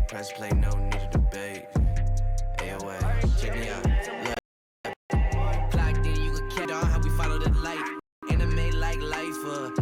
Press play, no need to debate. AoA, check me out. Look. Clocked in, you can catch on how we follow the light. Anime like life,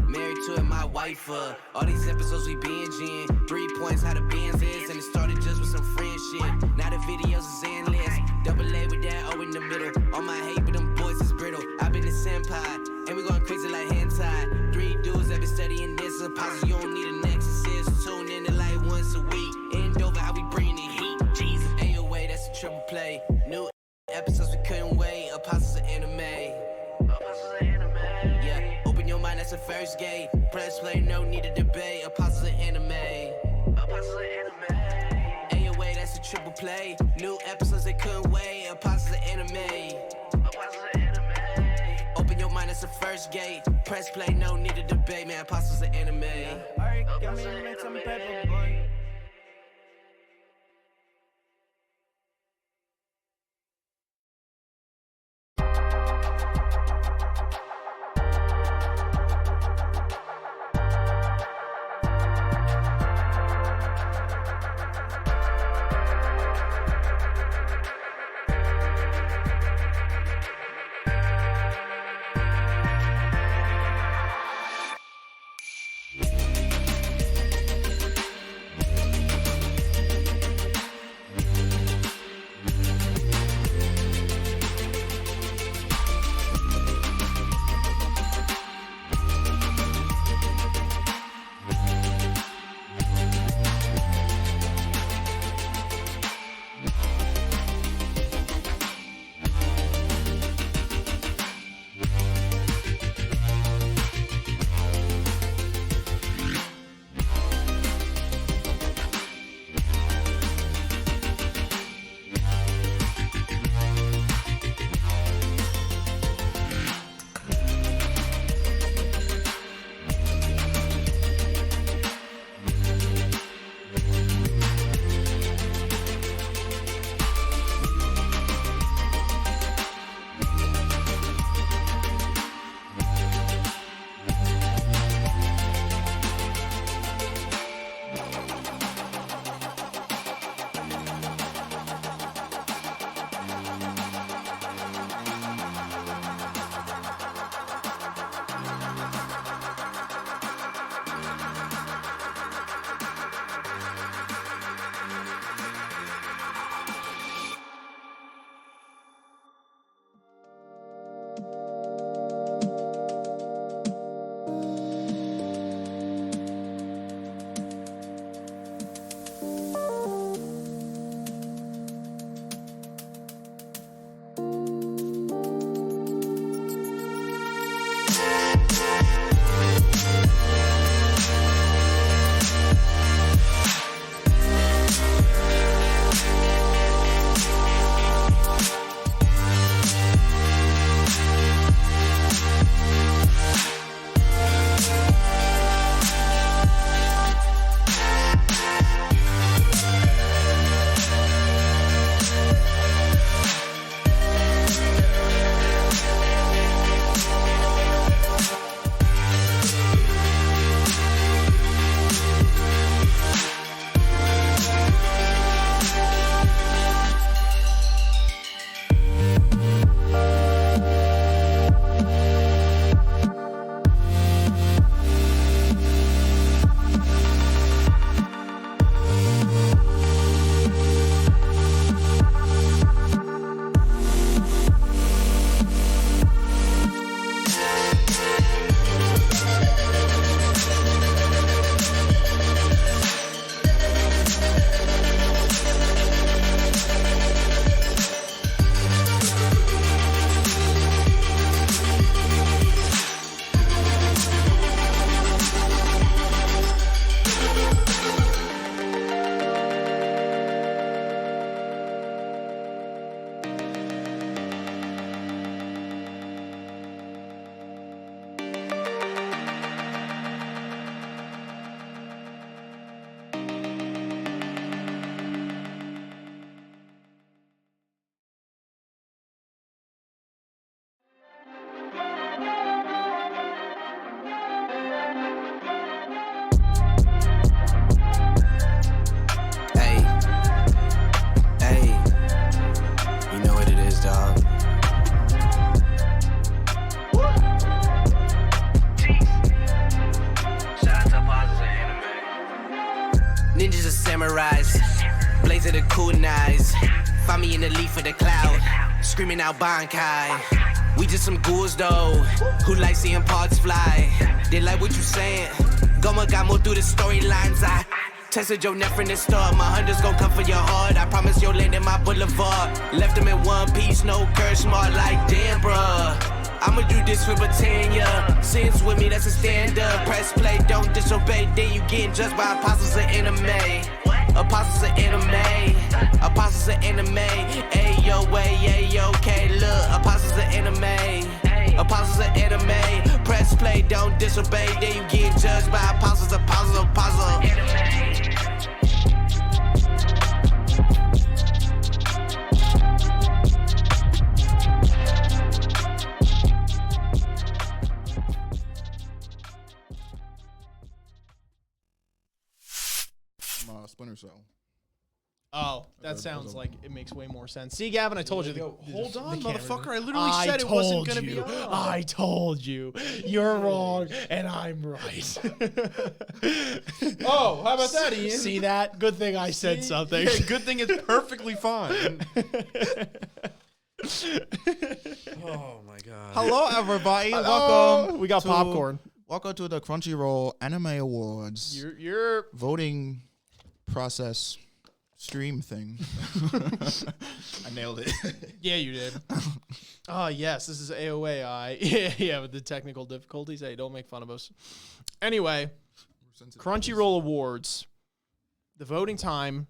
married to it, my wife. All these episodes we binging. 3 points how the Benz is, and it started just with some friend shit. Now the videos is endless. Double A with that O in the middle. All my hate, but them boys is brittle. I've been a senpai, and we going crazy like hentai. 3 dudes that been studying this. Apostles, you don't need an exorcist. Tune in to like once a week. End over how we bringing the heat. Jesus, AoA, that's a triple play. New episodes we couldn't wait. Apostles of anime. Yeah, open your mind, that's the first gate. Press play, no need to debate. Apostles of anime. AoA, that's a triple play. New episodes they couldn't wait. Apostles of anime. Open your mind, that's the first gate. Press play, no need to debate, man. Apostles of anime. Alright, got me to make some pepper, boy. Ninjas and samurais, blazing the kunais. Find me in the leaf of the cloud, screaming out Bankai. We just some ghouls though, who like seeing parts fly. They like what you saying, Goma got more through the storylines. I tested your neck from the start, my hunters gon' come for your heart. I promise you'll land in my boulevard. Left them in one piece, no curse, smart like damn bruh. I'ma do this for Britannia. Sins with me, that's a stand-up. Press play, don't disobey, then you getting judged by apostles of anime. Apostles of anime. Apostles of anime. AoA, AoK, look. Apostles of anime. Apostles of anime. Press play, don't disobey, then you getting judged by apostles, apostles, apostles. Splinter Cell. Oh, that sounds like it makes way more sense. See, Gavin, I told you. Hold on, motherfucker. I literally said it wasn't going to be on. I told you. You're wrong, and I'm right. Oh, how about that, Ian? See that? Good thing I said something. Yeah, good thing it's perfectly fine. Oh, my God. Hello, everybody. Hello. Welcome. We got popcorn. Welcome to the Crunchyroll Anime Awards. You're voting process stream thing. I nailed it. Yeah, you did. Oh, yes, this is AoA. Yeah, with the technical difficulties. Hey, don't make fun of us. Anyway, Crunchyroll Awards. The voting time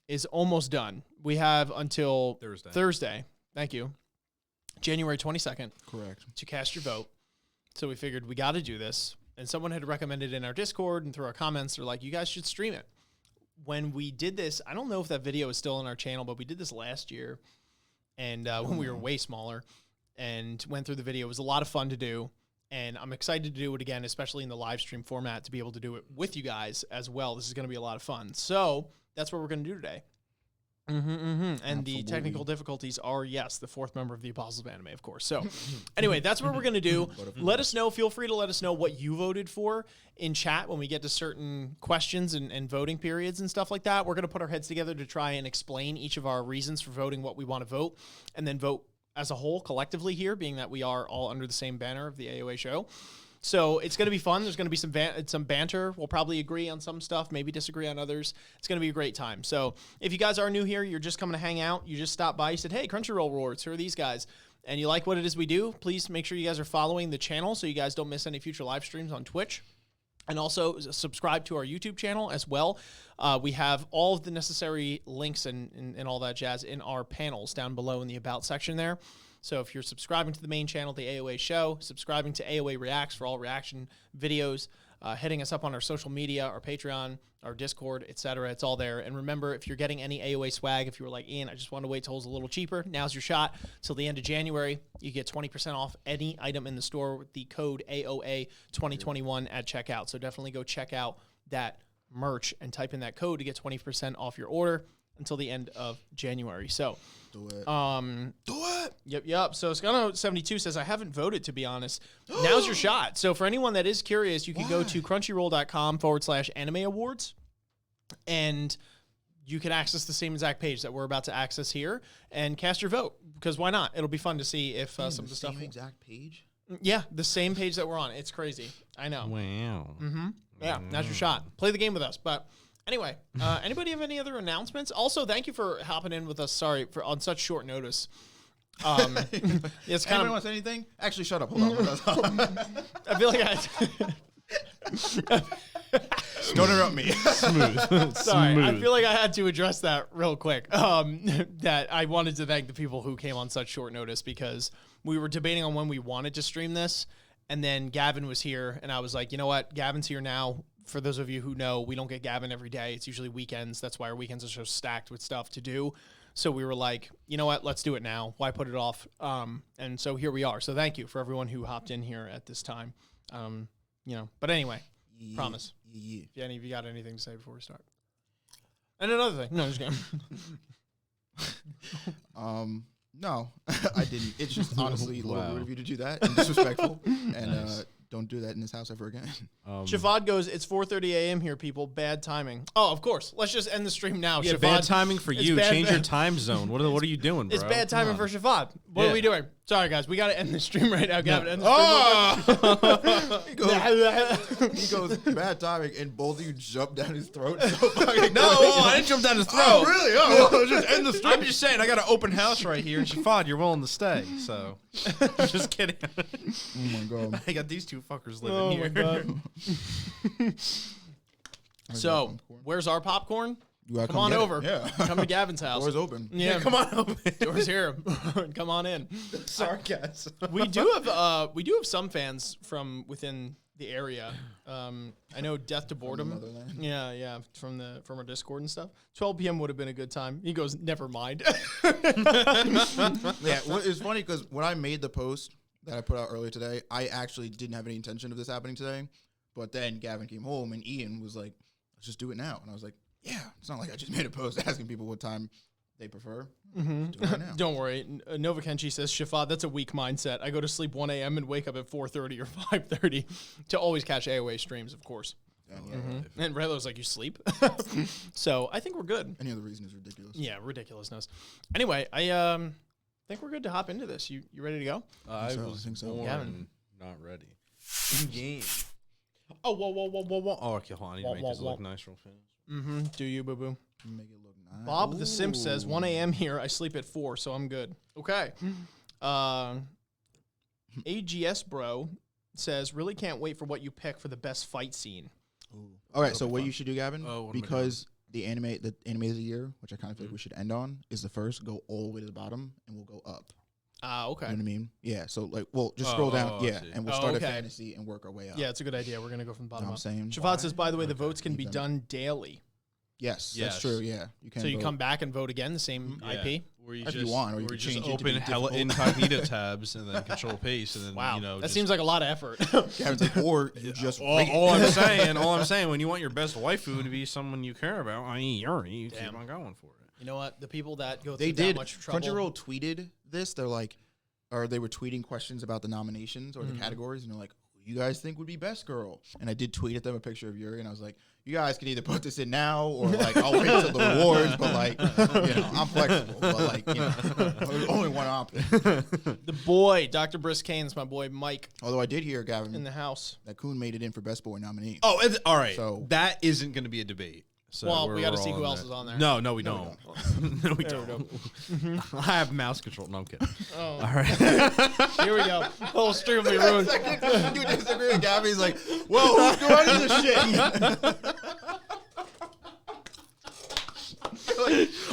is almost done. We have until Thursday. Thank you. January 22nd. Correct. To cast your vote. So we figured we got to do this. And someone had recommended in our Discord and through our comments, they're like, you guys should stream it. When we did this, I don't know if that video is still on our channel, but we did this last year, and when we were way smaller, and went through the video. It was a lot of fun to do, and I'm excited to do it again, especially in the live stream format, to be able to do it with you guys as well. This is going to be a lot of fun. So that's what we're going to do today. And Absolutely. the technical difficulties are, yes, the fourth member of the Apostles of Anime, of course. So anyway, that's what we're going to do. Let us know. Feel free to let us know what you voted for in chat when we get to certain questions and voting periods and stuff like that. We're going to put our heads together to try and explain each of our reasons for voting what we want to vote, and then vote as a whole collectively here, being that we are all under the same banner of the AoA show. So it's going to be fun. There's going to be some banter. We'll probably agree on some stuff, maybe disagree on others. It's going to be a great time. So if you guys are new here, you're just coming to hang out, you just stopped by, you said, hey, Crunchyroll Awards, who are these guys? And you like what it is we do, please make sure you guys are following the channel so you guys don't miss any future live streams on Twitch. And also subscribe to our YouTube channel as well. We have all of the necessary links and all that jazz in our panels down below in the About section there. So if you're subscribing to the main channel, the AoA show, subscribing to AoA Reacts for all reaction videos, hitting us up on our social media, our Patreon, our Discord, etc. It's all there. And remember, if you're getting any AoA swag, if you were like, Ian, I just want to wait till it's a little cheaper, now's your shot. Till the end of January, you get 20% off any item in the store with the code AoA 2021 at checkout. So definitely go check out that merch and type in that code to get 20% off your order until the end of January. So Do it. Do it. Yep. So Scano72 says, I haven't voted, to be honest. Now's your shot. So for anyone that is curious, you can go to crunchyroll.com/anime awards, and you can access the same exact page that we're about to access here and cast your vote, because why not? It'll be fun to see if some of the stuff. Same exact page? Yeah, the same page that we're on. It's crazy. I know. Wow. Yeah, now's your shot. Play the game with us. But anyway, anybody have any other announcements? Also, thank you for hopping in with us. Sorry for on such short notice. It's kind Anyone of. wants anything? Actually, shut up. Hold on. I feel like Don't interrupt me. Sorry, I feel like I had to address that real quick. That I wanted to thank the people who came on such short notice, because we were debating on when we wanted to stream this, and then Gavin was here, and I was like, you know what? Gavin's here now. For those of you who know, we don't get Gavin every day. It's usually weekends. That's why our weekends are so stacked with stuff to do. So we were like, you know what? Let's do it now. Why put it off? And so here we are. So thank you for everyone who hopped in here at this time. But anyway, promise. Yeah. If any of you got anything to say before we start. And another thing. No, just kidding. No, I didn't. It's just honestly a little rude of you to do that and disrespectful. And don't do that in this house ever again. Shavad goes, it's 4:30 a.m. here, people. Bad timing. Oh, of course. Let's just end the stream now. Yeah, Shavad, bad timing for it's you. bad- Change your time zone. What are you doing, bro? It's bad timing for Shavad. What Yeah. are we doing? Sorry, guys. We got to end the stream right now. Gavin, end the stream. He goes, bad timing, and both of you jump down his throat. So fucking No, quick. I didn't jump down his throat. Oh, really? Oh, just end the stream. I'm just saying, I got an open house right here, and Shafad, you're willing to stay. So, just kidding. Oh my god. I got these two fuckers living Oh, here. my God. So, where's our popcorn? You gotta Come on get it. over. Yeah. Come to Gavin's house. Door's open. Yeah, Come on over. door's here. Come on in. Sarcasm. We do have some fans from within the area. I know Death to Boredom. motherland. Yeah, from our Discord and stuff. 12 p.m. would have been a good time. He goes, never mind. Yeah, it's funny because when I made the post that I put out earlier today, I actually didn't have any intention of this happening today. But then Gavin came home and Ian was like, let's just do it now. And I was like, yeah, it's not like I just made a post asking people what time they prefer. Just do it right now. Don't worry. Nova Kenchi says, Shafad, that's a weak mindset. I go to sleep 1 a.m. and wake up at 4:30 or 5:30 to always catch AoA streams, of course. And yeah, And Raylo's like, you sleep? So I think we're good. any other reason is ridiculous. Yeah, ridiculousness. Anyway, I think we're good to hop into this. You ready to go? I so, was I think so. born Gavin. not ready. In game. Oh, whoa. Oh, okay, hold on. I need to make this look nice real fast. Mm-hmm. Do you, boo-boo? Make it look nice. Bob the Simp says 1 a.m. here. I sleep at 4, so I'm good. Okay. AGS Bro says, really can't wait for what you pick for the best fight scene. All right, so what you should do, Gavin, Oh, what am I because the anime of the year, which I kind of feel like we should end on, is the first. Go all the way to the bottom, and we'll go up. Okay. You know what I mean? Yeah. So like, well, just scroll down. I Yeah, see. and we'll Oh, start okay. at fantasy and work our way up. Yeah, it's a good idea. We're going to go from the bottom I'm up. saying. Shavad says, by the way, the votes can be Even. done daily. Yes, Yes. that's true. Yeah, you can. So you vote. come back and vote again, the same IP? Where you If you just, want, or you where can you just change it to be open hella difficult. incognito tabs and then control paste and then, Wow. you know. That just, seems like a lot of effort. Gavin's like, or you just wait. all I'm saying, when you want your best waifu to be someone you care about, i.e. Yuri, you keep on going for it. You know what? The people that go through They that did. much trouble. Crunchyroll tweeted this. They're like, or they were tweeting questions about the nominations or the categories, and they're like, who you guys think would be best girl? And I did tweet at them a picture of Yuri, and I was like, you guys can either put this in now or like I'll wait till the awards, but like, you know, I'm flexible, but like, you know, there's only one option. The boy, Dr. Briskane's my boy Mike Although I did hear, Gavin, in the house. that Kun made it in for best boy nominee. Oh, all right. So- that isn't going to be a debate. So Well, we we're gotta all see who on else that. is on there. No, we don't. No, we There we don't. I have mouse control. No, I'm kidding. Oh. All right. Here we go. The whole stream will be ruined. You disagree with Gavin? He's like, whoa, who's doing this shit?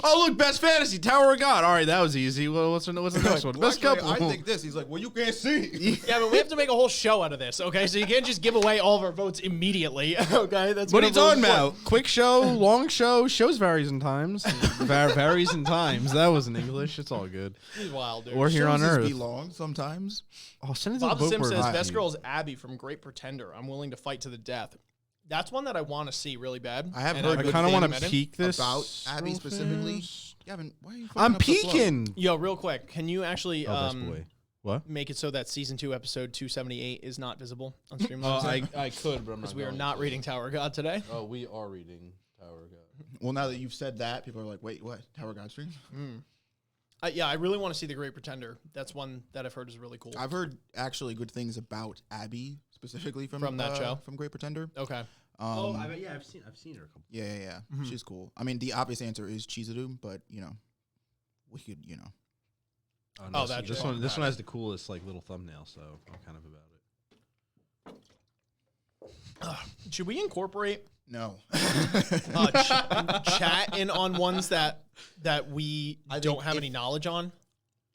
Oh, look, best fantasy, Tower of God. All right, that was easy. Well, what's the next one? Best Well, couple. actually, I think this. He's like, well, you can't see. Yeah, but we have to make a whole show out of this, okay? So you can't just give away all of our votes immediately, okay? That's What are you gonna talking ruin about? Quick show, long show, shows varies in times. Varies in times. That was in English. It's all good. This is wild, dude. We're here on Shows Earth. be long sometimes. Oh, send us Bob a the book Sim word. says, high. best girl is Abby from Great Pretender. I'm willing to fight to the death. That's one that I want to see really bad. I have And heard I good kind of want things to peek this about Abby real specifically. fast. Gavin, why are you? I'm fucking up so slow? peeking. Yo, real quick, can you actually Oh, best boy. What? make it so that season 2, episode 278 is not visible on stream? I could, but I'm Because we are not reading Tower of God today. Oh, we are reading Tower of God. Well, now that you've said that, people are like, wait, what? Tower God stream? Yeah, I really want to see the Great Pretender. That's one that I've heard is really cool. I've heard actually good things about Abby specifically from that show? from Great Pretender. Okay. yeah, I've seen her a couple. Yeah. She's cool. I mean, the obvious answer is Chizuru, but you know, we could, you know. Oh, that's this true. one. This one has the coolest like little thumbnail, so I'm kind of about it. Should we incorporate No. chat in on ones that we I think don't have if- any knowledge on?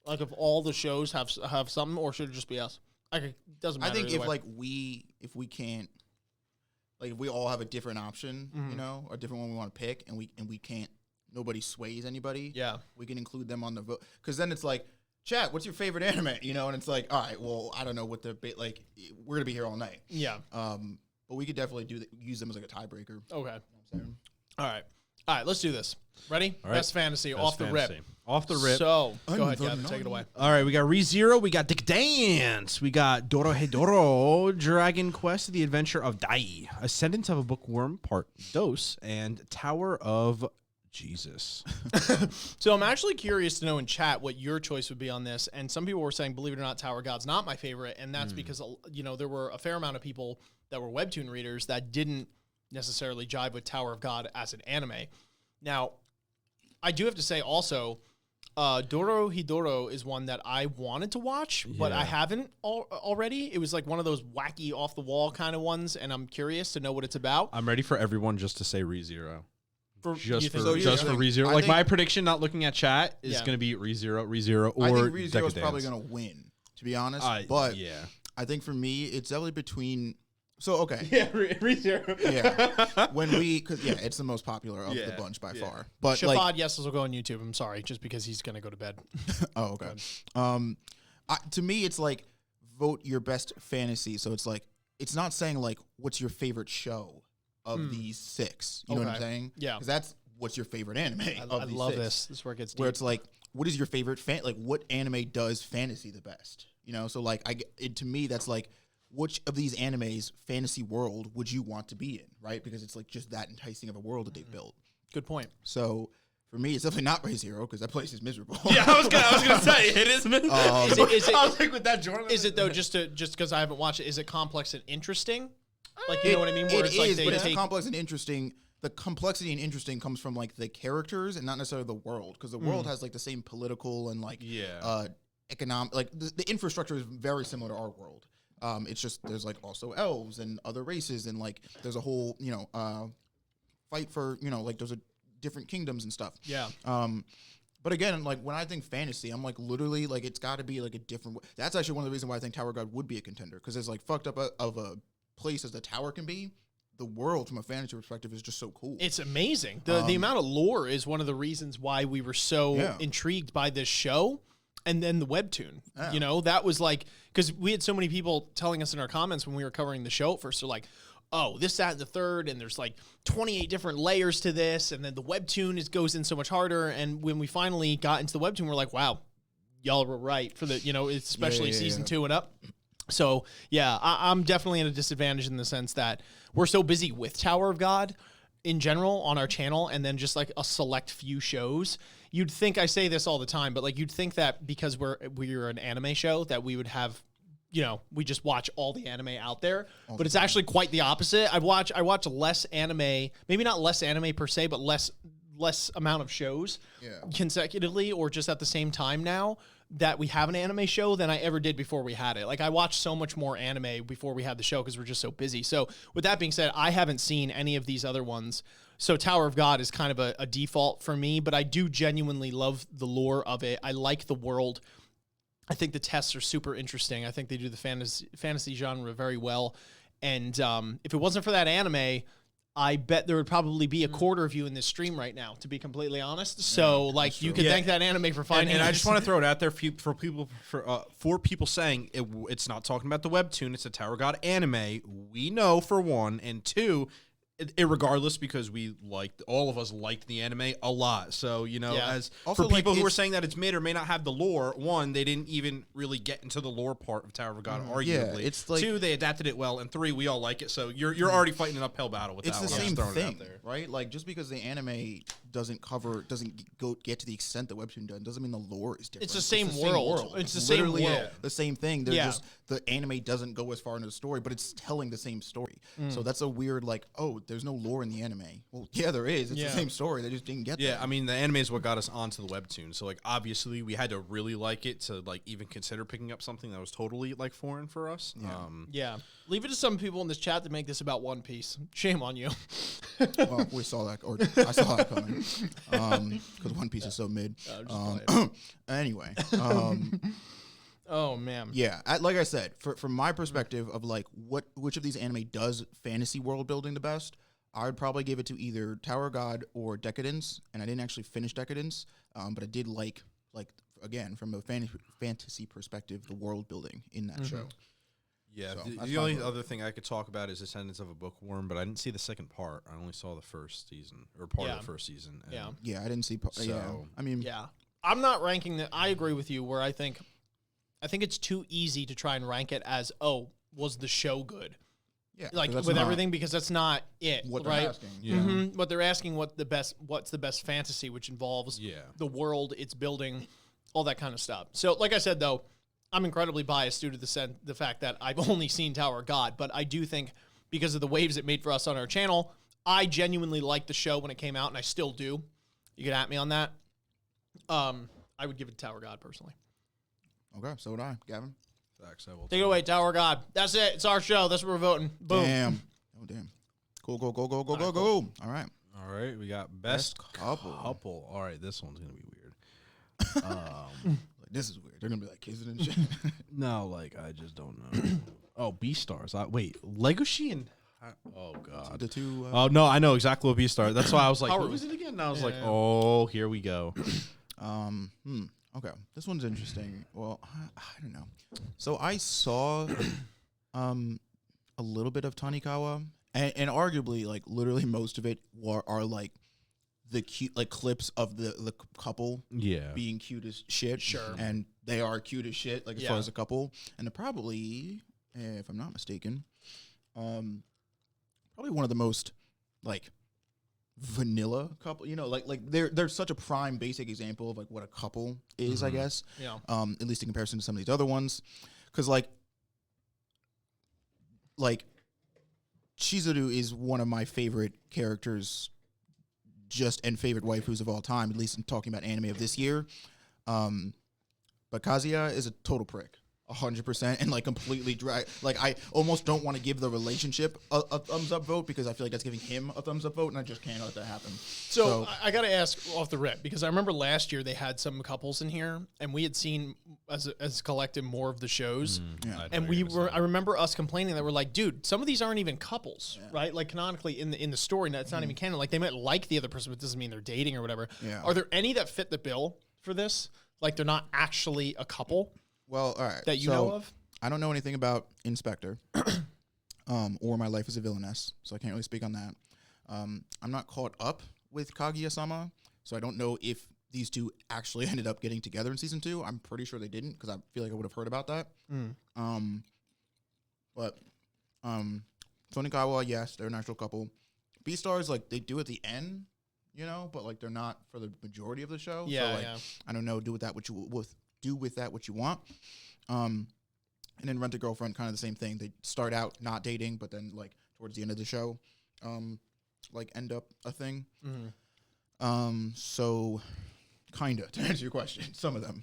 Like if all the shows have something, or should it just be us? Like it doesn't I matter. think either if way. like if we can't, like if we all have a different option, you know, or a different one we want to pick, and we can't, nobody sways anybody. Yeah. we can include them on the vote, because then it's like, chat, what's your favorite anime? You know, and it's like, all right, well, I don't know what the like. We're gonna be here all night. Yeah. But we could definitely use them as like a tiebreaker. Okay. You know what I'm saying? All right. Let's do this. Ready? All right. Best fantasy Best off the rip. fantasy. Off the rip. So, I'm go ahead, voting Gavin, take it on. away. All right, we got ReZero, we got Dance, we got Dorohedoro, Dragon Quest, The Adventure of Dai, Ascendance of a Bookworm, Part Dos, and Tower of Jesus. So I'm actually curious to know in chat what your choice would be on this. And some people were saying, believe it or not, Tower of God's not my favorite. And that's because, there were a fair amount of people that were webtoon readers that didn't necessarily jive with Tower of God as an anime. Now, I do have to say also, Dorohedoro is one that I wanted to watch, but I haven't already. It was like one of those wacky off-the-wall kind of ones, and I'm curious to know what it's about. I'm ready for everyone just to say ReZero. You think ReZero. Like my prediction, not looking at chat, is going to be ReZero, or I think ReZero is Decadence. probably going to win, to be honest. But I think for me, it's definitely between. So okay, Yeah, ReZero. yeah, because it's the most popular of the bunch by far. But Shafad Yeses will go on YouTube. I'm sorry, just because he's going to go to bed. oh okay. To me, it's like vote your best fantasy. So it's like it's not saying like what's your favorite show of these 6. You know what I'm saying? Yeah. Because that's what's your favorite anime. I love this. This is where it gets deep. Where it's like, what is your favorite like what anime does fantasy the best? You know, so like to me that's like which of these animes fantasy world would you want to be in, right? Because it's like just that enticing of a world that they built. Good point. So for me, it's definitely not ReZero because that place is miserable. Yeah, I was gonna say it is. Is it, I was like with that Jordan. is it though? Just because I haven't watched it, is it complex and interesting? Like you know what I mean? Where It it's like is, they but it's take complex and interesting. The complexity and interesting comes from like the characters and not necessarily the world, because the world has like the same political and like economic, like the infrastructure is very similar to our world. It's just there's like also elves and other races and like there's a whole fight for like there's a different kingdoms and stuff. Yeah. But again, like when I think fantasy, I'm like literally like it's got to be like a different. That's actually one of the reasons why I think Tower of God would be a contender, because as like fucked up of a place as the tower can be, the world from a fantasy perspective is just so cool. It's amazing. The amount of lore is one of the reasons why we were so intrigued by this show. And then the webtoon, that was like, because we had so many people telling us in our comments when we were covering the show at first, they're like, oh, this, that, and the third, and there's like 28 different layers to this, and then the webtoon goes in so much harder. And when we finally got into the webtoon, we're like, wow, y'all were right for the, especially season 2 and up. So, yeah, I'm definitely at a disadvantage in the sense that we're so busy with Tower of God in general on our channel, and then just like a select few shows. You'd think, I say this all the time, but like you'd think that because we're an anime show that we would have, we just watch all the anime out there. But it's actually quite the opposite. I watch less anime, maybe not less anime per se, but less amount of shows consecutively or just at the same time now that we have an anime show than I ever did before we had it. Like I watched so much more anime before we had the show because we're just so busy. So with that being said, I haven't seen any of these other ones. So Tower of God is kind of a default for me, but I do genuinely love the lore of it. I like the world. I think the tests are super interesting. I think they do the fantasy genre very well. And if it wasn't for that anime, I bet there would probably be a quarter of you in this stream right now, to be completely honest. So, like, you could thank that anime for finding. And I just want to throw it out there for people saying it's not talking about the webtoon; it's a Tower of God anime. We know for one, and two, irregardless, because all of us liked the anime a lot. So as also, for people who are saying that it's mid or may not have the lore, one, they didn't even really get into the lore part of Tower of God. Arguably, it's like, two, they adapted it well, and three, we all like it. So you're already fighting an uphill battle with it's that. It's one. the same thing, right? Like just because the anime doesn't get to the extent that webtoon doesn't mean the lore is different. It's the same world. It's the same world. The same thing. They're just the anime doesn't go as far into the story, but it's telling the same story. So that's a weird there's no lore in the anime. Well, yeah, there is. It's the same story. They just didn't get there. Yeah, I mean, the anime is what got us onto the webtoon. So, obviously, we had to really like it to, even consider picking up something that was totally, foreign for us. Yeah. Leave it to some people in this chat to make this about One Piece. Shame on you. Well, we saw that, or I saw that coming. Because One Piece is so mid. Anyway. Oh man. Yeah, like I said, from my perspective of which of these anime does fantasy world building the best, I would probably give it to either Tower of God or Decadence, and I didn't actually finish Decadence, but I did like again from a fantasy perspective, the world building in that show. Yeah, so the only other thing I could talk about is Ascendance of a Bookworm, but I didn't see the second part. I only saw the first season or part of the first season. Yeah, I didn't see. I mean, I'm not ranking that. I agree with you where I think it's too easy to try and rank it as, oh, was the show good? Yeah, Like that's with not everything, because that's not it, what they're right? asking. Yeah. But they're asking what's the best fantasy, which involves the world it's building, all that kind of stuff. So, like I said, though, I'm incredibly biased due to the fact that I've only seen Tower of God, but I do think because of the waves it made for us on our channel, I genuinely liked the show when it came out, and I still do. You can at me on that. I would give it Tower of God personally. Okay, so would I, Gavin. Facts, I will Take it away, Tower of God. That's it. It's our show. That's what we're voting. Boom. Damn. Oh, damn. Go. All right. All right, we got best couple. All right, this one's gonna be weird. Like, this is weird. They're gonna be like kissing and shit. No, like I just don't know. Oh, B-Stars. Wait, Legoshi and oh god. The two. Oh no, I know exactly what B-Star. That's why I was like, How who are was we? it again? And I was Yeah, like, yeah. oh, here we go. Okay, this one's interesting. Well, I don't know. So I saw a little bit of Tanikawa, and arguably, like, literally most of it are like the cute, like, clips of the couple Yeah. being cute as shit. Sure. And they are cute as shit, like, as Yeah. far as a couple. And they're probably, if I'm not mistaken, probably one of the most, like, vanilla couple, you know, like they're such a prime basic example of like what a couple is, I guess. Yeah. At least in comparison to some of these other ones, because like Chizuru is one of my favorite characters, and favorite waifus of all time, at least in talking about anime of this year. But Kazuya is a total prick. 100% and like completely like I almost don't want to give the relationship a thumbs up vote because I feel like that's giving him a thumbs up vote and I just can't let that happen. So I got to ask off the rip because I remember last year they had some couples in here and we had seen as a collective more of the shows. Yeah. And I remember us complaining that we're like, dude, some of these aren't even couples, right? Like canonically in the story, that's not even canon. Like they might like the other person, but it doesn't mean they're dating or whatever. Yeah. Are there any that fit the bill for this? Like they're not actually a couple Well, all right. that you know of? I don't know anything about Inspector or My Life as a Villainess, so I can't really speak on that. I'm not caught up with Kaguya-sama, so I don't know if these two actually ended up getting together in season 2. I'm pretty sure they didn't because I feel like I would have heard about that. But Tonikawa, yes, they're an actual couple. B-Stars, like, they do at the end, you know, but like they're not for the majority of the show. Yeah, so, like, yeah. I don't know. Do with that what you want. And then Rent a Girlfriend, kind of the same thing. They start out not dating, but then like towards the end of the show, like end up a thing. So kinda to answer your question, some of them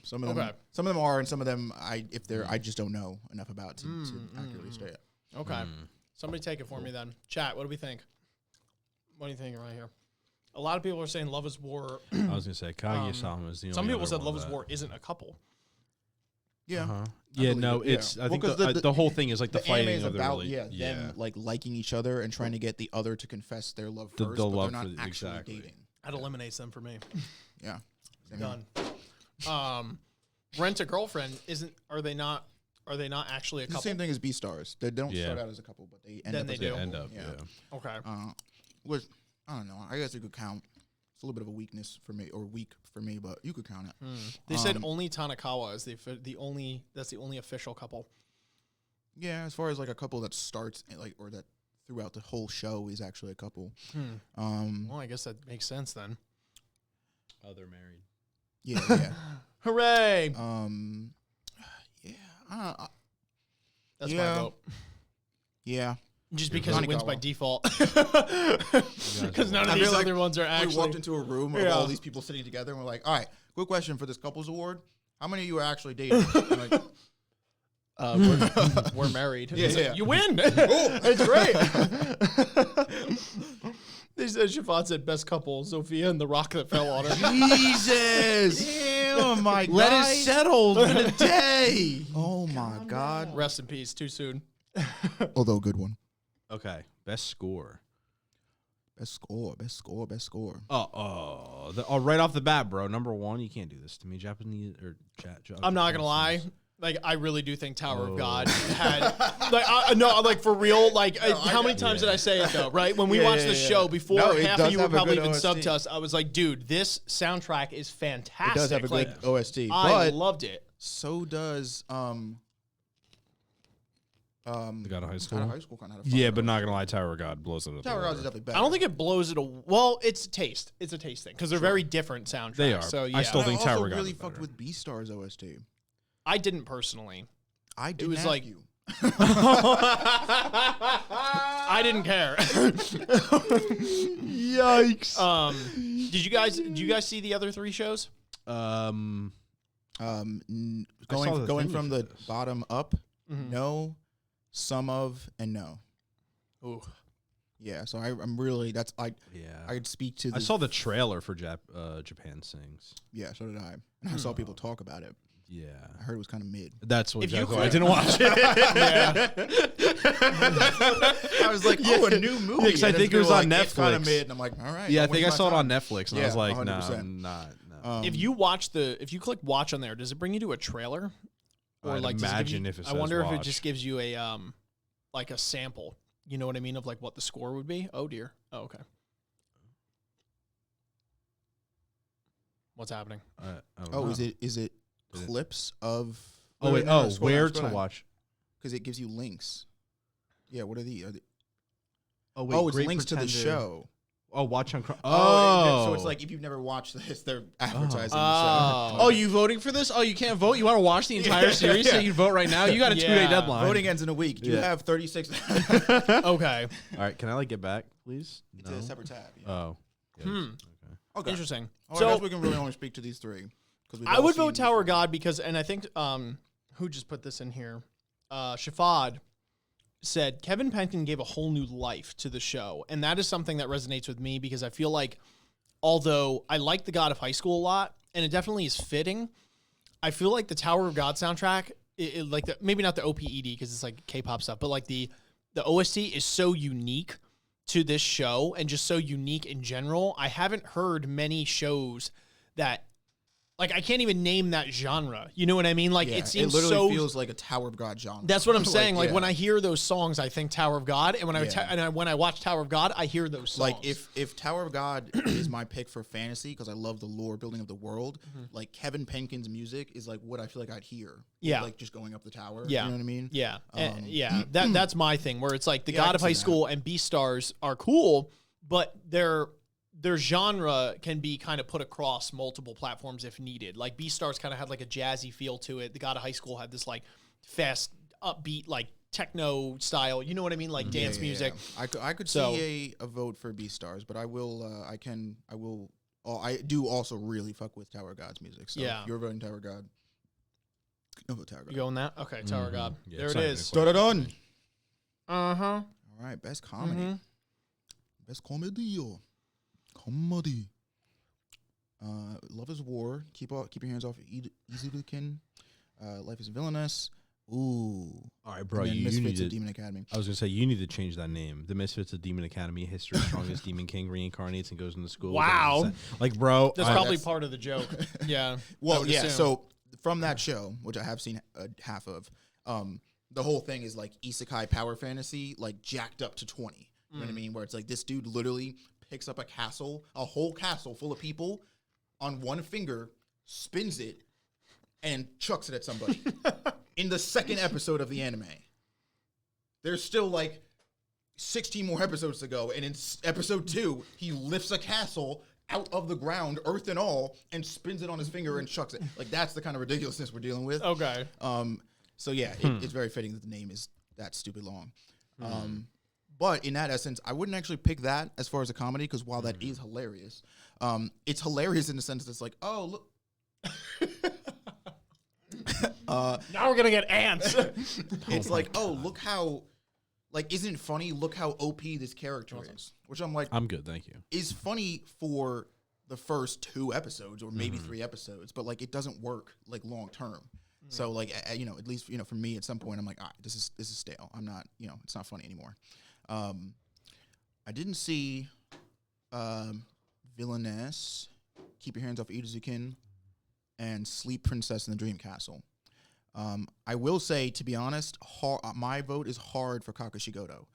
are, and some of them I just don't know enough about to accurately state it. Okay. Somebody take it for me then. Chat, what do we think? What do you think right here? A lot of people are saying Love is War. I was gonna say Kaguya-sama is the only Some people other said one Love is that- War isn't a couple. Yeah. Yeah, believe no, it, yeah. it's. I Well, think 'cause the whole thing is like the anime fighting is of the about really, them like liking each other and trying to get the other to confess their love The- first, the but love they're for not the- actually exactly. dating. That eliminates them for me. Yeah. Same here. Done. Rent a Girlfriend are they not actually a It's the couple? same thing as B-Stars. They don't Yeah. start out as a couple, but they end Then up they as do. a couple. end up. Yeah. Yeah. Okay. Which I don't know. I guess you could count. It's a little bit of a weakness for me, or weak for me, but you could count it. They said only Tanakawa is the only official couple. Yeah, as far as like a couple that starts like or that throughout the whole show is actually a couple. Well, I guess that makes sense then. Oh, they're married. Yeah. Hooray! Yeah. That's yeah. my vote. Yeah. Just because it wins by Tanikawa. default. Because none of I these feel like other ones are We actually. walked into a room of Yeah. all these people sitting together, and we're like, "All right, quick question for this couples award: how many of you are actually dating?" I'm like, We're married. Yeah, It's like, yeah. You win. It's great. They said Siobhan said best couple, Sophia and the rock that fell on her. Jesus! Damn, my God! Let it settle today. Oh my God! Rest in peace. Too soon. Although good one. Okay, best score. Best score. Right off the bat, bro. Number one, you can't do this to me. Japanese or I'm not gonna lie. Like, I really do think Tower of God had, like, no, like, for real, like, how many times did I say it, though, right? When we watched the show, before half of you were probably even subbed to us, I was like, dude, this soundtrack is fantastic. It does have a good OST. I but loved it. So does The God of High School. God of High School kind of had a Yeah, fire but OST. not gonna lie, Tower of God blows it up. Tower of God is definitely better. I don't think it blows it well, it's taste. It's a taste thing, because they're very different soundtracks. They are. So, yeah. I still I think also Tower of God really is fucked better. with Beastars OST. I didn't personally. I didn't was ask like- you. I didn't care. Yikes. Did you guys see the other 3 shows? Going the going thing from for the this. bottom up, no, some of, and no. Ooh. Yeah, so I'm really I Yeah. could speak to. I saw the trailer for Japan Sings. Yeah, so did I. And I saw people talk about it. Yeah. I heard it was kind of mid. That's what If you exactly why I click- didn't watch it. I was like, oh, a new movie. Yeah, 'cause I And think they it was were on like, It's kind of Netflix. mid, and I'm like, all right. Yeah, I don't think I waste saw it my on time. Netflix, and I Yeah, was like, no, 100%. no. If you click watch on there, does it bring you to a trailer? I'd does it give imagine you- if it I says wonder if it watch. just gives you a like a sample. You know what I mean, of like what the score would be. Oh dear. Oh, okay. What's happening? I don't Oh, know. is it Is it- clips of? Oh wait, where to watch? Because it gives you links. Yeah, what are the? Oh wait, Oh, it's Great links to the Pretender. show. Oh, watch on. So it's like if you've never watched this, they're advertising the show. Oh, you voting for this? Oh, you can't vote. You want to watch the entire series? So you can vote right now. You got a 2-day Yeah. deadline. Voting ends in a week. Do you Yeah. have 36? Okay. All right, can I like get back, please? It's a separate tab. Yeah. Oh. Okay. Interesting. Well, So I guess we can really only speak to these 3. I would vote Tower of God because, and I think who just put this in here? Shafad said Kevin Penkin gave a whole new life to the show, and that is something that resonates with me because I feel like, although I like the God of High School a lot, and it definitely is fitting, I feel like the Tower of God soundtrack, like maybe not the OPED because it's like K-pop stuff, but like the OST is so unique to this show and just so unique in general. I haven't heard many shows that. Like, I can't even name that genre. You know what I mean? Like, Yeah, it seems literally so... feels like a Tower of God genre. That's what I'm saying. Like, yeah. when I hear those songs, I think Tower of God. And when Yeah. when I watch Tower of God, I hear those songs. Like if Tower of God is my pick for fantasy because I love the lore building of the world, like Kevin Penkin's music is like what I feel like I'd hear. Yeah. Like just going up the tower. Yeah. You know what I mean? Yeah. Yeah. That's my thing, where it's like the Yeah, I God can of see High that. School and Beastars are cool, but their genre can be kind of put across multiple platforms if needed. Like Beastars kind of had like a jazzy feel to it. The God of High School had this like fast, upbeat, like techno style. You know what I mean? Like dance music. I could So- see a vote for Beastars, but I do also really fuck with Tower of God's music. So Yeah. if you're voting Tower of God, I'll vote Tower of You God. going that? Okay, Tower of God. Yeah, there it's it not is. even a Done. Uh-huh. All right, best comedy. Best comedy. Comedy. Love is War. Keep your hands off Izudukin. Life is Villainous. Ooh. All right, bro. And then You Misfits need of to. Demon Academy. I was gonna say you need to change that name. The Misfits of Demon Academy. History's strongest demon king reincarnates and goes into school. Wow. Like, bro. That's I- probably that's- part of the joke. Yeah. I Well, would yeah. assume. So from that show, which I have seen half of, the whole thing is like isekai power fantasy, like jacked up to 20. You know what I mean? Where it's like this dude literally picks up a whole castle full of people on one finger, spins it, and chucks it at somebody. In the second episode of the anime. There's still like 16 more episodes to go, and in episode 2, he lifts a castle out of the ground, earth and all, and spins it on his finger and chucks it. Like, that's the kind of ridiculousness we're dealing with. Okay. So yeah, it's very fitting that the name is that stupid long. But in that essence, I wouldn't actually pick that as far as a comedy, because while that is hilarious, it's hilarious in the sense that it's like, oh, look. Now we're going to get ants. It's like, oh, look how, like, isn't it funny? Look how OP this character is. Which I'm like, I'm good, thank you. is funny for the first 2 episodes or maybe 3 episodes, but like it doesn't work like long term. So like at least for me at some point I'm like, all right, this is stale. I'm not, it's not funny anymore. I didn't see Villainess, Keep Your Hands Off Izudukin, and Sleep Princess in the Dream Castle. I will say, to be honest, my vote is hard for Kakashigoto.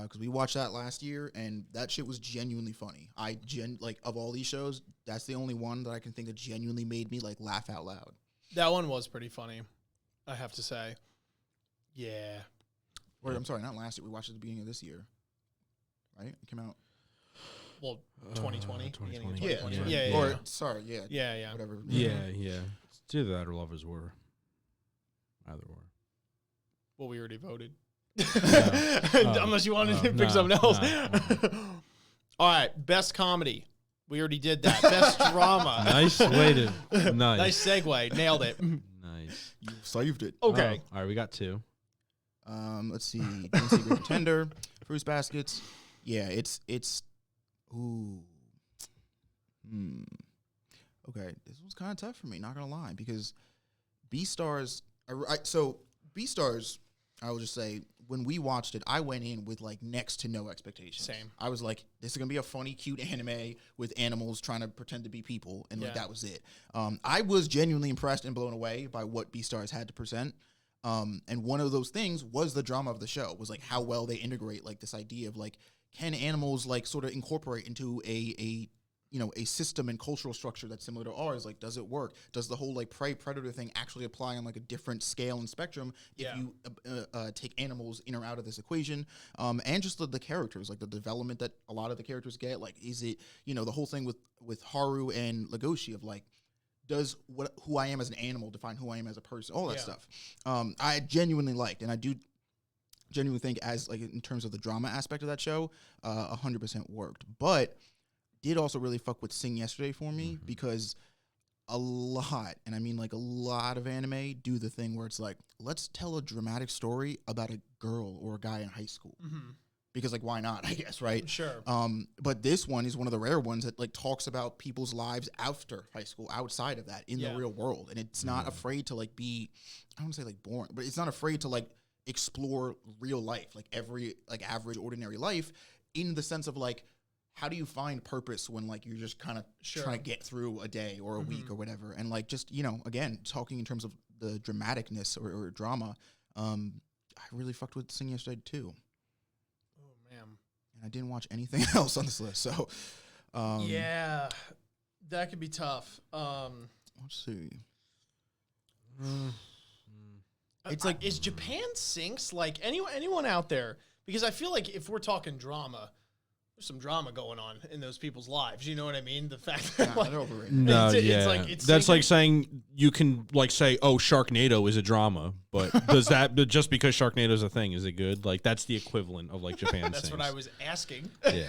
Because we watched that last year, and that shit was genuinely funny. Like, of all these shows, that's the only one that I can think that genuinely made me, like, laugh out loud. That one was pretty funny, I have to say. Yeah. Or, I'm sorry, not last year. We watched it at the beginning of this year. Right? It came out. Well, 2020. 2020. Yeah. Or, sorry, yeah. Yeah. Whatever. Yeah. It's either that or Lovers War. Either or. Well, we already voted. No. Unless you wanted to pick no, something else. no. All right, best comedy. We already did that. Best drama. Nice way to. Nice segue. Nailed it. Nice. You saved it. Okay. All right, we got 2. Let's see. Didn't see Great Pretender. Fruits Baskets. Yeah, it's. Ooh. Okay, this was kind of tough for me. Not gonna lie, because Beastars. So Beastars, I will just say, when we watched it, I went in with like next to no expectations. Same. I was like, this is gonna be a funny, cute anime with animals trying to pretend to be people, and like that was it. I was genuinely impressed and blown away by what Beastars had to present. And one of those things was the drama of the show, was like how well they integrate like this idea of like, can animals like sort of incorporate into a system and cultural structure that's similar to ours? Like, does it work? Does the whole like prey predator thing actually apply on like a different scale and spectrum if you take animals in or out of this equation? And just the characters, like the development that a lot of the characters get. Like, is it, the whole thing with Haru and Legoshi of like, does who I am as an animal define who I am as a person? All that stuff. I genuinely liked, and I do genuinely think, as like in terms of the drama aspect of that show, 100% worked. But did also really fuck with Sing Yesterday for me, because a lot, and I mean like a lot of anime do the thing where it's like, let's tell a dramatic story about a girl or a guy in high school. Because like, why not, I guess, right? Sure. But this one is one of the rare ones that like talks about people's lives after high school, outside of that, in the real world. And it's not afraid to like be, I don't want to say like boring, but it's not afraid to like explore real life, like every like average ordinary life, in the sense of like, how do you find purpose when like you're just kind of trying to get through a day or a week or whatever? And like, just, again, talking in terms of the dramaticness or drama, I really fucked with Sing Yesterday too. Oh man. And I didn't watch anything else on this list, so yeah, that could be tough. Let's see. It's like, is Japan Sinks like anyone out there? Because I feel like if we're talking drama, there's some drama going on in those people's lives. You know what I mean? The fact that They're overrated. No, it's that's sinking. like saying you can like say, oh, Sharknado is a drama, but does that just because Sharknado is a thing, is it good? Like, that's the equivalent of like Japan. That's Sings. what I was asking. Yeah.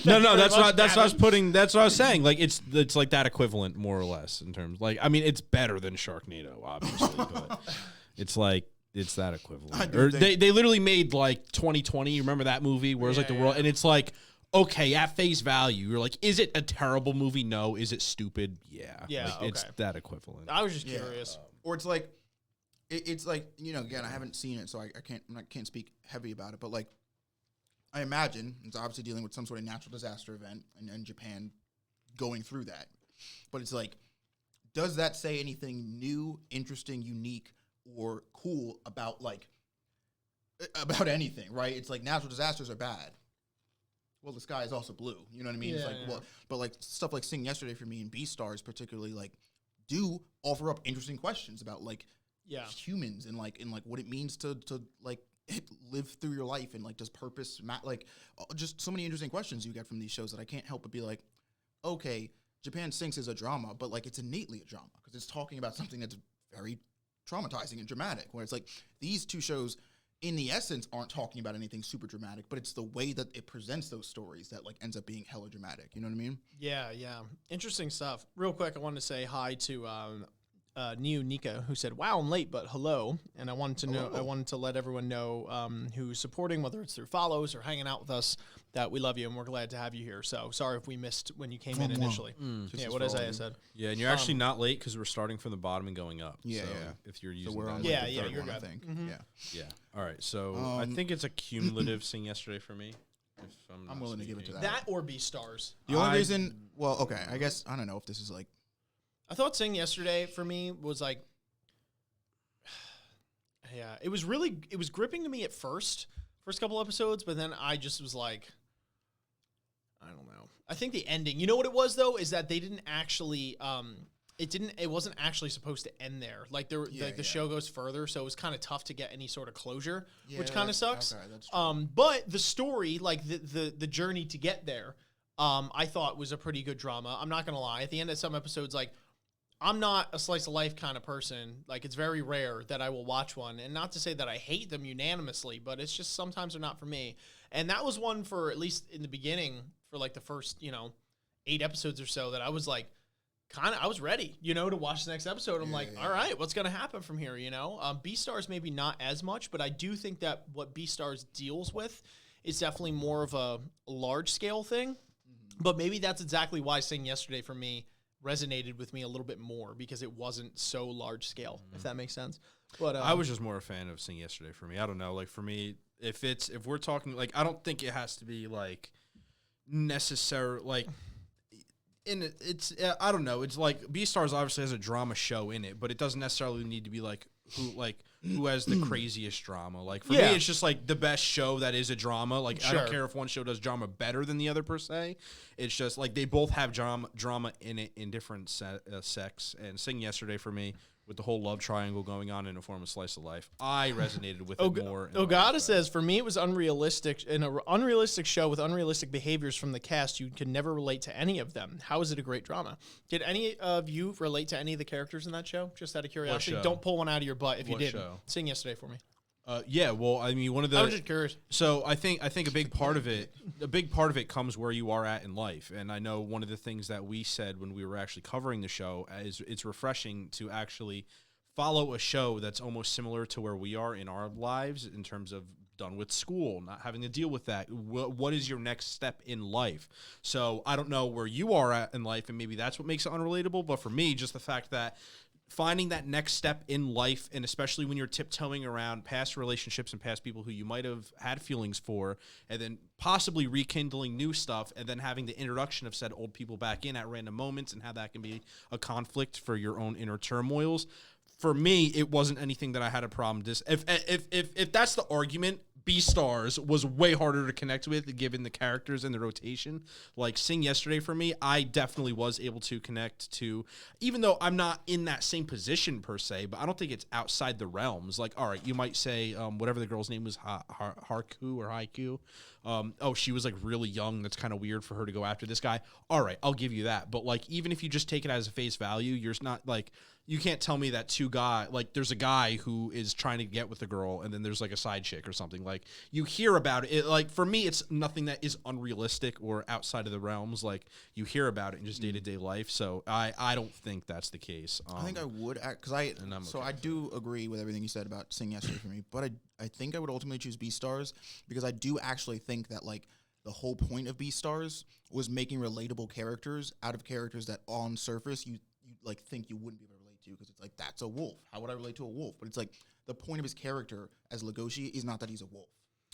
No, that's what I was putting. That's what I was saying. Like, it's like that equivalent more or less in terms. Like, I mean, it's better than Sharknado, obviously, but it's like. It's that equivalent. Or they literally made like 2020. You remember that movie? Where it's like the world, and it's like, okay, at face value, you're like, is it a terrible movie? No. Is it stupid? Yeah. Yeah, Like, it's that equivalent. I was just curious. Or it's like, it's like, again, I haven't seen it, so I can't speak heavy about it. But like, I imagine it's obviously dealing with some sort of natural disaster event, and Japan going through that. But it's like, does that say anything new, interesting, unique, or cool about anything, right? It's like, natural disasters are bad. Well, the sky is also blue. You know what I mean? It's like, well, but like stuff like Sing Yesterday for me and Beastars particularly, like, do offer up interesting questions about like humans and like what it means to like live through your life, and like, does purpose like just so many interesting questions you get from these shows that I can't help but be like, okay, Japan Sinks is a drama, but like, it's innately a drama because it's talking about something that's very traumatizing and dramatic, where it's like, these two shows in the essence aren't talking about anything super dramatic, but it's the way that it presents those stories that like ends up being hella dramatic. You know what I mean? Yeah. Interesting stuff. Real quick, I wanted to say hi to Neo Nika, who said, "Wow, I'm late, but hello." And I wanted to know, I wanted to let everyone know who's supporting, whether it's through follows or hanging out with us, that we love you and we're glad to have you here. So sorry if we missed when you came in initially. Yeah, what Isaiah said. Yeah, and you're actually not late because we're starting from the bottom and going up. Yeah, so yeah. If you're using So we're that. on Yeah, like the third you're one, I good. think. Yeah. All right. So I think it's a cumulative Sing Yesterday for me. If I'm willing to give it to that. That or Beastars. The only reason, well, okay, I guess, I don't know if this is like, I thought Sing Yesterday for me was like, Yeah. It was gripping to me at first couple episodes, but then I just was like, I don't know. I think the ending, you know what it was though, is that they didn't actually, it wasn't actually supposed to end there. Like the show goes further, so it was kind of tough to get any sort of closure, which kind of sucks. Okay, that's true. But the story, like the journey to get there, I thought was a pretty good drama. I'm not gonna lie. At the end of some episodes, like, I'm not a slice of life kind of person. Like, it's very rare that I will watch one. And not to say that I hate them unanimously, but it's just sometimes they're not for me. And that was one for, at least in the beginning, for like the first, 8 episodes or so, that I was like, I was ready, to watch the next episode. I'm all right, what's going to happen from here, Beastars maybe not as much, but I do think that what Beastars deals with is definitely more of a large scale thing. Mm-hmm. But maybe that's exactly why Sing Yesterday for me resonated with me a little bit more, because it wasn't so large scale, if that makes sense. But I was just more a fan of Sing Yesterday for me. I don't know, like, for me, if we're talking, like, I don't think it has to be like necessary, like, I don't know, it's like Beastars obviously has a drama show in it, but it doesn't necessarily need to be like who has the craziest drama. Like, for me, it's just like the best show that is a drama. Like, I don't care if one show does drama better than the other per se. It's just like they both have drama in it in different sects. And Sing Yesterday for me, with the whole love triangle going on in a form of slice of life, I resonated with it more. Ogata says, for me, it was unrealistic. In an unrealistic show with unrealistic behaviors from the cast, you can never relate to any of them. How is it a great drama? Did any of you relate to any of the characters in that show? Just out of curiosity. Don't pull one out of your butt if you didn't. Sing Yesterday for me. Yeah, well, I mean, one of the. I was just curious. So I think a big part of it comes where you are at in life, and I know one of the things that we said when we were actually covering the show is it's refreshing to actually follow a show that's almost similar to where we are in our lives in terms of done with school, not having to deal with that. What is your next step in life? So I don't know where you are at in life, and maybe that's what makes it unrelatable. But for me, just the fact that finding that next step in life, and especially when you're tiptoeing around past relationships and past people who you might have had feelings for, and then possibly rekindling new stuff, and then having the introduction of said old people back in at random moments, and how that can be a conflict for your own inner turmoils. For me, it wasn't anything that I had a problem. If that's the argument, Beastars was way harder to connect with given the characters and the rotation. Like Sing Yesterday for me, I definitely was able to connect to, even though I'm not in that same position per se, but I don't think it's outside the realms. Like, all right, you might say whatever the girl's name was, Harku or Haiku. Oh, she was like really young. That's kind of weird for her to go after this guy. All right, I'll give you that. But like, even if you just take it as a face value, you're not like, you can't tell me that there's a guy who is trying to get with a girl, and then there's like a side chick or something. Like, you hear about it. Like, for me, it's nothing that is unrealistic or outside of the realms. Like, you hear about it in just day-to-day life. So I don't think that's the case. I think I would, because I do agree with everything you said about Sing Yesterday for me, but I think I would ultimately choose Beastars, because I do actually think that, like, the whole point of Beastars was making relatable characters out of characters that on surface you like think you wouldn't be able to relate to, because it's like, that's a wolf. How would I relate to a wolf? But it's like, the point of his character as Legoshi is not that he's a wolf.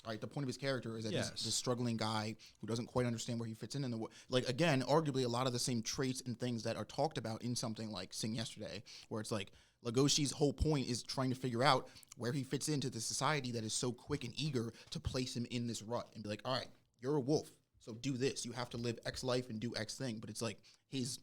Right, the point of his character is that he's this struggling guy who doesn't quite understand where he fits in the world. Like, again, arguably a lot of the same traits and things that are talked about in something like Sing Yesterday, where it's like Legoshi's whole point is trying to figure out where he fits into the society that is so quick and eager to place him in this rut and be like, all right, you're a wolf, so do this. You have to live X life and do X thing. But it's like his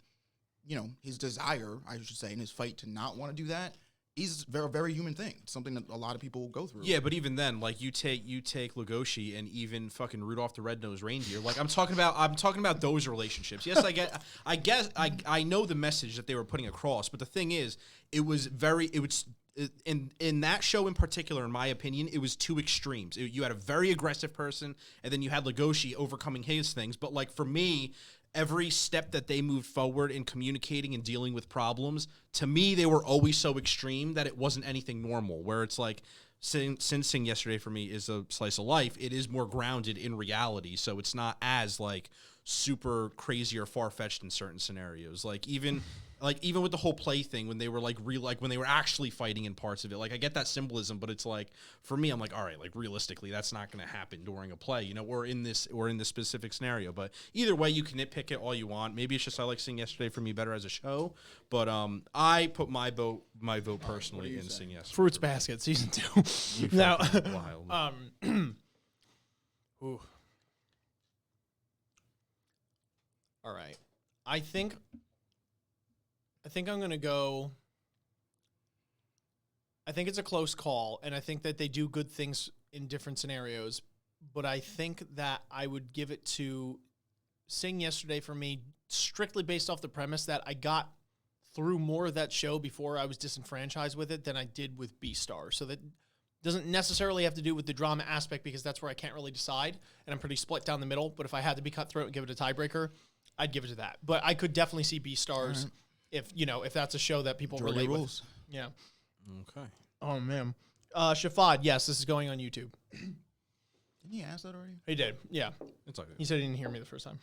desire, I should say, in his fight to not want to do that is a very, very human thing. It's something that a lot of people go through. Yeah, but even then, like, you take Legoshi and even fucking Rudolph the Red-Nosed Reindeer. Like, I'm talking about those relationships. Yes, I know the message that they were putting across, but the thing is, in that show in particular, in my opinion, it was two extremes. You had a very aggressive person, and then you had Legoshi overcoming his things. But, like, for me, every step that they moved forward in communicating and dealing with problems, to me, they were always so extreme that it wasn't anything normal. Where it's like, since Sing Yesterday for me is a slice of life, it is more grounded in reality. So it's not as, like, super crazy or far fetched in certain scenarios. Even with the whole play thing, when they were when they were actually fighting in parts of it, like I get that symbolism, but it's like for me, I'm like, all right, like realistically, that's not going to happen during a play, or in this specific scenario. But either way, you can nitpick it all you want. Maybe it's just I like Sing Yesterday for me better as a show, but I put my vote personally in Sing Yesterday. Fruits Basket season 2. You Now, fucking wild. Ooh. All right. I think I'm going to go. I think it's a close call, and I think that they do good things in different scenarios, but I think that I would give it to Sing Yesterday for me, strictly based off the premise that I got through more of that show before I was disenfranchised with it than I did with B-Star. So that doesn't necessarily have to do with the drama aspect, because that's where I can't really decide, and I'm pretty split down the middle. But if I had to be cutthroat and give it a tiebreaker, I'd give it to that. But I could definitely see B-Stars if that's a show that people relate with. Yeah. Okay. Oh, man. Shafad, yes, this is going on YouTube. Didn't he ask that already? He did, yeah. It's okay. He said he didn't hear me the first time.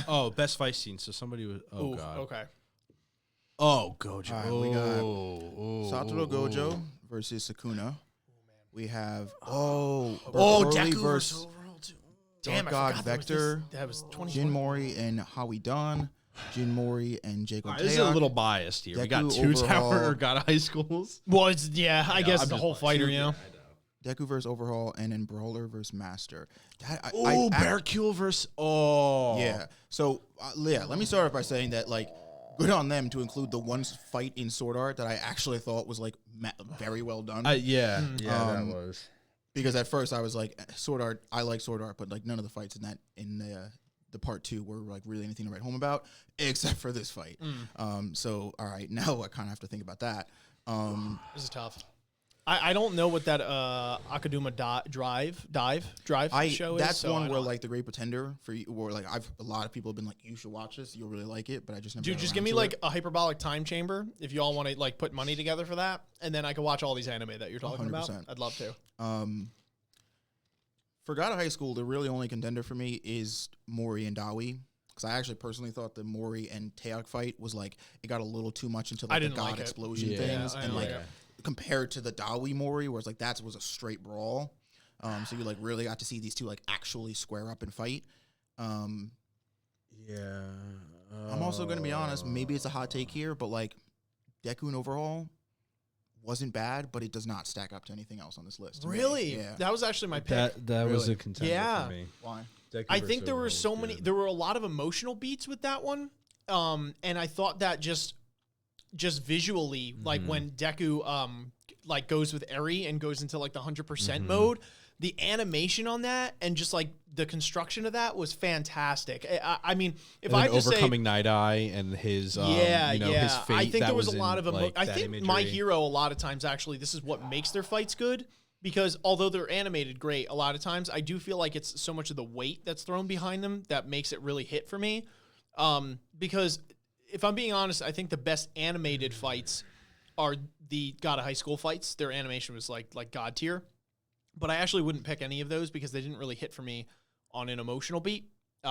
Oh, best fight scene. So somebody was. Oh Ooh, god. okay. Oh, Gojo. All right, we got Satoru Gojo versus Sukuna. We have Burley Deku versus overall too. Damn, Dark I God forgot Vector, that was 20. Jin Mori and Howie Don, Jin Mori and Jacob. All right, this is a little biased here. We got Deku two overall. Tower God High Schools. Well, it's, yeah, I guess I'm it's a just whole biased. fighter, you know? Deku versus Overhaul, and then Brawler versus Master. Oh, Bearcule versus. Oh. Yeah. So, let me start off by saying that, like, good on them to include the one fight in Sword Art that I actually thought was, like, very well done. Yeah, that was. Because at first I was like, Sword Art, I like Sword Art, but, like, none of the fights in the part 2 were, like, really anything to write home about, except for this fight. So, all right, now I kind of have to think about that. This is tough. I don't know what that Akaduma Drive show is. That's so one where like The Great Pretender for you, or like a lot of people have been like, you should watch this, you'll really like it, but I just never. Dude, got just around give me to like it. a hyperbolic time chamber if you all want to like put money together for that, and then I can watch all these anime that you're talking about. 100%. I'd love to. For God of High School, the really only contender for me is Mori and Dawi. Because I actually personally thought the Mori and Taeyok fight was like, it got a little too much into like the didn't God like it. explosion Yeah, things, I and didn't like like it. compared to the Dawi Mori, where it's like that was a straight brawl. So you like really got to see these two like actually square up and fight. Yeah. I'm also going to be honest, maybe it's a hot take here, but like Deku and Overhaul wasn't bad, but it does not stack up to anything else on this list. to me. Really? Yeah. That was actually my pick. That was Really? a contender Yeah. for me. Why? I think there were so many. There were a lot of emotional beats with that one, and I thought that just visually, like when Deku like goes with Eri and goes into like the 100% mode, the animation on that and just like the construction of that was fantastic. I mean, if And I then had to overcoming Night Eye and his his fate. I think that there was a in, lot of like, I that think imagery. My Hero a lot of times actually this is what makes their fights good. Because although they're animated great, a lot of times I do feel like it's so much of the weight that's thrown behind them that makes it really hit for me. Because if I'm being honest, I think the best animated fights are the God of High School fights. Their animation was like God tier. But I actually wouldn't pick any of those because they didn't really hit for me on an emotional beat,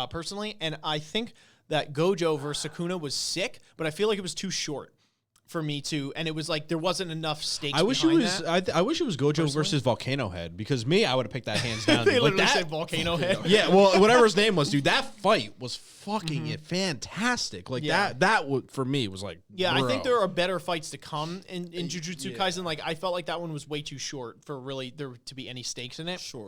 personally. And I think that Gojo versus Sukuna was sick, but I feel like it was too short for me to, and it was like there wasn't enough stakes. I wish it behind was. that. I wish it was Gojo versus Volcano Head, because me, I would have picked that hands down. They Like literally that, said Volcano Head. yeah, well, whatever his name was, dude, that fight was fucking fantastic. Like Yeah. that would, for me, was like, Yeah, bro. I think there are better fights to come in Jujutsu Kaisen. Like, I felt like that one was way too short for really there to be any stakes in it. Sure.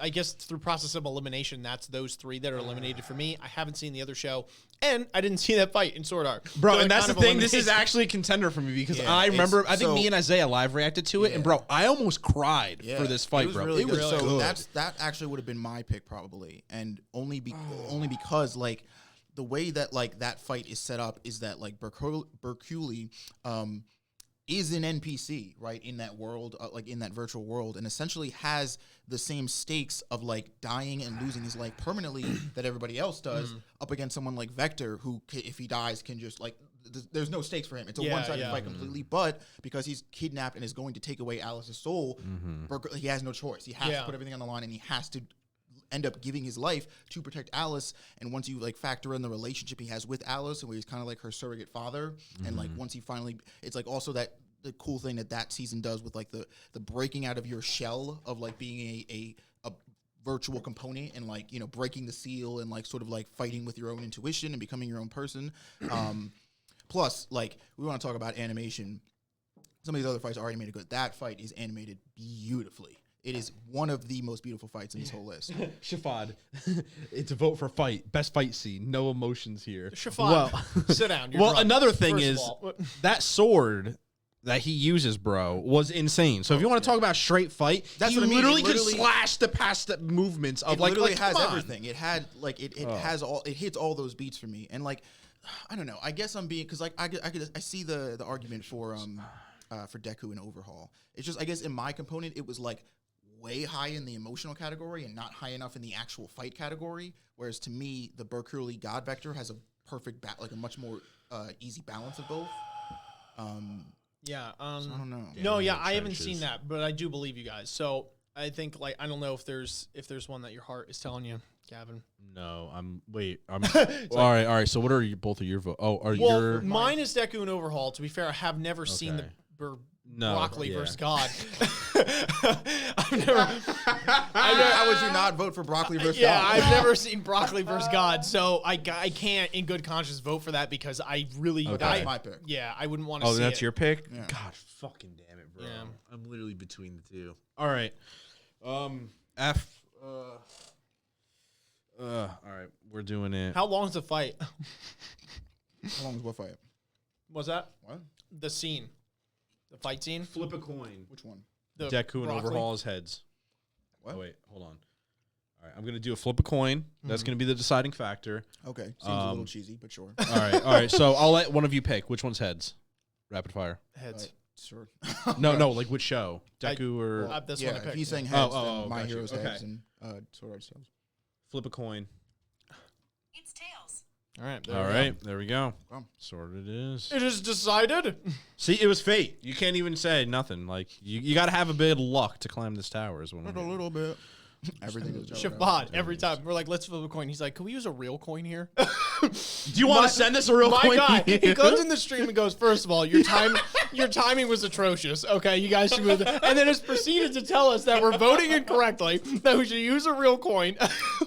I guess through process of elimination, that's those three that are eliminated for me. I haven't seen the other show, and I didn't see that fight in Sword Art. Bro, So and it that's kind the of thing. This is eliminates- actually a contender for me because Yeah, I remember. I think so- me and Isaiah live reacted to it, and bro, I almost cried for this fight, it was bro. Really It good. was So good. that actually would have been my pick probably, and only because like the way that like that fight is set up is that like Berkuli is an NPC, right, in that world, like in that virtual world, and essentially has the same stakes of like dying and losing his life permanently that everybody else does, up against someone like Vector, who if he dies can just like there's no stakes for him. It's a one-sided fight completely. But because he's kidnapped and is going to take away Alice's soul, he has no choice. He has to put everything on the line, and he has to end up giving his life to protect Alice. And once you like factor in the relationship he has with Alice, and where he's kind of like her surrogate father, and like once he finally, it's like also that the cool thing that season does with like the breaking out of your shell of like being a virtual component, and like, you know, breaking the seal and like sort of like fighting with your own intuition and becoming your own person. Plus, like, we want to talk about animation. Some of these other fights are animated good. That fight is animated beautifully. It is one of the most beautiful fights in this whole list. Shafad, it's a vote for fight. Best fight scene. No emotions here. Shafad, sit down. You're Well, drunk. another thing First of is all. that sword that he uses, bro, was insane. So if you want to talk about straight fight, That's he what I mean. It literally could literally- slash the past movements of It like literally has come on. everything. It had like it has all, it hits all those beats for me. And like, I don't know. I guess I'm being, because like I see the argument for Deku and Overhaul. It's just, I guess in my component it was like way high in the emotional category and not high enough in the actual fight category. Whereas to me, the Berkuli God Vector has a perfect like a much more easy balance of both. Yeah. So I don't know. No, yeah, the I haven't trenches. seen that, but I do believe you guys. So I think like I don't know if there's one that your heart is telling you, Gavin. No, I'm all right. So what are both of your votes? Oh, are Well, your mine is Deku and Overhaul. To be fair, I have never seen the Okay. Broccoli yeah. versus God. I've never. How would you not vote for Broccoli versus Yeah, God? I've never seen Broccoli versus God, so I can't in good conscience vote for that because I really That's my pick. Yeah, I wouldn't want to Oh, see that's it. your pick? Yeah. God fucking damn it, bro. Yeah. I'm literally between the two. All right. F all right, we're doing it. How long's the fight? How long is what fight? Was that What? the scene? The fight scene? Flip a coin. Which one? The Deku and broccoli? Overhaul's heads. What? Oh wait, hold on. All right, I'm gonna do a flip a coin. That's gonna be the deciding factor. Okay, seems a little cheesy, but sure. All right. So I'll let one of you pick which one's heads. Rapid fire. Heads. Sure. No, like which show? Deku or This yeah, one I if picked. he's saying Oh, heads, oh, then My gotcha. Hero's Okay. heads and Sword Art Cells. flip a coin. It's tails. All right. All right, there we go. Wow. Sorted it is. It is decided. See, it was fate. You can't even say nothing. Like you got to have a bit of luck to climb this tower. Is what I'm A little bit. Everything is Shabbat every time. We're like, let's flip a coin. He's like, can we use a real coin here? Do you want to send us a real My coin? guy, he goes in the stream and goes, first of all, your timing was atrocious. Okay, you guys should move that. And then has proceeded to tell us that we're voting incorrectly, that we should use a real coin.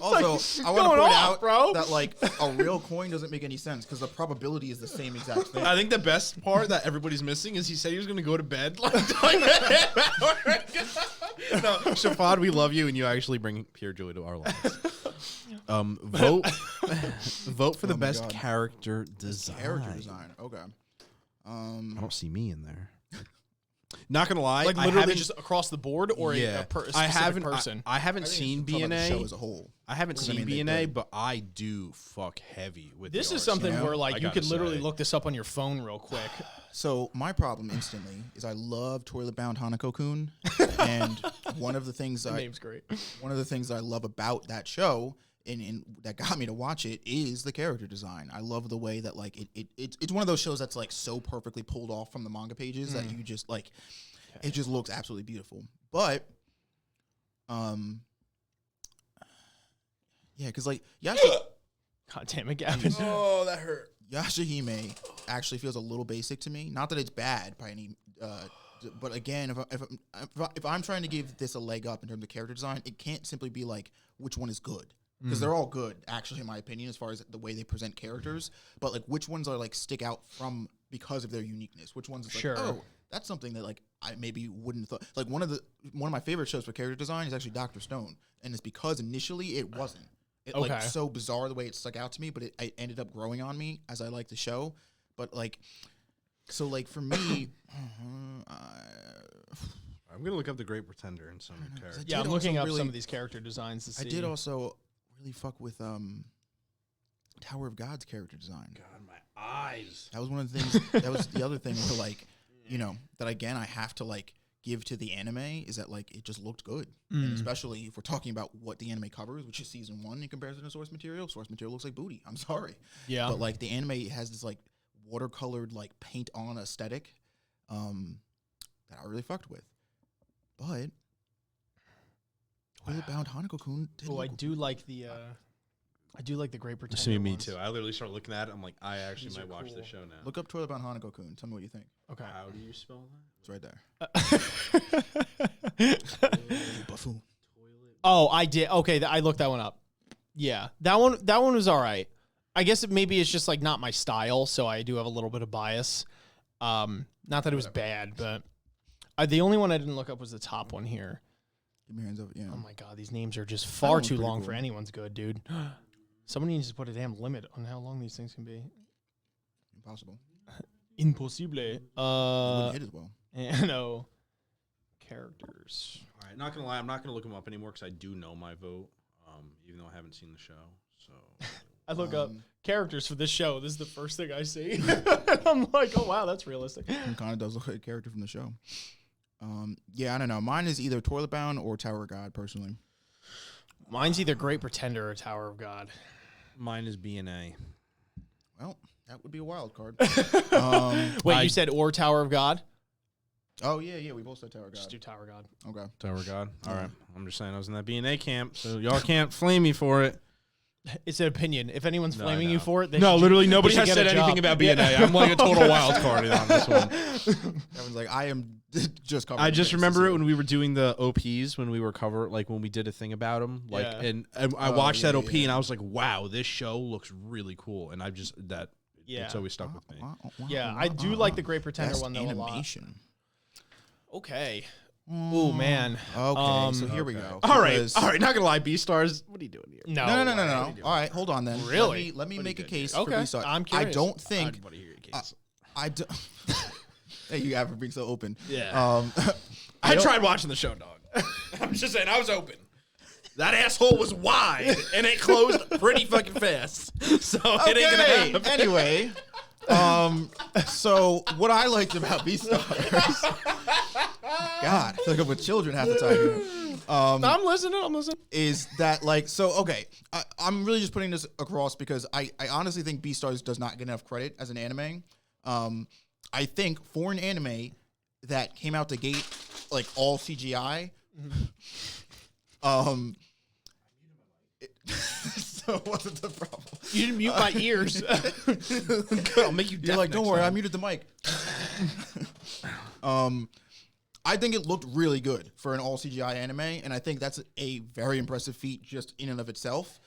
Also, I want to going point off, out bro? that like a real coin doesn't make any sense because the probability is the same exact thing. I think the best part that everybody's missing is he said he was going to go to bed. Like, no, Shafad, we love you, and you actually bring pure joy to our lives. Vote for the my best God. character design. Character design. Okay. I don't see me in there. Not gonna lie, Like I literally haven't- just across the board or a specific I haven't. person? I haven't I think seen it's talking about the show BNA. as a whole. I haven't Because, I seen mean, they BNA, did. but I do fuck heavy with. This the is art something style. where like I you gotta could literally say. look this up on your phone real quick. So my problem instantly is I love Toilet Bound Hanako-kun, and one of the things The name's great. one of the things that I love about that show and that got me to watch it is the character design. I love the way that like it's one of those shows that's like so perfectly pulled off from the manga pages that you just like it just looks absolutely beautiful. But yeah, because like God damn it, Gavin. Oh, that hurt. Yashahime actually feels a little basic to me. Not that it's bad by any, but again, if I'm trying to give this a leg up in terms of character design, it can't simply be like which one is good because they're all good, actually, in my opinion, as far as the way they present characters. But like, which ones are like stick out from because of their uniqueness? Which ones is Sure. like, oh, that's something that like I maybe wouldn't have thought. Like one of my favorite shows for character design is actually Dr. Stone, and it's because initially it wasn't. It like Okay. so bizarre the way it stuck out to me, but it ended up growing on me as I liked the show. But like, so like for me, I'm gonna look up the Great Pretender and some characters. Yeah, I'm did looking also up really- some of these character designs to see. I did also really fuck with Tower of God's character design. God, my eyes. That was one of the things. That was the other thing where like, you know, that again I have to like give to the anime is that like it just looked good, and especially if we're talking about what the anime covers, which is season 1 in comparison to source material. Source material looks like booty. I'm sorry, Yeah. but like the anime has this like watercolored like paint on aesthetic, that I really fucked with. But Toilet-bound Hanako-kun. Oh, I do like the Great Pretender. See, me ones. too. I literally started looking at it. I'm like, I actually These might are watch cool. this show now. Look up Toilet-bound Hanako-kun. Tell me what you think. Okay. How do you spell that? It's right there. Buffoon. Oh, I did. Okay, I looked that one up. Yeah, that one was all right. I guess maybe it's just like not my style, so I do have a little bit of bias. Not that it was bad, but the only one I didn't look up was the top one here. Give me your hands up. Yeah. Oh my god, these names are just far one's too pretty long cool. for anyone's good, dude. Someone needs to put a damn limit on how long these things can be. Impossible. Impossible. It wouldn't hit as well. No. Characters. All right, not gonna lie, I'm not gonna look them up anymore because I do know my vote, even though I haven't seen the show. So I look up characters for this show. This is the first thing I see. I'm like, oh wow, that's realistic. It kind of does look like a character from the show. Yeah, I don't know. Mine is either Toilet Bound or Tower of God, personally. Mine's either Great Pretender or Tower of God. mine is B&A. Well, that would be a wild card. Wait, you said or Tower of God? Oh, yeah, we both said Tower of Just God. do Tower of God. Okay. Tower of God. All right. I'm just saying I was in that B&A camp, so y'all can't flame me for it. It's an opinion. If anyone's No, flaming I you know. for it, they No, should- literally they nobody should has get said a anything job. about B&A. I'm like a total wild card on this one. Everyone's like, I am just covering I the just bases remember here. it when we were doing the OPs, when we were when we did a thing about them. Like, Yeah. and I watched yeah, that OP yeah. and I was like, wow, this show looks really cool. And Yeah. it's always stuck with me. Yeah, I do like the Great Pretender Best one though a lot. animation. Okay. Oh man. Okay, so here we go. All right, Because- not gonna lie, B-Stars, what are you doing here? No. No. All right, hold on then. Really? Let me make a case Okay, for B-Star. I'm I curious. don't think. I'd want to hear your case. I do. Hey, you have for being so open. Yeah. I tried watching the show, dog. I'm just saying, I was open. That asshole was wide, and it closed pretty fucking fast. So it ain't gonna happen. Anyway, so what I liked about B-Stars. God, I feel like I'm with children half the time here. I'm listening. Is that like so? Okay, I'm really just putting this across because I honestly think B-Stars does not get enough credit as an anime. I think for an anime that came out the gate like all CGI, so what's the problem? You didn't mute my ears. I'll make you. You're like, don't worry, I muted the mic. I think it looked really good for an all CGI anime, and I think that's a very impressive feat just in and of itself.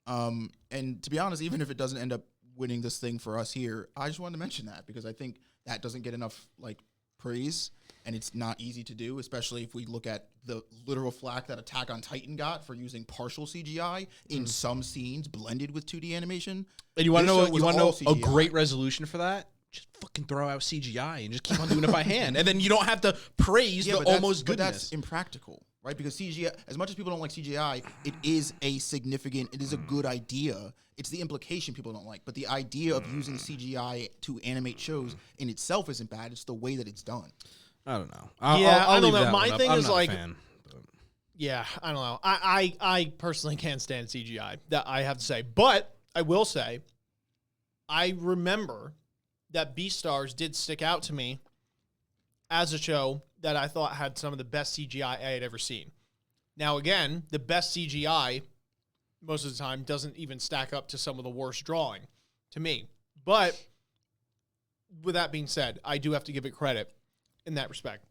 And to be honest, even if it doesn't end up winning this thing for us here, I just wanted to mention that because I think that doesn't get enough like praise, and it's not easy to do, especially if we look at the literal flack that Attack on Titan got for using partial CGI in some scenes blended with 2D animation. And you want to This know? show was You want to all know a CGI. great resolution for that? Just fucking throw out CGI and just keep on doing it by hand, and then you don't have to praise the almost but goodness. that's impractical, right? Because CGI, as much as people don't like CGI, it is a good idea. It's the implication people don't like, but the idea of using CGI to animate shows in itself isn't bad. It's the way that it's done. I don't know. I don't leave know. that My one up. thing I'm is not a like- fan, but- Yeah, I don't know. I personally can't stand CGI. That I have to say, but I will say, I remember that Beastars did stick out to me as a show that I thought had some of the best CGI I had ever seen. Now, again, the best CGI most of the time doesn't even stack up to some of the worst drawing to me. But with that being said, I do have to give it credit in that respect.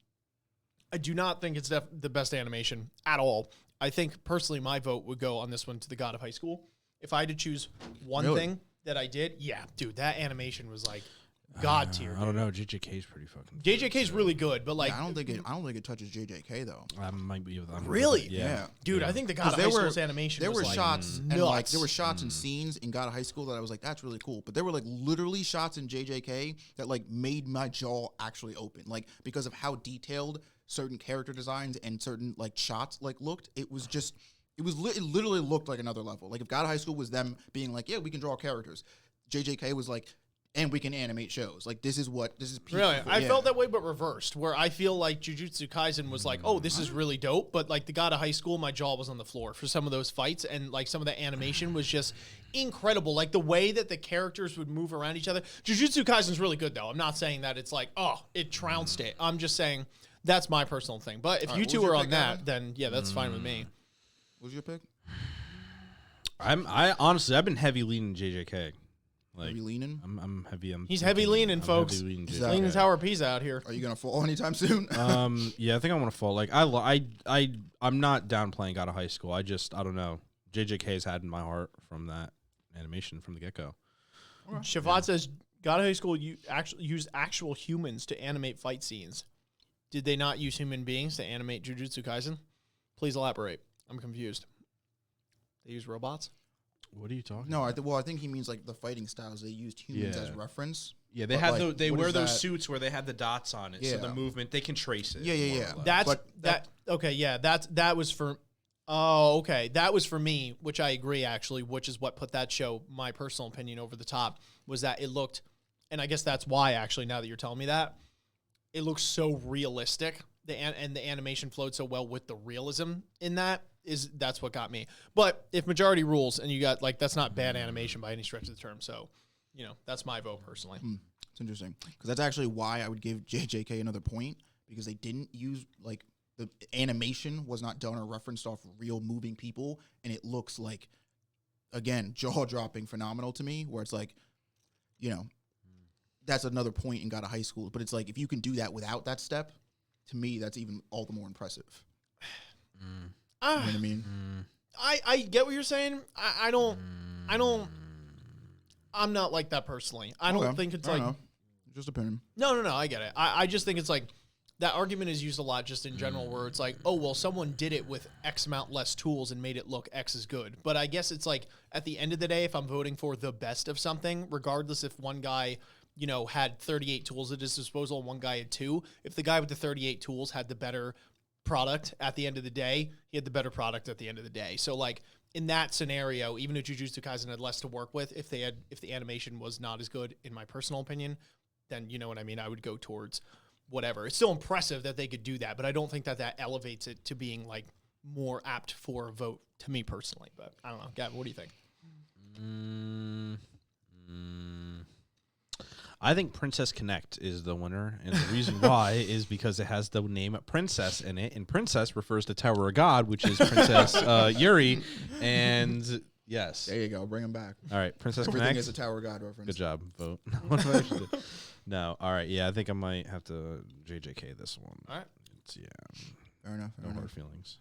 I do not think it's the best animation at all. I think personally my vote would go on this one to The God of High School. If I had to choose one Really? thing that I did, yeah, dude, that animation was like God tier. I don't know. JJK is pretty fucking. JJK is really good, but like, I don't think it touches JJK though. I might be with them. Really? Yeah. dude, I think The God of High School's animation There was were like shots and nuts. like there were shots and scenes in God of High School that I was like, that's really cool. But there were like literally shots in JJK that like made my jaw actually open, like because of how detailed certain character designs and certain like shots like looked. It was just. It literally looked like another level. Like if God of High School was them being like, yeah, we can draw characters. JJK was like, and we can animate shows. Like this is peak Really, for- I yeah. felt that way, but reversed. Where I feel like Jujutsu Kaisen was like, "Oh, this is really dope," but like the God of High School, my jaw was on the floor for some of those fights, and like some of the animation was just incredible. Like the way that the characters would move around each other. Jujutsu Kaisen's really good, though. I'm not saying that it's like, oh, it trounced it. I'm just saying that's my personal thing. But if All you right, two what was are your on pick, that, Gavin? then yeah, that's fine with me. Who's your pick? I honestly, I've been heavy leaning JJK. Are you leaning? I'm heavy. He's heavy leaning, folks. Heavy leaning Exactly. Leaning Tower Pizza out here. Are you gonna fall anytime soon? Yeah, I think I want to fall. Like I'm not downplaying out of high school. I don't know. JJK's had in my heart from that animation from the get go. Shafat says, God of High School used actual humans to animate fight scenes. Did they not use human beings to animate Jujutsu Kaisen? Please elaborate. I'm confused. They use robots? What are you talking? No, I think he means like the fighting styles. They used humans as reference. Yeah, they But, had like, they what wear is those that? suits where they had the dots on it, so the Yeah. movement they can trace it. Yeah. more or less. That was for. Oh, okay. That was for me, which I agree actually, which is what put that show, my personal opinion, over the top, was that it looked, and I guess that's why actually, now that you're telling me that, it looks so realistic. And the animation flowed so well with the realism in that's what got me. But if majority rules and you got that's not bad animation by any stretch of the term. So, that's my vote personally. It's interesting because that's actually why I would give JJK another point, because they didn't use the animation was not done or referenced off real moving people, and it looks like, again, jaw-dropping phenomenal to me, where it's like, that's another point in God of High School. But it's like, if you can do that without that step, to me, that's even all the more impressive. You know what I mean? I get what you're saying. I'm not like that personally. I don't think it's I don't know. Just opinion. No, I get it. I just think it's like, that argument is used a lot just in general, where it's like, oh, well, someone did it with X amount less tools and made it look X is good. But I guess it's like, at the end of the day, if I'm voting for the best of something, regardless if one guy, had 38 tools at his disposal and one guy had 2, if the guy with the 38 tools had the better product at the end of the day, he had the better product at the end of the day. So, in that scenario, even if Jujutsu Kaisen had less to work with, if the animation was not as good, in my personal opinion, then you know what I mean, I would go towards whatever. It's still impressive that they could do that, but I don't think that elevates it to being more apt for a vote to me personally. But I don't know. Gavin, what do you think? I think Princess Connect is the winner, and the reason why is because it has the name Princess in it, and Princess refers to Tower of God, which is Princess Yuri, and yes. There you go. Bring him back. All right, Princess Everything Connect. is a Tower of God reference. Good job, vote. What do I actually do? No, all right, yeah, I think I might have to JJK this one. All right. It's, Fair enough. no hard feelings.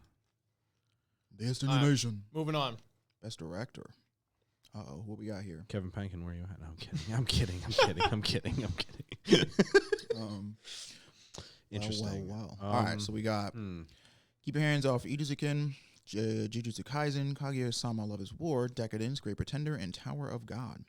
Destination. Moving on. Best director. Uh-oh, what we got here? Kevin Penkin, where you at? No, I'm kidding. I'm kidding. Interesting. Well. All right, so we got Keep Your Hands Off Ichizuken, Jujutsu Kaisen, Kaguya-sama Love is War, Decadence, Great Pretender, and Tower of God.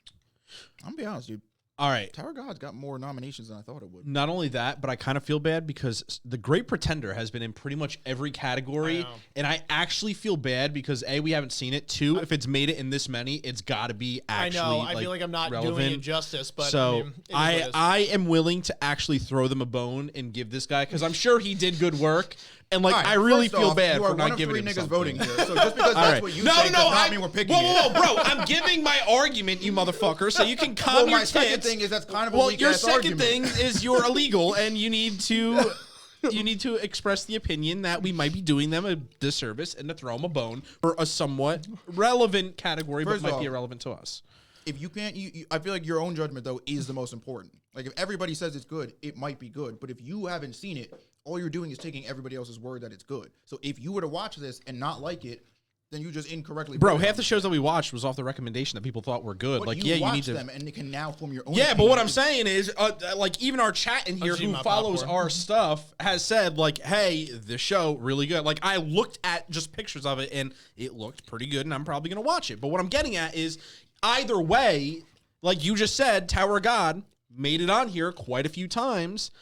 I'm gonna be honest, dude. All right. Tower of God's got more nominations than I thought it would. Not only that, but I kind of feel bad because The Great Pretender has been in pretty much every category, and I actually feel bad because A, we haven't seen it. 2, if it's made it in this many, it's got to be actually I know. I feel like I'm not relevant. doing it justice, but So I am willing to actually throw them a bone and give this guy, because I'm sure he did good work. And All right, I really first feel off, bad you are for one not of giving 3 him niggas something. voting here. So just because that's what you say does not mean we're picking it. Whoa, bro! I'm giving my argument, you motherfucker. So you can calm your my second tits. thing is that's kind of a Well, weak your ass second argument. thing is you're illegal, and you need to express the opinion that we might be doing them a disservice and to throw them a bone for a somewhat relevant category, First but of might be all, irrelevant to us. If you can't, I feel like your own judgment though is the most important. Like if everybody says it's good, it might be good. But if you haven't seen it, all you're doing is taking everybody else's word that it's good. So if you were to watch this and not like it, then you just incorrectly. Bro, voted half on the it. should we watched was off the recommendation that people thought were good. But Like, you you watch need to. them and you can now form your own. Yeah, but what I'm opinion. saying is, like, even our chat in here just eating who my follows popcorn. our stuff has said, like, hey, the show really good. Like, I looked at just pictures of it and it looked pretty good, and I'm probably gonna watch it. But what I'm getting at is, either way, like you just said, Tower of God made it on here quite a few times.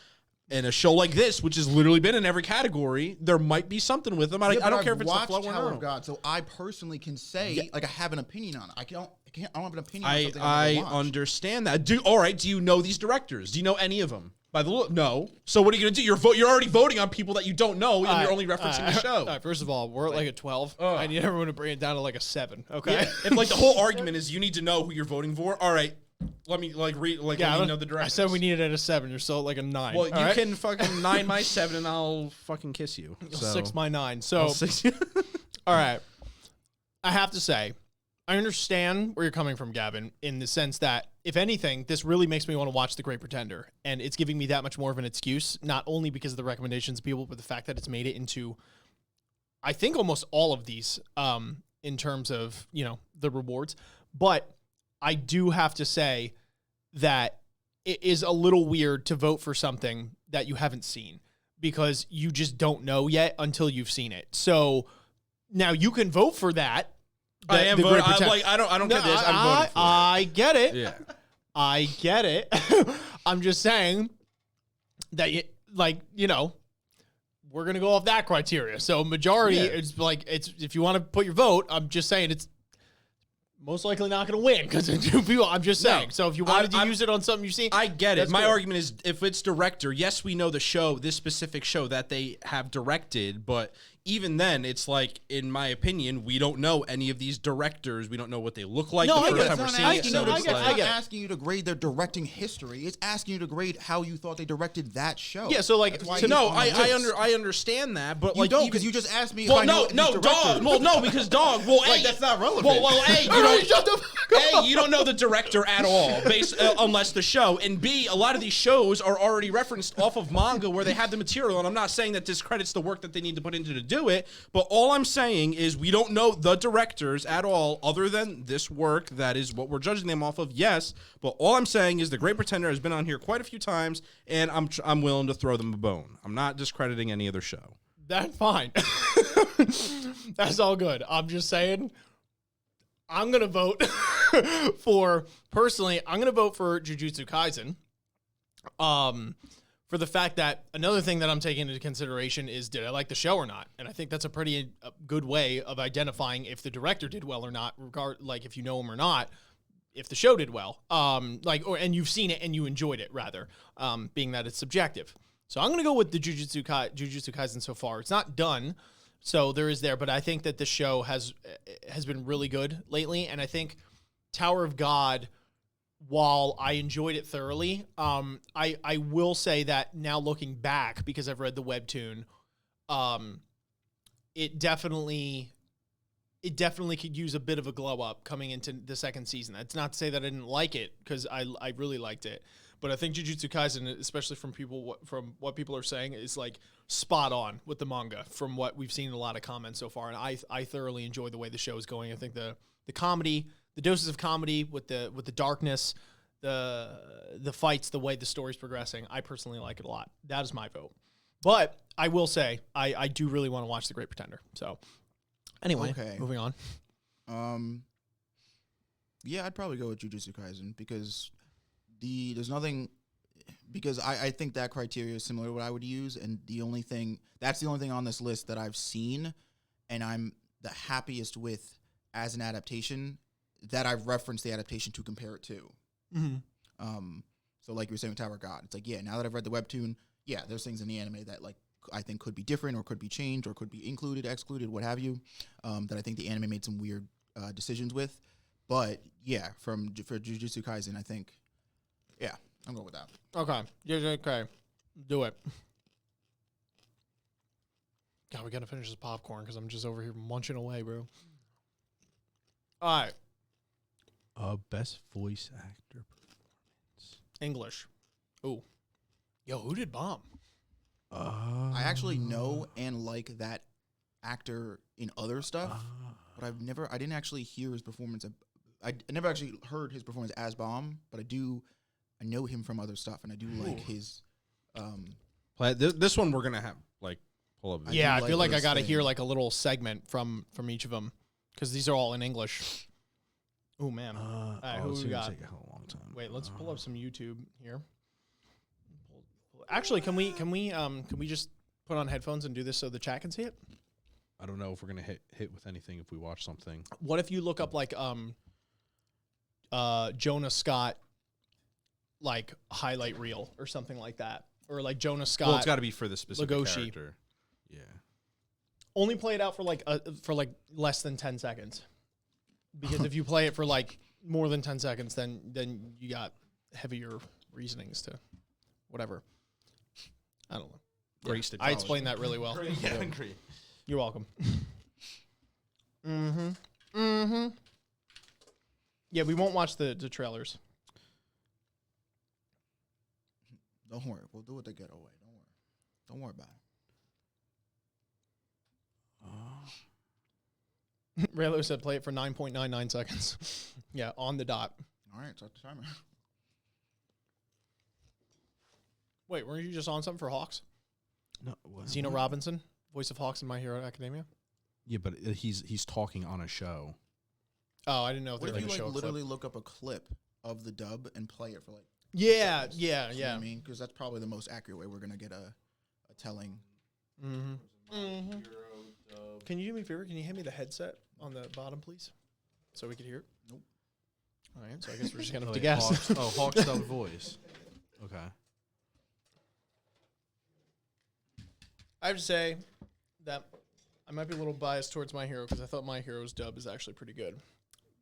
And a show like this, which has literally been in every category, there might be something with them. I Yeah, don't but care I've if it's the watched flow or Tower not. of God, so I personally can say like I have an opinion on it. I don't have an opinion. on I something I've never watched. understand that. All right. Do you know these directors? Do you know any of them? By the look, no. So what are you gonna do? You're already voting on people that you don't know, and you're only referencing the show. All right, first of all, we're at like a 12. I need everyone to bring it down to like a 7. Okay. Yeah. If like the whole argument is you need to know who you're voting for. All right. Let me let me know the directors. I said we needed it at a 7. You're still at like a 9. Well, all you right? can fucking 9 my 7, and I'll fucking kiss you. You'll So 6 my 9. So I'll 6 you. all right. I have to say, I understand where you're coming from, Gavin, in the sense that, if anything, this really makes me want to watch The Great Pretender. And it's giving me that much more of an excuse, not only because of the recommendations of people, but the fact that it's made it into, I think, almost all of these in terms of, the rewards. But I do have to say that it is a little weird to vote for something that you haven't seen, because you just don't know yet until you've seen it. So now you can vote for that. I am voting. I don't get this. I'm voting for it. I get it. Yeah. I get it. I'm just saying that, we're going to go off that criteria. So majority, it's like, if you want to put your vote, I'm just saying it's most likely not going to win because of two people. I'm just saying. So if you wanted to use it on something you've seen, I get it. My cool. argument is, if it's director, yes, we know the show, this specific show that they have directed, but even then, it's like, in my opinion, we don't know any of these directors. We don't know what they look like No, the I first get time it. we're It's seeing not it. asking So you to- it's I like- get it. asking you to grade their directing history. It's asking you to grade how you thought they directed that show. Yeah, so, like, That's why so he's No, on the list. I understand that, but You like, don't, even- because you just asked me. Well, if I know no, these dog. directors. Well, no, because dog. Well, Like, hey, that's not relevant. Well, hey, you All right, don't. shut the fuck up. A, you don't know the director at all, unless the show. And B, a lot of these shows are already referenced off of manga where they have the material. And I'm not saying that discredits the work that they need to put into to do it, but all I'm saying is we don't know the directors at all, other than this work. That is what we're judging them off of. Yes, but all I'm saying is The Great Pretender has been on here quite a few times, and I'm willing to throw them a bone. I'm not discrediting any other show. That's fine. That's all good. I'm just saying, I'm going to vote personally, I'm going to vote for Jujutsu Kaisen. For the fact that another thing that I'm taking into consideration is, did I like the show or not? And I think that's a pretty good way of identifying if the director did well or not, like if you know him or not, if the show did well. And you've seen it and you enjoyed it, rather, being that it's subjective. So I'm going to go with the Jujutsu Kaisen so far. It's not done, so there is there, but I think that the show has been really good lately, and I think Tower of God, while I enjoyed it thoroughly, I will say that now looking back, because I've read the webtoon, it definitely could use a bit of a glow up coming into the second season. That's not to say that I didn't like it, because I really liked it. But I think Jujutsu Kaisen, especially from what people are saying, is like spot on with the manga from what we've seen in a lot of comments so far. And I thoroughly enjoy the way the show is going. I think the comedy, the doses of comedy with the darkness, the fights, the way the story's progressing, I personally like it a lot. That is my vote. But I will say I do really want to watch The Great Pretender. So anyway, Okay. moving on. Yeah, I'd probably go with Jujutsu Kaisen because there's nothing, because I think that criteria is similar to what I would use, and that's the only thing on this list that I've seen and I'm the happiest with as an adaptation, that I've referenced the adaptation to compare it to. Mm-hmm. So like you were saying with Tower of God, it's like, yeah, now that I've read the webtoon, yeah, there's things in the anime that like I think could be different or could be changed or could be included, excluded, what have you, that I think the anime made some weird decisions with. But yeah, for Jujutsu Kaisen, I think, yeah, I'm going with that. Okay. Yeah, okay. Do it. God, we got to finish this popcorn because I'm just over here munching away, bro. All right. Best voice actor performance. English. Ooh. Yo, who did bomb? I actually know and like that actor in other stuff, but I didn't actually hear his performance. I never actually heard his performance as Bomb, but I know him from other stuff, and I do like his. This one we're gonna have like pull up. Yeah, I do feel like like I this got to thing. hear like a little segment from each of them because these are all in English. Oh man. All right, who we got? Take a hell of a long time. Wait, let's pull up some YouTube here. Actually, can we just put on headphones and do this so the chat can see it? I don't know if we're gonna hit with anything if we watch something. What if you look up like Jonah Scott like highlight reel or something like that, or like Jonah Scott? Well, it's got to be for the specific Legoshi. character. Yeah. Only play it out for like less than 10 seconds, because if you play it for like more than 10 seconds, then you got heavier reasonings to whatever. I don't know. Great I explained that really well. Yeah, great. You're welcome. Mm-hmm. Mm-hmm. Yeah, we won't watch the trailers. Don't worry. We'll do it the ghetto way. Don't worry about it. Raylo said play it for 9.99 seconds. Yeah, on the dot. All right, start the timer. Wait, weren't you just on something for Hawks? No, what? Zeno Robinson, voice of Hawks in My Hero Academia. Yeah, but he's talking on a show. Oh, I didn't know if What they if like you a show like literally clip. look up a clip of the dub and play it for like? Yeah, seconds? yeah, You know what yeah. I mean, because that's probably the most accurate way we're gonna get a telling. Mm-hmm. Mm-hmm. Can you do me a favor? Can you hand me the headset on the bottom, please, so we can hear it? Nope. All right, so I guess we're just gonna have Oh, to yeah, guess. Hawks dub voice. Okay. I have to say that I might be a little biased towards My Hero because I thought My Hero's dub is actually pretty good,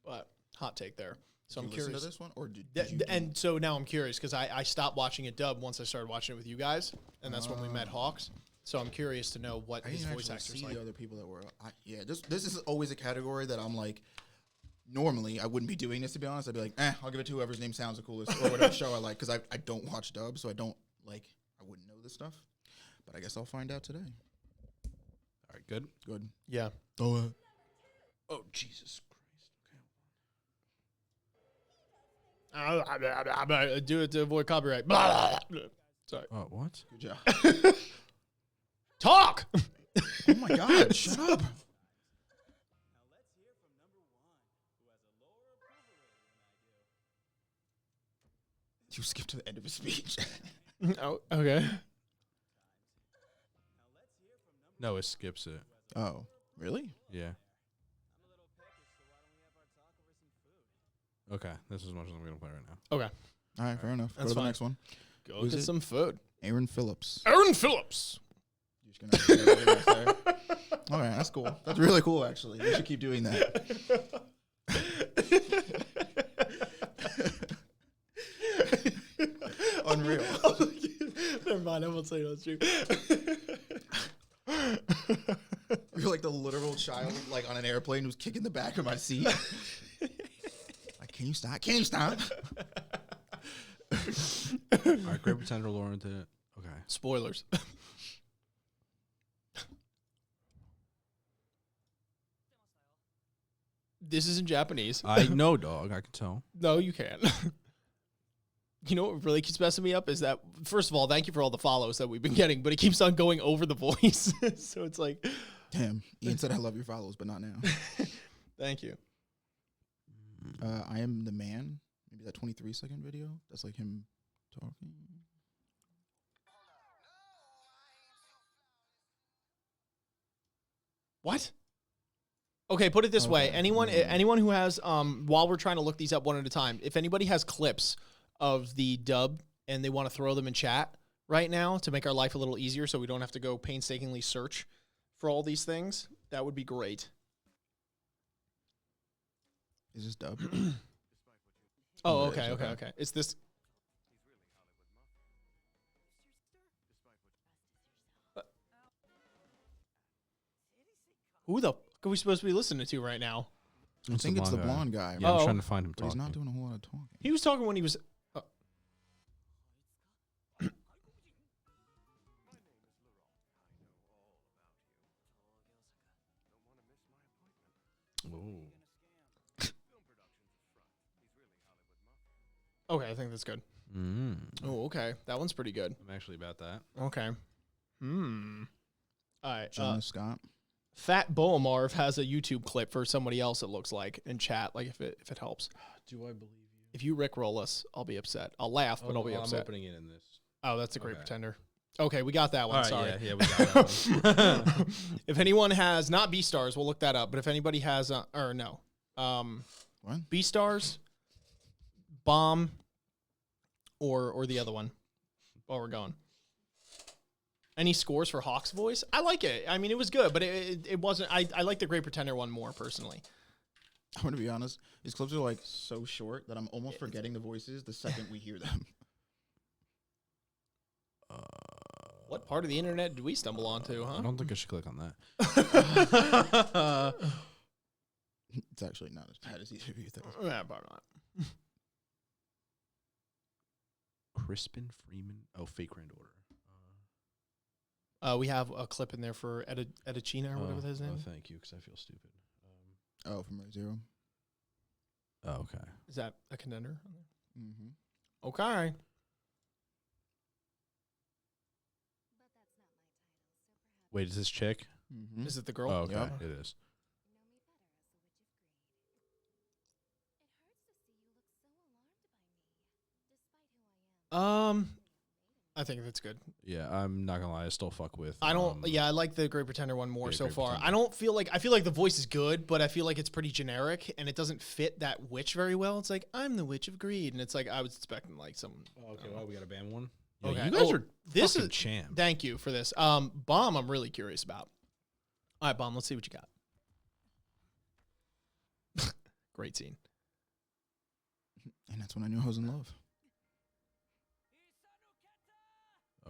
but hot take there. So Did I'm you listen curious. to this one, or did Th- you? and so now I'm curious because I stopped watching it dub once I started watching it with you guys, and that's when we met Hawks. So I'm curious to know what I his didn't voice actually actor's see like. the other people that were. This is always a category that I'm like. Normally, I wouldn't be doing this, to be honest. I'd be like, I'll give it to whoever's name sounds the coolest or whatever show I like, because I don't watch dub, so I wouldn't know this stuff. But I guess I'll find out today. All right, good. Good. Yeah. Oh, Oh, Jesus Do it to avoid copyright. Sorry. Oh, what? good job. Talk. Oh my God! Shut up. You skipped to the end of his speech. Oh, okay. No, it skips it. Oh, really? Yeah. Okay, this is as much as I'm going to play right now. Okay. All right, fair enough. Go That's to the fine. next one. Go Who's get it? some food. Aaron Phillips. Aaron Phillips. You're just gonna say what you're gonna say? All right, that's cool. That's really cool, actually. We should keep doing that. Unreal. Never mind. I won't say that's true. You're like the literal child, like on an airplane, who's kicking the back of my seat. Like, can you stop? Can you stop? All right, Great Pretender, Lauren did it. Okay. Spoilers. This is in Japanese. I know, dog. I can tell. No, you can't. You know what really keeps messing me up is that, first of all, thank you for all the follows that we've been getting, but it keeps on going over the voice. So it's like, Damn. Ian said I love your follows, but not now. thank you. I am the man. Maybe that 23-second video. That's like him talking. What? Okay, put it this way. Okay. Anyone who has, while we're trying to look these up one at a time, if anybody has clips of the dub and they want to throw them in chat right now to make our life a little easier so we don't have to go painstakingly search for all these things, that would be great. Is this dub? Oh, It is, okay. It's this. Who the fuck are we supposed to be listening to right now? I think it's the blonde guy. Yeah, Oh. I'm trying to find him But he's talking. not doing a whole lot of talking. He was talking when he was. Ooh. Okay, I think that's good. Mm. Oh, okay. That one's pretty good. I'm actually about that. Okay. All right. Jonas Scott. Fat Boamarv has a YouTube clip for somebody else, it looks like, in chat, like if it helps. Do I believe you? If you Rickroll us, I'll be upset. I'll laugh, but I'll be I'm upset. opening it in this. Oh, that's a great Okay. pretender. Okay, we got that one. All right, Sorry. yeah, we got that one. If anyone has, not B-Stars, we'll look that up, but if anybody has, or no, What? B-Stars, Bomb, or the other one, while we're going. Any scores for Hawk's voice? I like it. I mean, it was good, but it wasn't. I like the Great Pretender one more personally. I'm gonna be honest. These clips are like so short that I'm almost forgetting the voices the second we hear them. What part of the internet did we stumble onto, huh? I don't think I should click on that. It's actually not as bad as either of you think. Yeah, probably not. Crispin Freeman. Oh, fake grand order. We have a clip in there for Edachina or whatever his name Oh, is. thank you, because I feel stupid. Oh, from Zero. Oh, okay. Is that a contender? Mm-hmm. Okay. Wait, is this chick? Mm-hmm. Is it the girl? Oh, okay. Yeah. It is. I think that's good. Yeah, I'm not gonna lie. I still fuck with. I don't. Yeah, I like the Great Pretender one more yeah, so Great far. Pretender. I don't feel like. I feel like the voice is good, but I feel like it's pretty generic and it doesn't fit that witch very well. It's like I'm the Witch of Greed, and it's like I was expecting like some. Oh, okay, well, we got a band one. Okay. Okay, you guys Oh, are this fucking is- champ. Thank you for this. Bomb, I'm really curious about. All right, Bomb, let's see what you got. Great scene. And that's when I knew I was in love.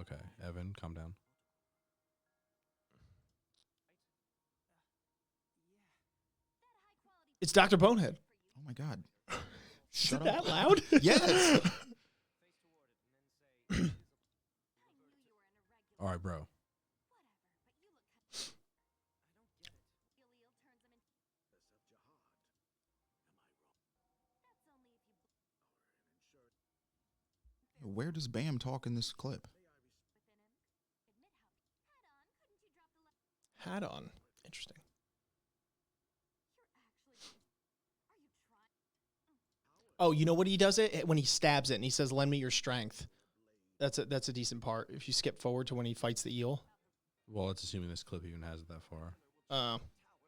Okay, Evan, calm down. It's Dr. Bonehead. Oh my god. Is it Shut that up. loud? Yes. All right, bro. Where does Bam talk in this clip? Hat on. Interesting. Oh, you know what he does it when he stabs it and he says, "Lend me your strength." That's a decent part. If you skip forward to when he fights the eel. Well, let's assuming this clip even has it that far,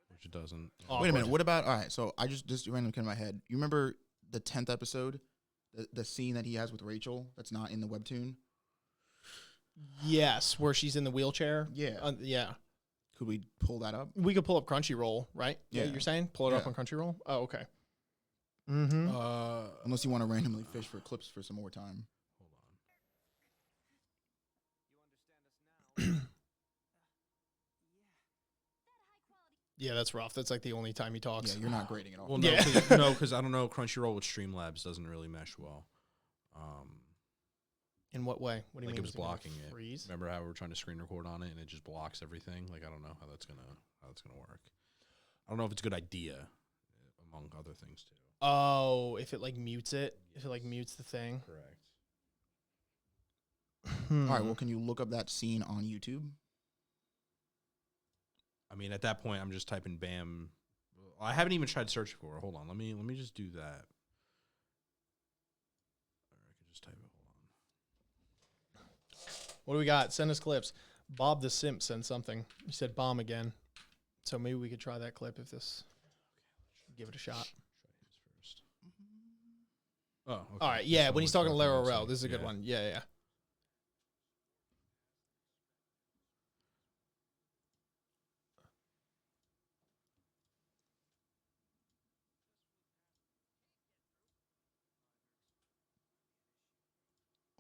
which it doesn't. Wait a minute. What about? All right. So I just randomly came in my head. You remember the 10th episode, the scene that he has with Rachel that's not in the webtoon? Yes, where she's in the wheelchair. Yeah. Yeah. Could we pull that up? We could pull up Crunchyroll, right? Yeah, Yeah. you're saying pull it up Yeah. on Crunchyroll. Oh, okay. Mm-hmm. Unless you want to randomly fish for clips for some more time. Hold on. Yeah, that's rough. That's like the only time he talks. Yeah, you're not grading at all. Well, no, Yeah. because I don't know. Crunchyroll with Streamlabs doesn't really mesh well. In what way? What do you Like mean? it was Is gonna blocking it. freeze? Remember how we were trying to screen record on it and it just blocks everything? Like I don't know how that's gonna work. I don't know if it's a good idea, among other things too. Oh, if it like mutes it, if it like mutes the thing. Correct. All right. Well, can you look up that scene on YouTube? I mean, at that point, I'm just typing "Bam." I haven't even tried searching for it. Hold on, let me just do that. Or I could just type it. Hold on. What do we got? Send us clips. Bob the Simp sent something. He said bomb again. So maybe we could try that clip if this. Give it a shot. Try his first. Oh, okay. All right. Yeah, when he's talking to Lara Rel, Rel, this is a good one. Yeah, yeah.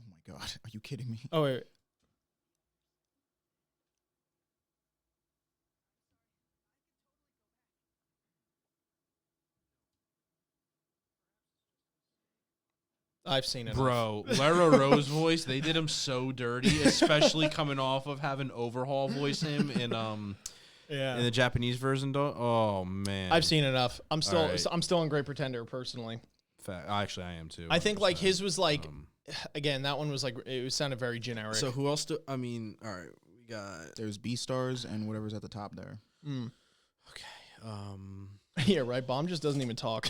Oh my god. Are you kidding me? Oh wait. I've seen it. Bro, Lara Rose voice, they did him so dirty, especially coming off of having Overhaul voice him in Yeah. the Japanese version. Oh man, I've seen enough. I'm still All right. I'm still on Great Pretender personally. Actually, I am too. I think like 100%. his was like Um, again, that one was like it sounded very generic. So who else? I mean, all right, we got There's B stars and whatever's at the top there. Mm. okay. Yeah, right. Bomb just doesn't even talk.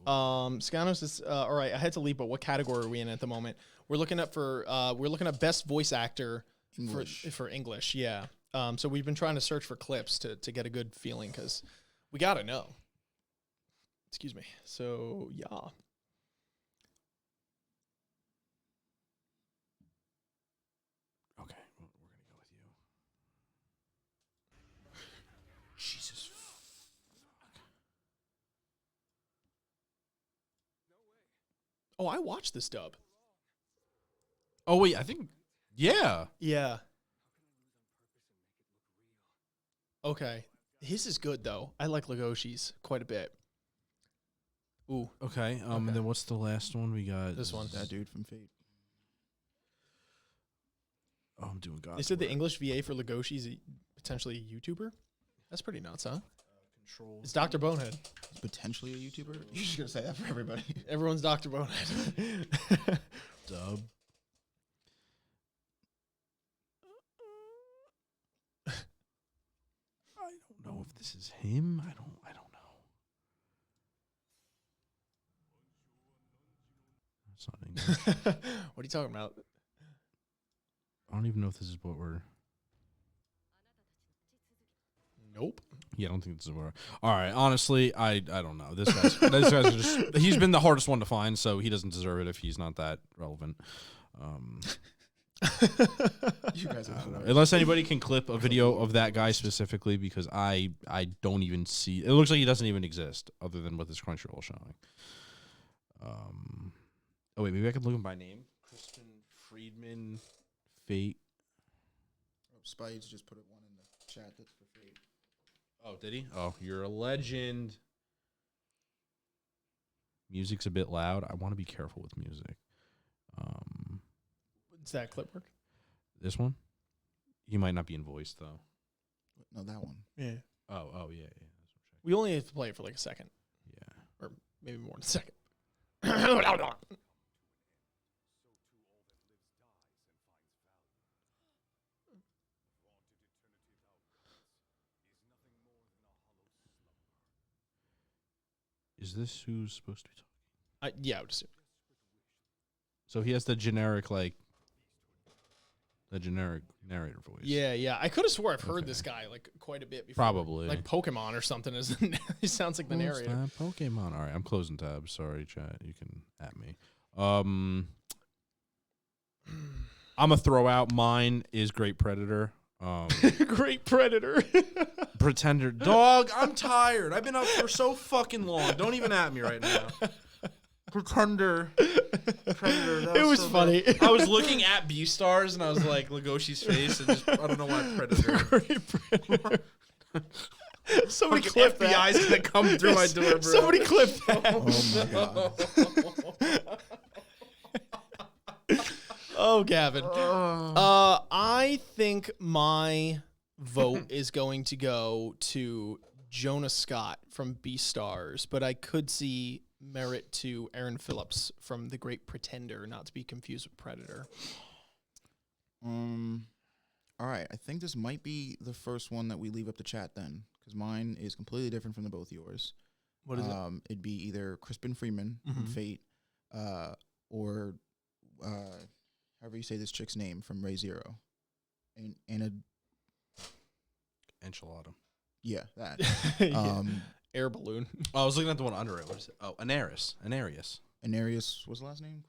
Scanos is all right. I had to leave, but what category are we in at the moment? We're looking up best voice actor English. for English. Yeah. So we've been trying to search for clips to get a good feeling because we gotta know. Excuse me. So yeah. Okay, we're gonna go with you. Jesus. Oh, I watched this dub. Oh wait, I think. Yeah. Yeah. Okay. His is good though. I like Legoshi's quite a bit. Ooh, Okay. And then what's the last one we got? this one. That dude from Fate. Oh, I'm doing God. They said the English VA for Legoshi's potentially a YouTuber. That's pretty nuts, huh? Control. It's Dr. Bonehead. He's potentially a YouTuber. You're just gonna say that for everybody. Everyone's Dr. Bonehead. Dub. I don't know if this is him. I don't know. It's not English. What are you talking about? I don't even know if this is what we're. Nope. Yeah, I don't think this is what. All right, honestly, I don't know. This guy's are just. He's been the hardest one to find, so he doesn't deserve it if he's not that relevant. You guys I are don't know. hilarious. Unless anybody can clip a video of that guy specifically, because I don't even see. It looks like he doesn't even exist, other than what this Crunchyroll showing. Oh wait, maybe I could look him by name. Crispin Friedman, Fate. Spades just put one in the chat that's for Fate. Oh, did he? Oh, you're a legend. Music's a bit loud. I want to be careful with music. Does that clip work? This one? He might not be in voice, though. No, that one. Yeah. Oh, yeah. We only have to play it for like a second, Yeah. or maybe more than a second. Is this who's supposed to be talking? Yeah, I would assume. So he has the generic, the generic narrator voice. Yeah. I could have swore I've heard Okay. this guy like quite a bit before. Probably. Like Pokemon or something. He sounds like the Who's narrator. that? Pokemon. All right, I'm closing tabs. Sorry, chat. You can at me. I'm going to throw out mine is Great Predator. Great Predator. Pretender. Dog, I'm tired. I've been up for so fucking long. Don't even at me right now. Pretender. Predator. It was funny. Bad. I was looking at B-Stars and I was like, Legoshi's face. And just, I don't know why Predator. Great Predator. Somebody Fucking clip that. FBI's going to come through my door, bro. Somebody clip that. Oh my god. Oh, Gavin. I think my vote is going to go to Jonah Scott from Beastars, but I could see merit to Aaron Phillips from The Great Pretender, not to be confused with Predator. All right. I think this might be the first one that we leave up to chat then, because mine is completely different from the both yours. What is it? It'd be either Crispin Freeman from Fate, or however you say this chick's name from Ray Zero, and Enchilada. yeah, that. Yeah. Air balloon. Oh, I was looking at the one under it. What is it? Oh, Anarius. Anarius, what's the last name?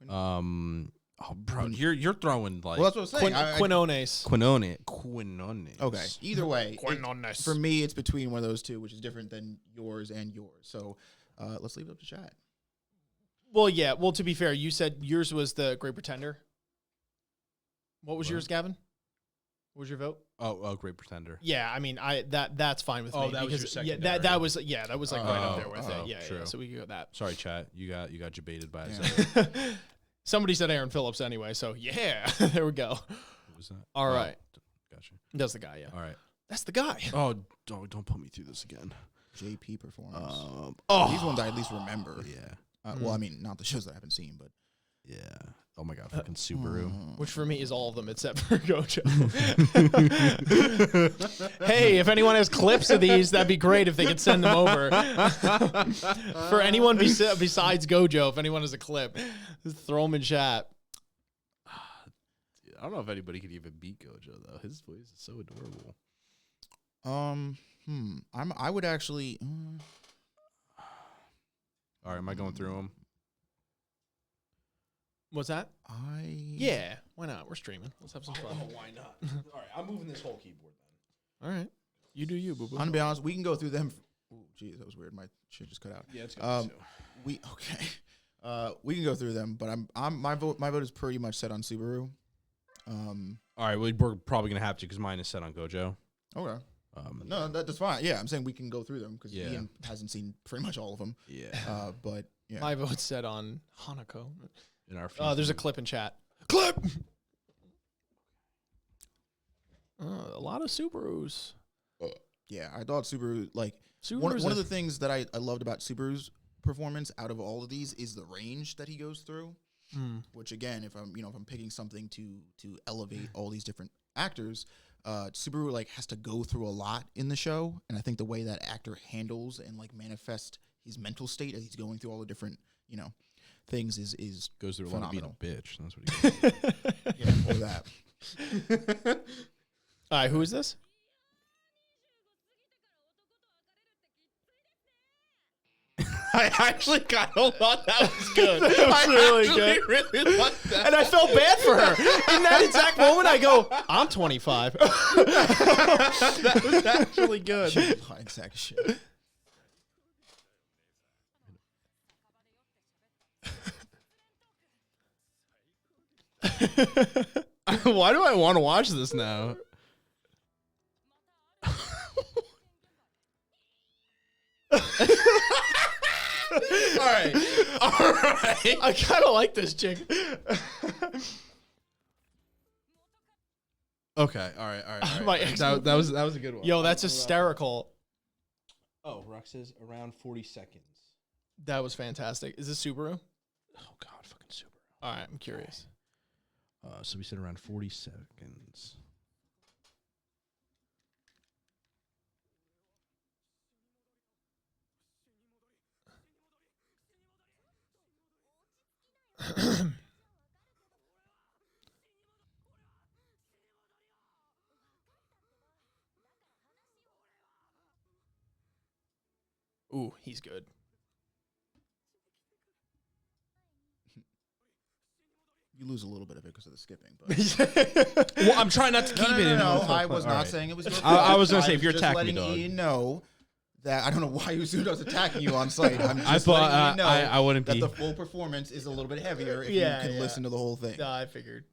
Oh, bro, you're throwing like Well, that's what I'm saying. Quinones. Quinones. Okay. Either way, Quinones. for me, it's between one of those two, which is different than yours and yours. So let's leave it up to chat. Well, yeah. Well, to be fair, you said yours was The Great Pretender. What was yours, Gavin? What was your vote? Oh, Great Pretender. Yeah, I mean, that's fine with Oh, me. that was because your secondary. that was like right up there with Oh, it. Yeah, true. yeah. So we could go that. Sorry, chat. You got debated by Yeah. a Somebody said Aaron Phillips anyway, so yeah, there we go. What was that? All right. Gotcha. That's the guy, yeah. All right. That's the guy. Oh, don't put me through this again. JP performance. Oh, These ones I at least remember. yeah, Well, I mean, not the shows that I haven't seen, but yeah. Oh my god, fucking Subaru. Which for me is all of them except for Gojo. Hey, if anyone has clips of these, that'd be great if they could send them over. For anyone besides Gojo, if anyone has a clip, just throw them in chat. I don't know if anybody could even beat Gojo though. His voice is so adorable. I would actually. All right, am I going through them? What's that? Yeah, why not? We're streaming. Let's have some fun. Why not? All right, I'm moving this whole keyboard then. All right. You do you, boo boo. I'm gonna be honest. We can go through them. Oh, geez, that was weird. My shit just cut out. Yeah, it's good too. We we can go through them, but my vote is pretty much set on Subaru. All right, we're probably gonna have to because mine is set on Gojo. Okay. No, that's fine. Yeah, I'm saying we can go through them because Yeah. Ian hasn't seen pretty much all of them. Yeah. But yeah, My vote said on Hanako. In our Oh, there's a clip in chat. Clip. A lot of Subarus. yeah, I thought Subaru like Subaru's one of the things that I loved about Subaru's performance out of all of these is the range that he goes through. Which again, if I'm picking something to elevate all these different actors, Subaru like has to go through a lot in the show, and I think the way that actor handles and like manifests his mental state as he's going through all the different things is goes through phenomenal. a lot of being a bitch. That's what he Yeah, or that. All right, who is this? I actually kind of thought that was good. That was really good. really liked that. And I felt bad for her. In that exact moment, I go, I'm 25. That was actually good. Blind sack of shit. Why do I want to watch this now? All right. I kind of like this chick. Okay. All right. My ex- that was a good one. Yo, that's hysterical. Oh, Rock says around 40 seconds. That was fantastic. Is this Subaru? Oh God, fucking super. All right, I'm curious. So we said around 40 seconds. Ooh, he's good. You lose a little bit of it because of the skipping, but Well, I'm trying not to keep it in. no, the- I was All not right. saying it was your I fault. was gonna say, if you're just attacking me, letting dog. Ian know that I don't know why Uzuno's attacking you on site. I'm just I thought letting you know I wouldn't that be. the full performance is a little bit heavier if Yeah, you can yeah. listen to the whole thing. No, I figured.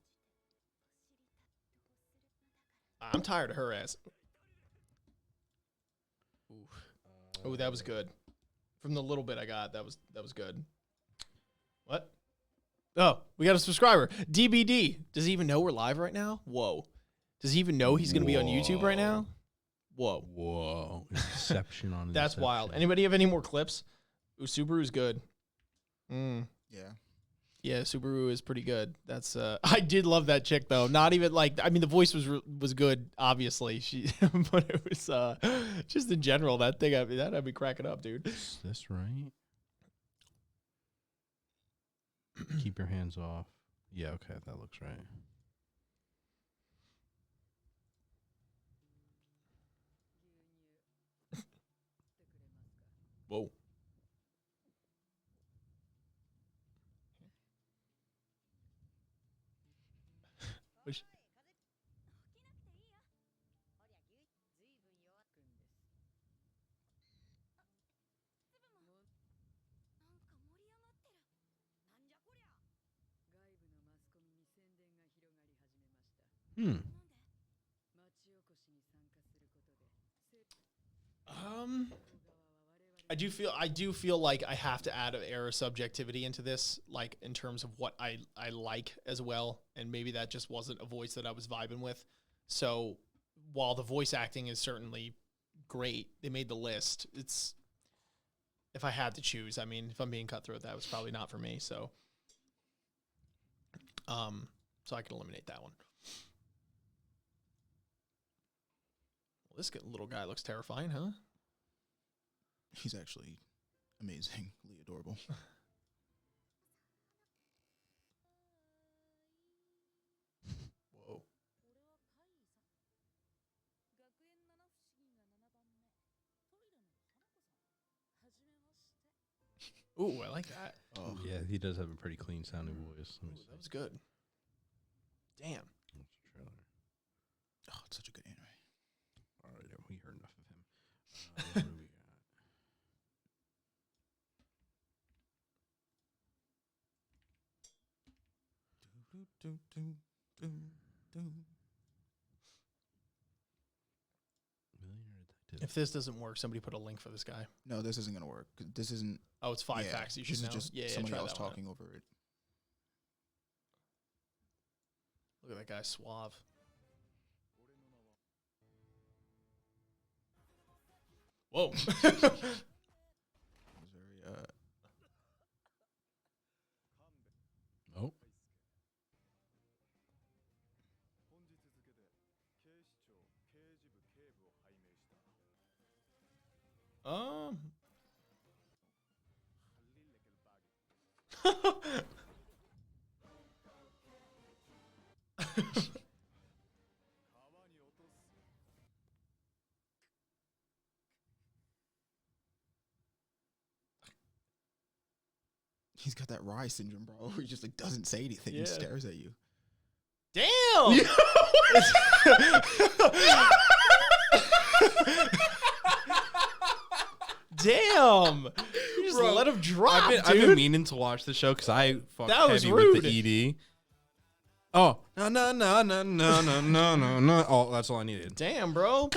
I'm tired of her ass. Oh, that was good. From the little bit I got, that was good. What? Oh, we got a subscriber. DBD. Does he even know we're live right now? Whoa. Does he even know he's going to be on YouTube right now? Whoa. Whoa. Inception on That's Inception. wild. Anybody have any more clips? Ooh, Subaru's good. Yeah. Yeah, Subaru is pretty good. That's I did love that chick though. Not even like I mean the voice was good obviously. She but it was just in general that thing that had me cracking up, dude. Is this right? Keep your hands off. Yeah, okay, that looks right. Whoa. Which- Hmm. I do feel like I have to add an air of subjectivity into this, like in terms of what I like as well, and maybe that just wasn't a voice that I was vibing with. So while the voice acting is certainly great, they made the list. It's if I had to choose, I mean, if I'm being cutthroat, that was probably not for me. So I can eliminate that one. Well, this little guy looks terrifying, huh? He's actually amazingly adorable. Whoa. Ooh, I like that. Oh, Yeah, he does have a pretty clean sounding voice. Let me see. That was good. Damn. What's the trailer? oh, it's such a good anime. All right, we heard enough of him. What do we got? Millionaire If this doesn't work, somebody put a link for this guy. No, this isn't gonna work. This isn't. Oh, it's 5 yeah, facts. You should this know. is just yeah, somebody try else that one out. talking over it. Look at that guy, suave. Whoa. It was very. Oh. Um. He's got that Rye syndrome, bro. He just like doesn't say anything and Yeah. stares at you. Damn. Damn. You just Bro, let him drop, I've dude. been meaning to watch the show because I fuck That was heavy rude. with the ED. Oh, no. Oh, that's all I needed. Damn, bro.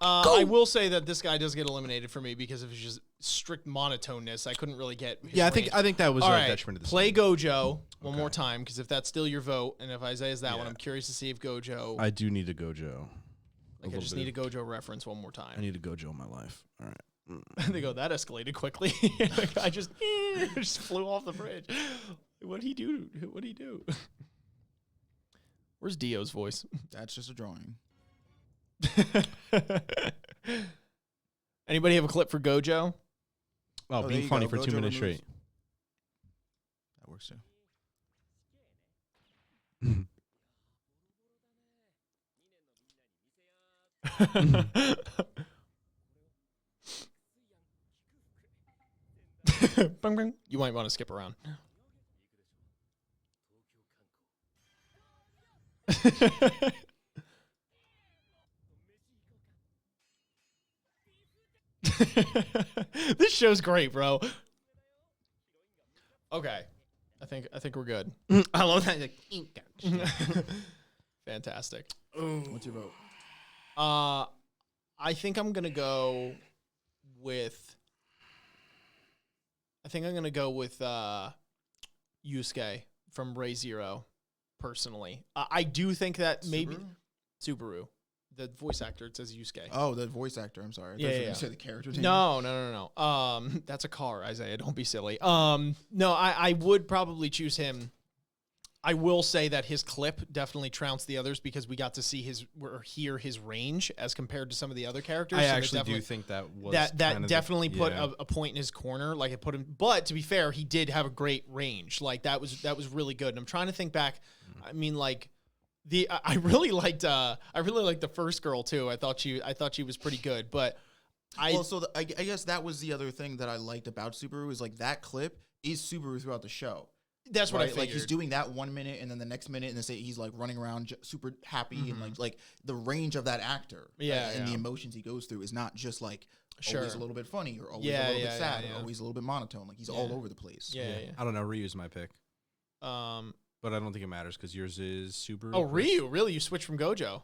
I will say that this guy does get eliminated for me because of his just strict monotoneness. I couldn't really get his Yeah, range. I think that was All a right, detriment to the play season. Gojo one more time, because if that's still your vote, and if Isaiah's that one, Yeah. I'm curious to see if Gojo. I do need a Gojo. I just need a Gojo reference one more time. I need a Gojo in my life. All right. They go, that escalated quickly. I just flew off the bridge. What'd he do? What'd he do? Where's Dio's voice? That's just a drawing. Anybody have a clip for Gojo? Oh, there being you funny go. for 2 Gojo minutes removes- straight. That works too. Bang, bang. You might want to skip around. This show's great, bro. Okay. I think we're good. I love that. Fantastic. What's your vote? I think I'm gonna go with. I think I'm gonna go with Yusuke from Ray Zero. Personally, I do think that maybe Subaru, the voice actor. It says Yusuke. Oh, the voice actor. I'm sorry. I thought Yeah, you were yeah. gonna say the character name. No. That's a car, Isaiah. Don't be silly. No, I would probably choose him. I will say that his clip definitely trounced the others because we got to see or hear his range as compared to some of the other characters. I So they actually do definitely- think that was that kind of definitely put yeah. a point in his corner. Like it put him. But to be fair, he did have a great range. Like that was really good. And I'm trying to think back. I mean, like. I really liked the first girl too. I thought she was pretty good, but I guess that was the other thing that I liked about Subaru is like that clip is Subaru throughout the show. that's what I Right? figured. Like he's doing that 1 minute and then the next minute and he's like running around super happy and like the range of that actor. Yeah, and the yeah. emotions he goes through is not just like Sure. always a little bit funny or always Yeah, a little yeah, bit sad yeah, yeah. or always a little bit monotone. Like he's all over the place. yeah. I don't know. Ryu's my pick, Um. but I don't think it matters because yours is Subaru. Oh, Ryu, really? You switched from Gojo?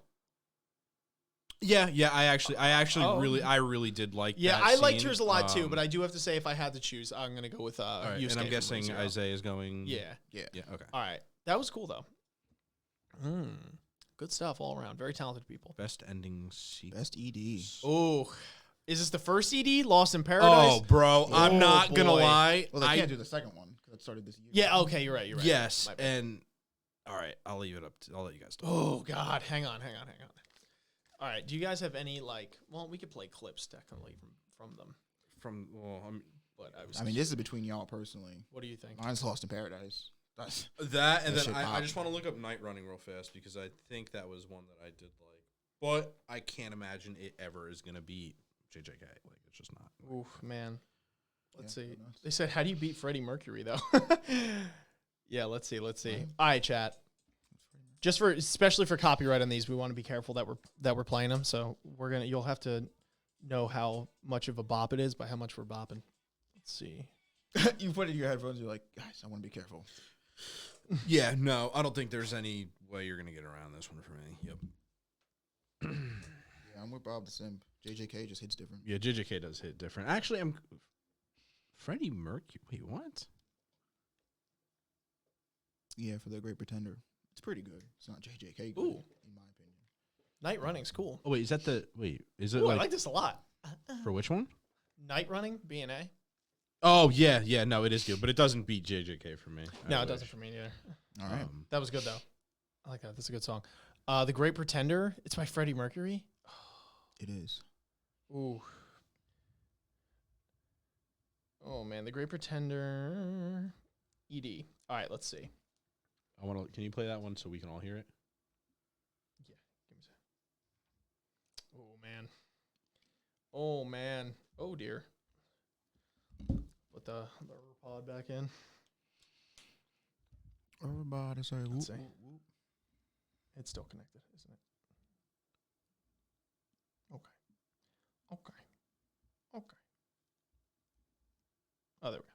Yeah. I actually Oh. really did like. Yeah, that I liked scene. yours a lot too. But I do have to say, if I had to choose, I'm gonna go with All right, Yusuke and I'm from guessing Re:Zero. Isaiah is going. Yeah. Yeah. Yeah. Okay. All right. That was cool though. Good stuff all around. Very talented people. Best ending sequence. Best ED. Oh, is this the first CD, Lost in Paradise? Oh, bro, I'm Oh, not gonna boy. lie. Well, they I can't do the second one because it started this year. Yeah. Okay. You're right. You're right. yes, My bad. and all right, I'll leave it up. I'll let you guys talk. Oh God. Hang on. All right. Do you guys have any like? Well, we could play clips technically from them. But I mean, this is between y'all personally. What do you think? Mine's Lost in Paradise. That's that, and That then shit I popped. just want to look up Night Running real fast because I think that was one that I did like, but I can't imagine it ever is gonna beat JJK. Like it's just not. Oof, man. Let's Yeah, see. who knows? They said, "How do you beat Freddie Mercury?" Though. Yeah. Let's see. All right, chat. Especially for copyright on these, we want to be careful that we're playing them. So you'll have to know how much of a bop it is by how much we're bopping. Let's see. You put it in your headphones. You're like, guys, I want to be careful. Yeah, no, I don't think there's any way you're gonna get around this one for me. Yep. Yeah, I'm with Bob the Simp. JJK just hits different. Yeah, JJK does hit different. Actually, I'm Freddie Mercury. Wait, what? Yeah, for The Great Pretender. It's pretty good. It's not JJK good, Ooh. in my opinion. Night Running's cool. Oh wait, is that the wait? Is it Ooh, I like like this a lot. for which one? Night Running, B&A. Oh yeah. No, it is good, but it doesn't beat JJK for me. No, I it doesn't wish. for me either. All right. That was good though. I like that. That's a good song. The Great Pretender. It's by Freddie Mercury. It is. Ooh. Oh man, The Great Pretender. ED. All right, let's see. I want to. Can you play that one so we can all hear it? Yeah. Give me a sec. Oh man. Oh man. Oh dear. Put the pod back in. Everybody say, Let's whoop, see. whoop, whoop. It's still connected, isn't it? Okay. Oh, there we go.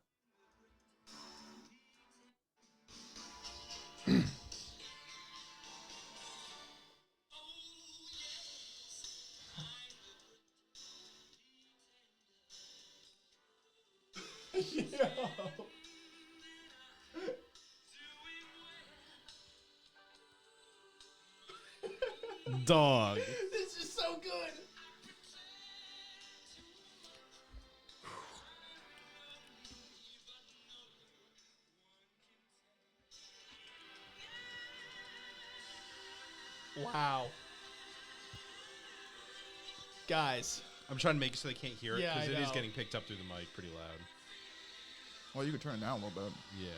Dog. This is so good. Wow. Guys. I'm trying to make it so they can't hear it Yeah, because I it is know. getting picked up through the mic pretty loud. Well, you could turn it down a little bit. Yeah.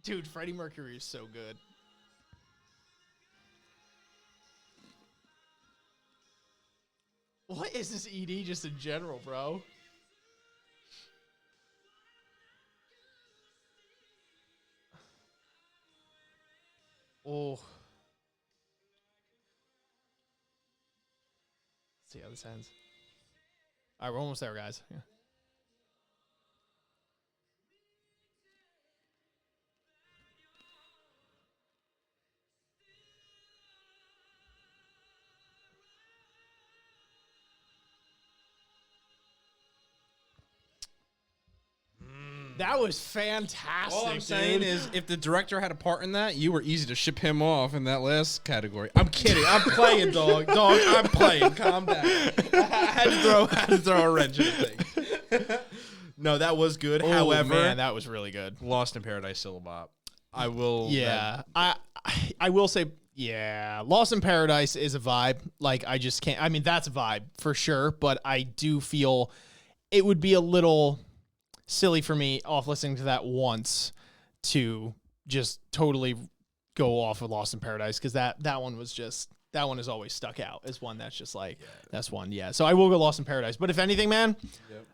Dude, Freddie Mercury is so good. What is this ED just in general, bro? Oh. Let's see how this ends. All right, we're almost there, guys. Yeah. That was fantastic. All I'm saying dude. is, if the director had a part in that, you were easy to ship him off in that last category. I'm kidding. I'm playing, dog. Dog, I'm playing. Calm down. I had to throw a wrench in the thing. No, that was good. Oh, However, man, that was really good. Lost in Paradise Syllabop. I will. Yeah, I will say, yeah, Lost in Paradise is a vibe. Like, I just can't. I mean, that's a vibe for sure. But I do feel it would be a little silly for me off listening to that once to just totally go off of Lost in Paradise, because that one was just, that one has always stuck out as one that's just like, that's one. Yeah. So I will go Lost in Paradise. But if anything, man,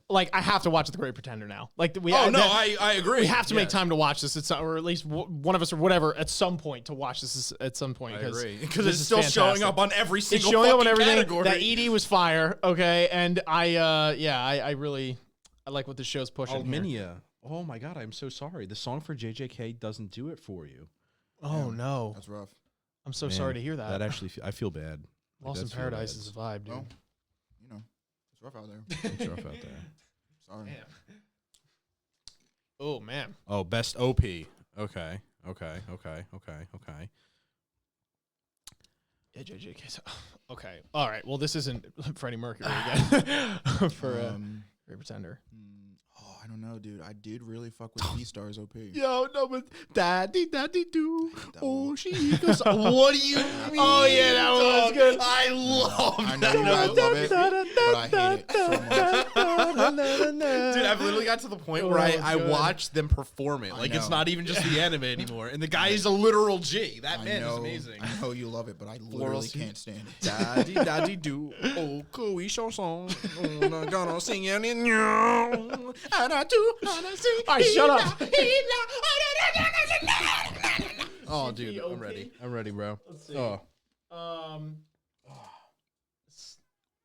like, I have to watch The Great Pretender now. Like, I agree. we have to make time to watch this, or at least one of us or whatever at some point to watch this at some point. I agree. Because Because it's still showing up on every It's single showing up on fucking everything. category. That ED was fire. Okay. And I really like what this show's pushing. here. Alminia. Oh my God, I'm so sorry. The song for JJK doesn't do it for you. Oh no. That's rough. I'm so Man, sorry to hear that. That actually, I feel bad. Lost in That's Paradise bad. is a vibe, dude. Well, you know, it's rough out there. It's rough out there. Sorry. Damn. Oh man. Oh, best OP. Okay. Yeah, JJK. Okay. All right. Well, this isn't Freddie Mercury again for Great Pretender. Oh, I don't know, dude. I did really fuck with B-Star's OP. Yo, no, but daddy do. Oh, she goes. What do you mean? Oh yeah, that one was good. I love I know you guys love it, but I hate it so much. Dude, I've literally got to the point where I watched them perform it. Like, it's know. not even just the anime anymore. And the guy is a literal G. That I man know, is amazing. I know you love it, but I literally can't stand it. Daddy, daddy, do. Oh, cool, chanson. Oh, not gonna sing it in you. And I do, and I sing. All right, shut up. Oh, dude, I'm ready. I'm ready, bro. Let's see. Oh.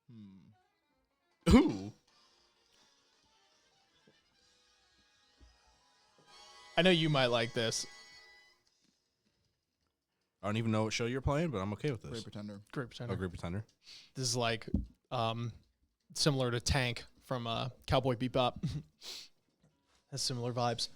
Hmm. Ooh. I know you might like this. I don't even know what show you're playing, but I'm okay with this. Great Pretender. Great Pretender. Oh, Great Pretender. This is like similar to Tank from Cowboy Bebop. Has similar vibes.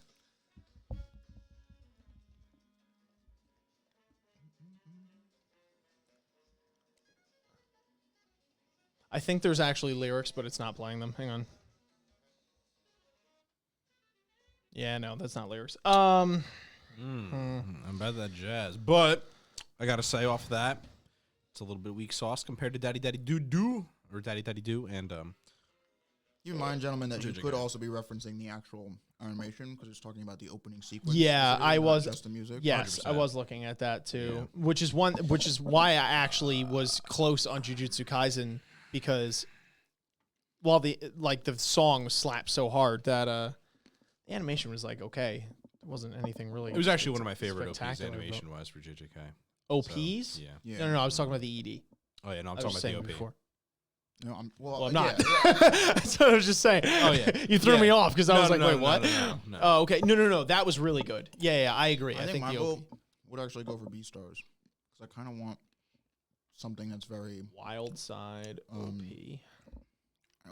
I think there's actually lyrics, but it's not playing them. Hang on. Yeah, no, that's not lyrics. I'm about that jazz. But I got to say off that, it's a little bit weak sauce compared to Daddy Daddy Doo Doo, or Daddy Daddy Doo, and Keep in mind, gentlemen, that you JJK. could also be referencing the actual animation because it's talking about the opening sequence. Yeah, specifically, I not was. just the music. Yes, I 100%. was looking at that too, which is why I actually was close on Jujutsu Kaisen because while the song slapped so hard that the animation was like okay, it wasn't anything really. it was actually one of my favorite OPs spectacular, animation-wise for JJK. OPs. So, yeah. Yeah. No, I was talking about the ED. Oh, yeah, no, I'm I talking was about saying the OP. before. No, Well, I'm not. yeah. That's what I was just saying. Oh, yeah. You threw Yeah. me off because I was like, wait, what? No. Oh, okay. No. That was really good. Yeah, I agree. I think my the vote would actually go for B stars because I kind of want something that's very Wild Side OP.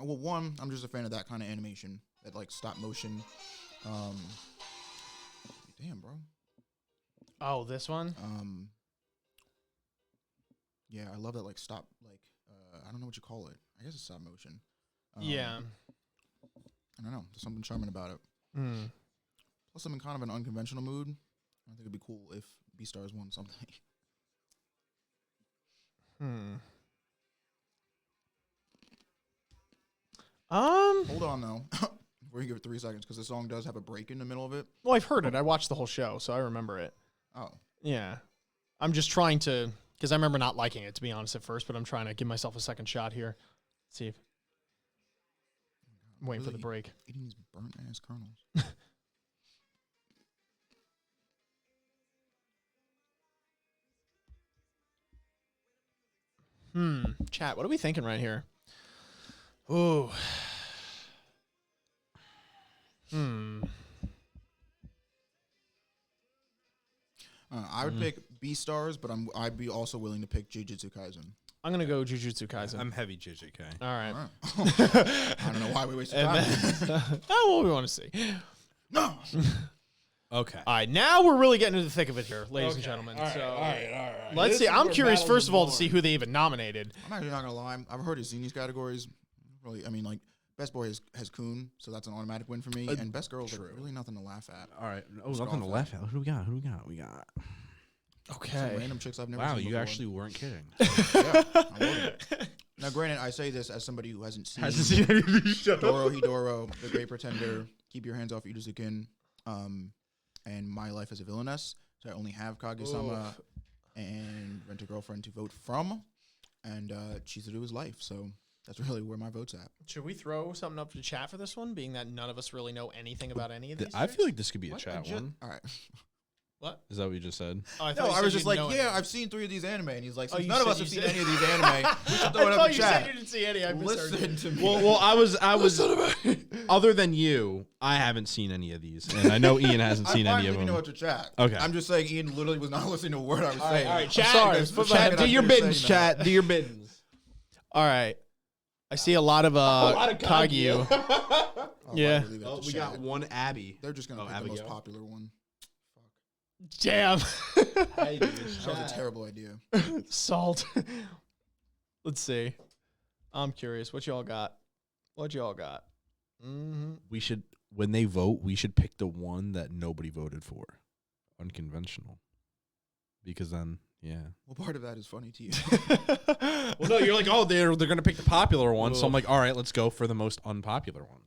well. One, I'm just a fan of that kind of animation, that like stop motion. Damn, bro. Oh, this one? Yeah, I love that like stop I don't know what you call it. I guess it's stop motion. Yeah. I don't know. There's something charming about it. Plus, I'm in kind of an unconventional mood. I think it'd be cool if B stars won something. Hold on though. Before you give it 3 seconds, because the song does have a break in the middle of it. Well, I've heard it. I watched the whole show, so I remember it. Oh, Yeah. I'm just trying to, because I remember not liking it, to be honest, at first, but I'm trying to give myself a second shot here. See if. I'm waiting for the Really? break. eating these burnt ass kernels. Chat, what are we thinking right here? Ooh. I would pick B stars, but I'd be also willing to pick Jujutsu Kaisen. I'm going to go Jujutsu Kaisen. I'm heavy JJK. All right. All right. I don't know why we wasted And time. then, oh, what we want to see. No. Okay. All right, now we're really getting into the thick of it here, ladies and gentlemen. All right. Let's see. I'm curious, first of all, to see who they even nominated. I'm actually not gonna lie. I've heard of seen these categories. Really, I mean, like best boy has Kun, so that's an automatic win for me. And best girl is like, really nothing to laugh at. All right. Oh, Just nothing to off laugh at. Who do we got? We got. Some random chicks I've never Wow, seen you before. actually weren't kidding. Yeah, I love it. Now, granted, I say this as somebody who hasn't seen any of these shows. Doro Hidoro, The Great Pretender, Keep Your Hands Off Yuzukin, and My Life as a Villainess. So I only have Kage-sama and Rent a Girlfriend to vote from, and Chizuru is life. So that's really where my vote's at. Should we throw something up to chat for this one, being that none of us really know anything about any of these? I feel like this could be a What? chat one. All right. What? Is that what you just said? Oh, I No, thought you I said was just you like, didn't know yeah, anything. I've seen 3 of these anime, and he's like, Oh, since you none of said- us have you seen said- any of these anime, we should throw it I up thought in you chat. said you didn't see any. I misheard you. Listen to me. Well, I was. Other than you, I haven't seen any of these, and I know Ian hasn't seen any of You know them. what to chat. Okay. I'm just saying Ian literally was not listening to a word I was saying. all right, I'm chat. sorry, Let's but put my chat, head- I'm do your not gonna biddings, say that. Do your biddings. All right. I see a lot of Kagyu. I'll Yeah. probably leave it up to We chat. got one Abby. They're just gonna pick the most popular one. Damn. That was a terrible idea. Salt. Let's see. I'm curious. What y'all got? We should, when they vote, we should pick the one that nobody voted for. Unconventional. Because then, yeah. What part of that is funny to you? Well, no, you're like, oh, they're gonna pick the popular one. So I'm like, all right, let's go for the most unpopular one.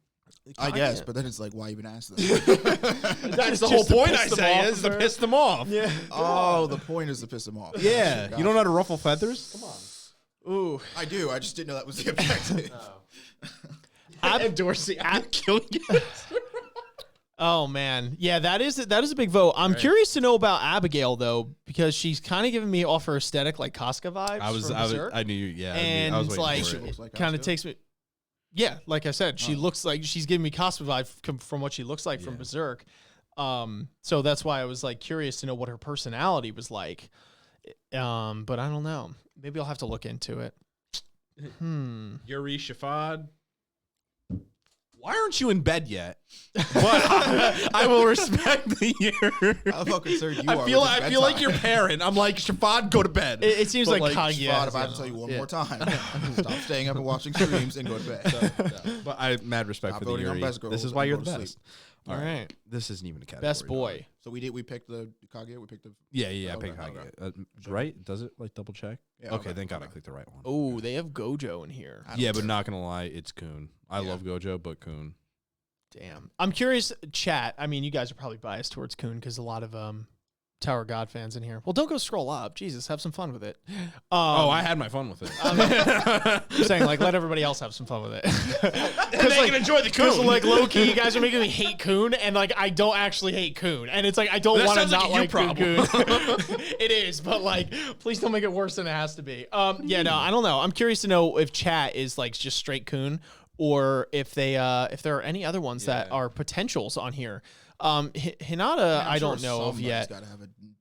I guess, but then it's like, why even ask them? That's the Just whole to point. piss I them say off, is to sir. piss them off. Yeah. Oh, the point is to piss them off. Yeah. Gotcha. You don't know how to ruffle feathers? Come on. Ooh. I do. I just didn't know that was the objective. And Dorsey, I'm killing you. Oh man, yeah, that is a big vote. I'm curious to know about Abigail though, because she's kind of giving me off her aesthetic like Casca vibes. I knew you. Yeah. and I was waiting like for She it. looks like kind of Asuka. takes me. Yeah, like I said, she looks like she's giving me Casca vibe from what she looks like from Yeah. Berserk. So that's why I was like curious to know what her personality was like. But I don't know. Maybe I'll have to look into it. Yuri Shafad. Why aren't you in bed yet? But I will respect the year. How concerned you are. I feel like your parent. I'm like, Shafad, go to bed. It seems But, like Kaguya. Shafad, if I have to tell you one more time, stop staying up and watching streams and go to bed. But I have mad respect Stop for the voting on Yuri. best girls This is and why you're go the to best. sleep. All right. This isn't even a category. Best boy. So we picked the Kaguya. We picked the. Yeah. I Okay, picked Kaguya. okay. Right? Does it like double check? Yeah, okay, okay, thank God I okay. clicked the right one. Oh, they have Gojo in here. I don't Yeah, care. but not gonna lie, it's Kun. I Yeah. love Gojo, but Kun. Damn. I'm curious, chat. I mean, you guys are probably biased towards Kun because a lot of Tower God fans in here. Well, don't go scroll up. Jesus, have some fun with it. I had my fun with it. I'm saying, like, let everybody else have some fun with it. Because they can enjoy the Because, Kun. like, low key, you guys are making me hate Kun, and, like, I don't actually hate Kun. And it's like, I don't That want to sounds like not a you like problem. Kun. It is, but, like, please don't make it worse than it has to be. Yeah, no, I don't know. I'm curious to know if chat is, like, just straight Kun, or if they, if there are any other ones that are potentials on here. Hinata, I don't know of yet.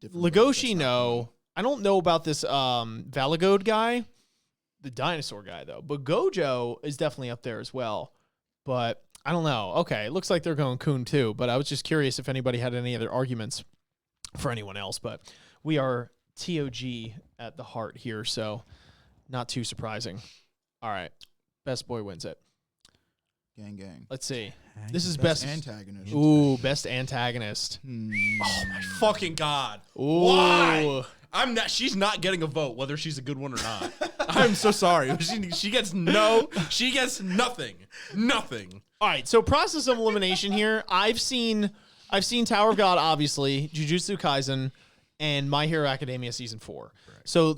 Legoshi, no. I don't know about this Valagode guy, the dinosaur guy, though. But Gojo is definitely up there as well. But I don't know. Okay, it looks like they're going Kun too. But I was just curious if anybody had any other arguments for anyone else. But we are TOG at the heart here, so not too surprising. All right. Best boy wins it. Gang. Let's see. This is best antagonist. Ooh, best antagonist. Oh my fucking God. Ooh. Why? I'm not. She's not getting a vote, whether she's a good one or not. I'm so sorry. She gets no. She gets nothing. Nothing. All right, so process of elimination here. I've seen Tower of God, obviously, Jujutsu Kaisen, and My Hero Academia season 4. Right. So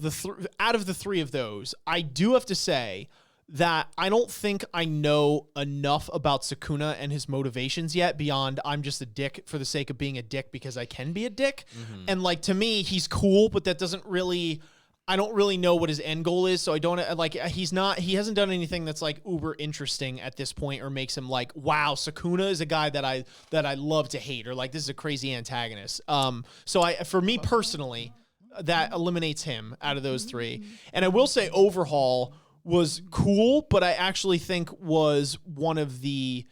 out of the three of those, I do have to say that I don't think I know enough about Sukuna and his motivations yet beyond I'm just a dick for the sake of being a dick because I can be a dick. Mm-hmm. And like, to me, he's cool, but that doesn't really, I don't really know what his end goal is. So I don't like, he hasn't done anything that's like uber interesting at this point or makes him like, wow, Sukuna is a guy that I love to hate, or like, this is a crazy antagonist. So for me personally, that eliminates him out of those three. And I will say Overhaul was cool, but I actually think was one of the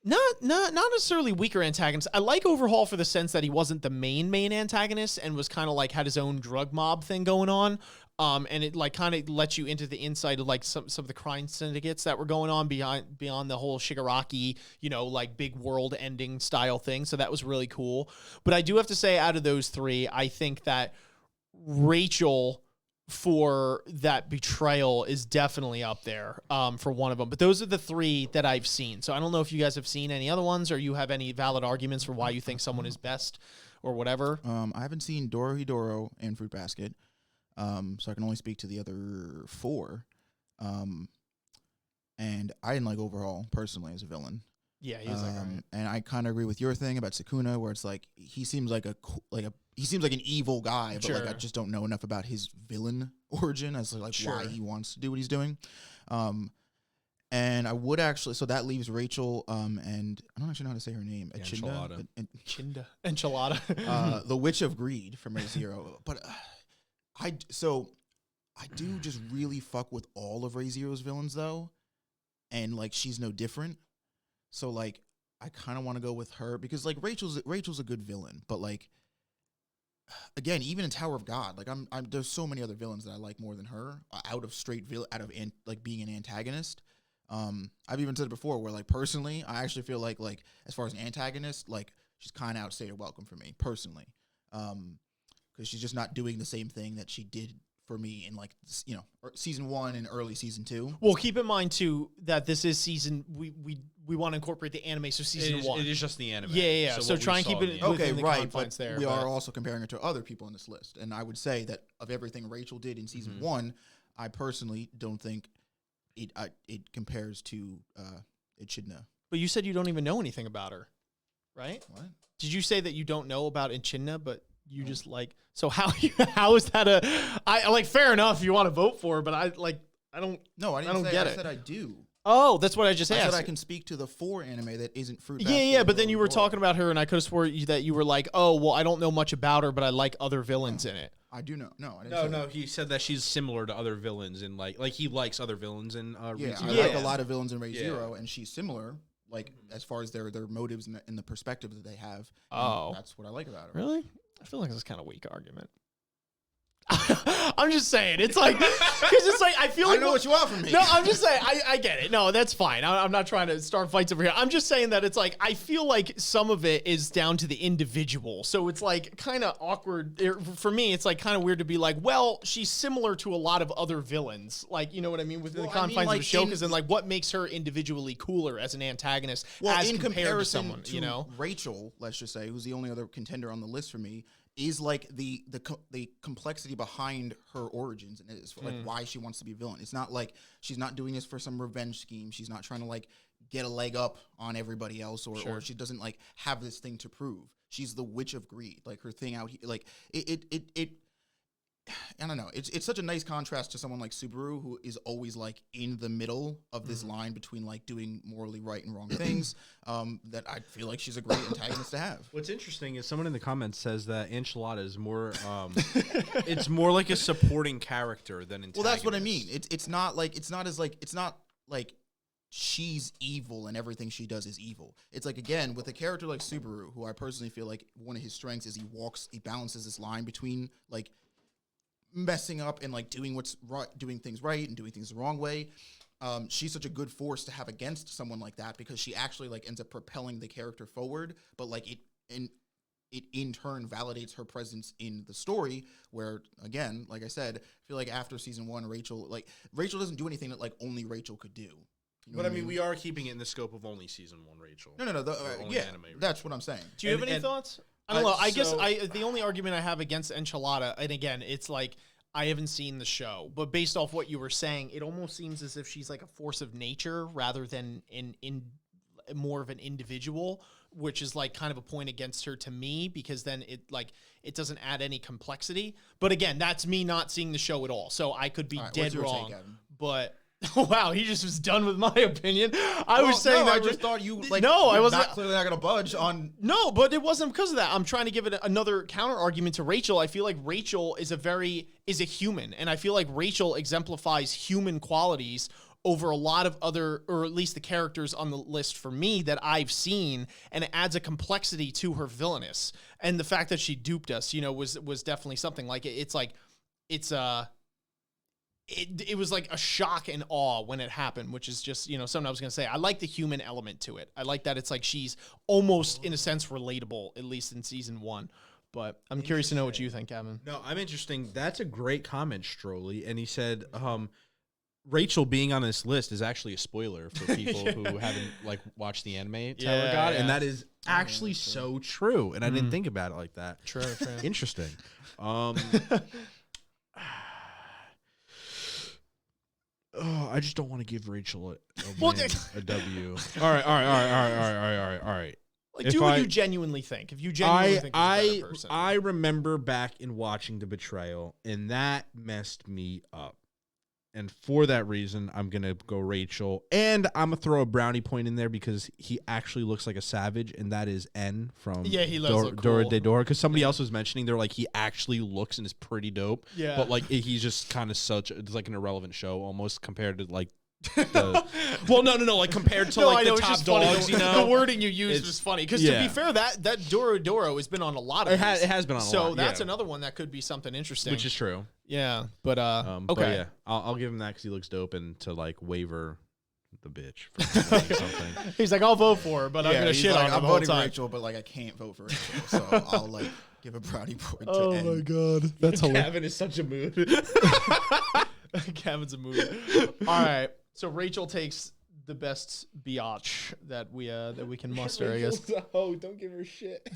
not necessarily weaker antagonists. I like Overhaul for the sense that he wasn't the main antagonist and was kind of like had his own drug mob thing going on. And it like kind of lets you into the insight of like some of the crime syndicates that were going on beyond the whole Shigaraki, like big world ending style thing. So that was really cool. But I do have to say, out of those three, I think that Rachel for that betrayal is definitely up there for one of them. But those are the three that I've seen. So I don't know if you guys have seen any other ones or you have any valid arguments for why you think someone is best or whatever. I haven't seen Dorohedoro and Fruit Basket, so I can only speak to the other four. And I didn't like Overhaul personally as a villain. Yeah, he is like, right. And I kind of agree with your thing about Sukuna, where it's like he seems like he seems like an evil guy, but like I just don't know enough about his villain origin as like why he wants to do what he's doing. And I would actually, so that leaves Rachel, and I don't actually know how to say her name. Enchilada. The Witch of Greed from Re:Zero. But I do just really fuck with all of Re:Zero's villains though, and like she's no different. So like I kind of want to go with her because like Rachel's a good villain, but like again, even in Tower of God, like I'm there's so many other villains that I like more than her out of like being an antagonist. I've even said it before where like personally, I actually feel like as far as an antagonist, like she's kind of outstayed her welcome for me personally, because she's just not doing the same thing that she did for me in like season 1 and early season 2. Well, keep in mind too that this is season we want to incorporate the anime, so season 1. It is just the anime. Yeah. So try and keep it within the confines there. We are also comparing her to other people on this list, and I would say that of everything Rachel did in season 1, I personally don't think it compares to Echidna. But you said you don't even know anything about her, right? What? Did you say that you don't know about Echidna, but you just like, so how is that I like, fair enough if you want to vote for her, but I don't. No, I didn't don't say get I it. said I do. Oh, that's what I just I asked. said I can speak to the 4 anime that isn't Fruit Yeah, Basket yeah, but then or you were Dora. talking about her, and I could have swore that you were like, oh, well, I don't know much about her, but I like other villains in it. I do know. No, I didn't No, say no, that. he said that she's similar to other villains and like he likes other villains in Yeah, Re:Zero. I like a lot of villains in Re:Zero, Yeah. and she's similar, like as far as their motives and the perspective that they have. and Oh. that's what I like about her. Really? I feel like this is kind of weak argument. I'm just saying. It's like, because it's like, I feel I like. know what you want from me. No, I'm just saying, I get it. No, that's fine. I'm not trying to start fights over here. I'm just saying that it's like, I feel like some of it is down to the individual. So it's like kind of awkward. For me, it's like kind of weird to be like, well, she's similar to a lot of other villains. Like, you know what I mean? Within Well, the confines of like the show. Because then, like, what makes her individually cooler as an antagonist as in compared to comparison someone, to you know? Rachel, let's just say, who's the only other contender on the list for me, is like the complexity behind her origins and it is like why she wants to be a villain. It's not like she's not doing this for some revenge scheme. She's not trying to like get a leg up on everybody else or she doesn't like have this thing to prove. She's the witch of greed. Like her thing out here, like it I don't know. It's such a nice contrast to someone like Subaru, who is always like in the middle of this line between like doing morally right and wrong things. That I feel like she's a great antagonist to have. What's interesting is someone in the comments says that Enchilada is more, it's more like a supporting character than antagonist. Well, that's what I mean. It's not like she's evil and everything she does is evil. It's like, again, with a character like Subaru, who I personally feel like one of his strengths is he balances this line between like messing up and like doing what's right, doing things right and doing things the wrong way. She's such a good force to have against someone like that because she actually like ends up propelling the character forward, but like it in turn validates her presence in the story where, again, like I said, I feel like after season 1, Rachel doesn't do anything that like only Rachel could do. You know But what I mean, we are keeping it in the scope of only season 1, Rachel. No. only Yeah, anime that's what I'm saying. Do you have any and- thoughts? I don't know. I guess so- the only argument I have against Enchilada, and again, it's like I haven't seen the show, but based off what you were saying, it almost seems as if she's like a force of nature rather than in more of an individual, which is like kind of a point against her to me because then it doesn't add any complexity. But again, that's me not seeing the show at all, so I could be All right, dead what's your take, wrong. Gavin? But wow, he just was done with my opinion. I was saying no, that I just thought you like no, I you're wasn't clearly not gonna budge on. No, but it wasn't because of that. I'm trying to give it another counter argument to Rachel. I feel like Rachel is a human, and I feel like Rachel exemplifies human qualities over a lot of other, or at least the characters on the list for me that I've seen, and it adds a complexity to her villainous. And the fact that she duped us, was definitely something. Like it was like a shock and awe when it happened, which is just, something I was going to say. I like the human element to it. I like that it's like she's almost, in a sense, relatable, at least in season 1. But I'm curious to know what you think, Gavin. No, I'm interesting. That's a great comment, Stroley. And he said, Rachel being on this list is actually a spoiler for people who haven't like watched the anime Tower of God, and that is actually so true. And I didn't think about it like that. True. Interesting. Oh, I just don't want to give Rachel a win, a W. All right. Like, If do what I- you genuinely think. If you genuinely think he's a better person. I remember back in watching The Betrayal, and that messed me up. And for that reason, I'm going to go Rachel. And I'm going to throw a brownie point in there because he actually looks like a savage, and that is N from Yeah, he does look Dora cool. de Dora. Because somebody else was mentioning, they're like, he actually looks and is pretty dope. Yeah. But like, he's just kind of it's like an irrelevant show almost compared to like, well, no, like compared to like the it's top just funny. dogs, The wording you used It's- was funny. Because to yeah. be fair, that Doro Doro has been on a lot of It these. has been on a lot. So that's yeah. another one that could be something interesting. Which is true. Yeah, but okay. But yeah, I'll give him that because he looks dope, and to like waver the bitch for saying something. He's like, I'll vote for her, but I'm gonna he's shit like, on her I'm the whole voting time. Rachel, but like I can't vote for Rachel, so I'll like give a brownie point to N. god, that's hilarious. Gavin is such a mood. Gavin's a movie. All right, so Rachel takes the best biatch that we can muster, I guess. Oh, don't give her shit.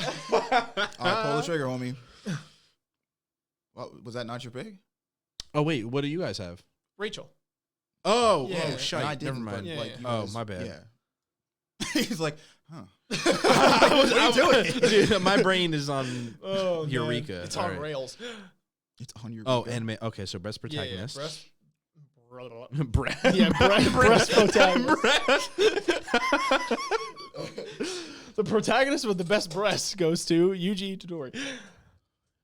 All right, pull the trigger, homie. What, was that not your pick? Oh wait, what do you guys have? Rachel. Oh, Yeah, oh, and shite. I Never didn't, mind. but, Yeah, like, yeah. you Oh, guys- my bad. Yeah. He's like, huh. What are you doing? Dude, my brain is on Oh, Eureka. It's All on right. rails. It's on your. Oh, Vika. anime. Okay, so best protagonist. Breast. Breast. Yeah, breast protagonist. The protagonist with the best breasts goes to Yuji Itadori.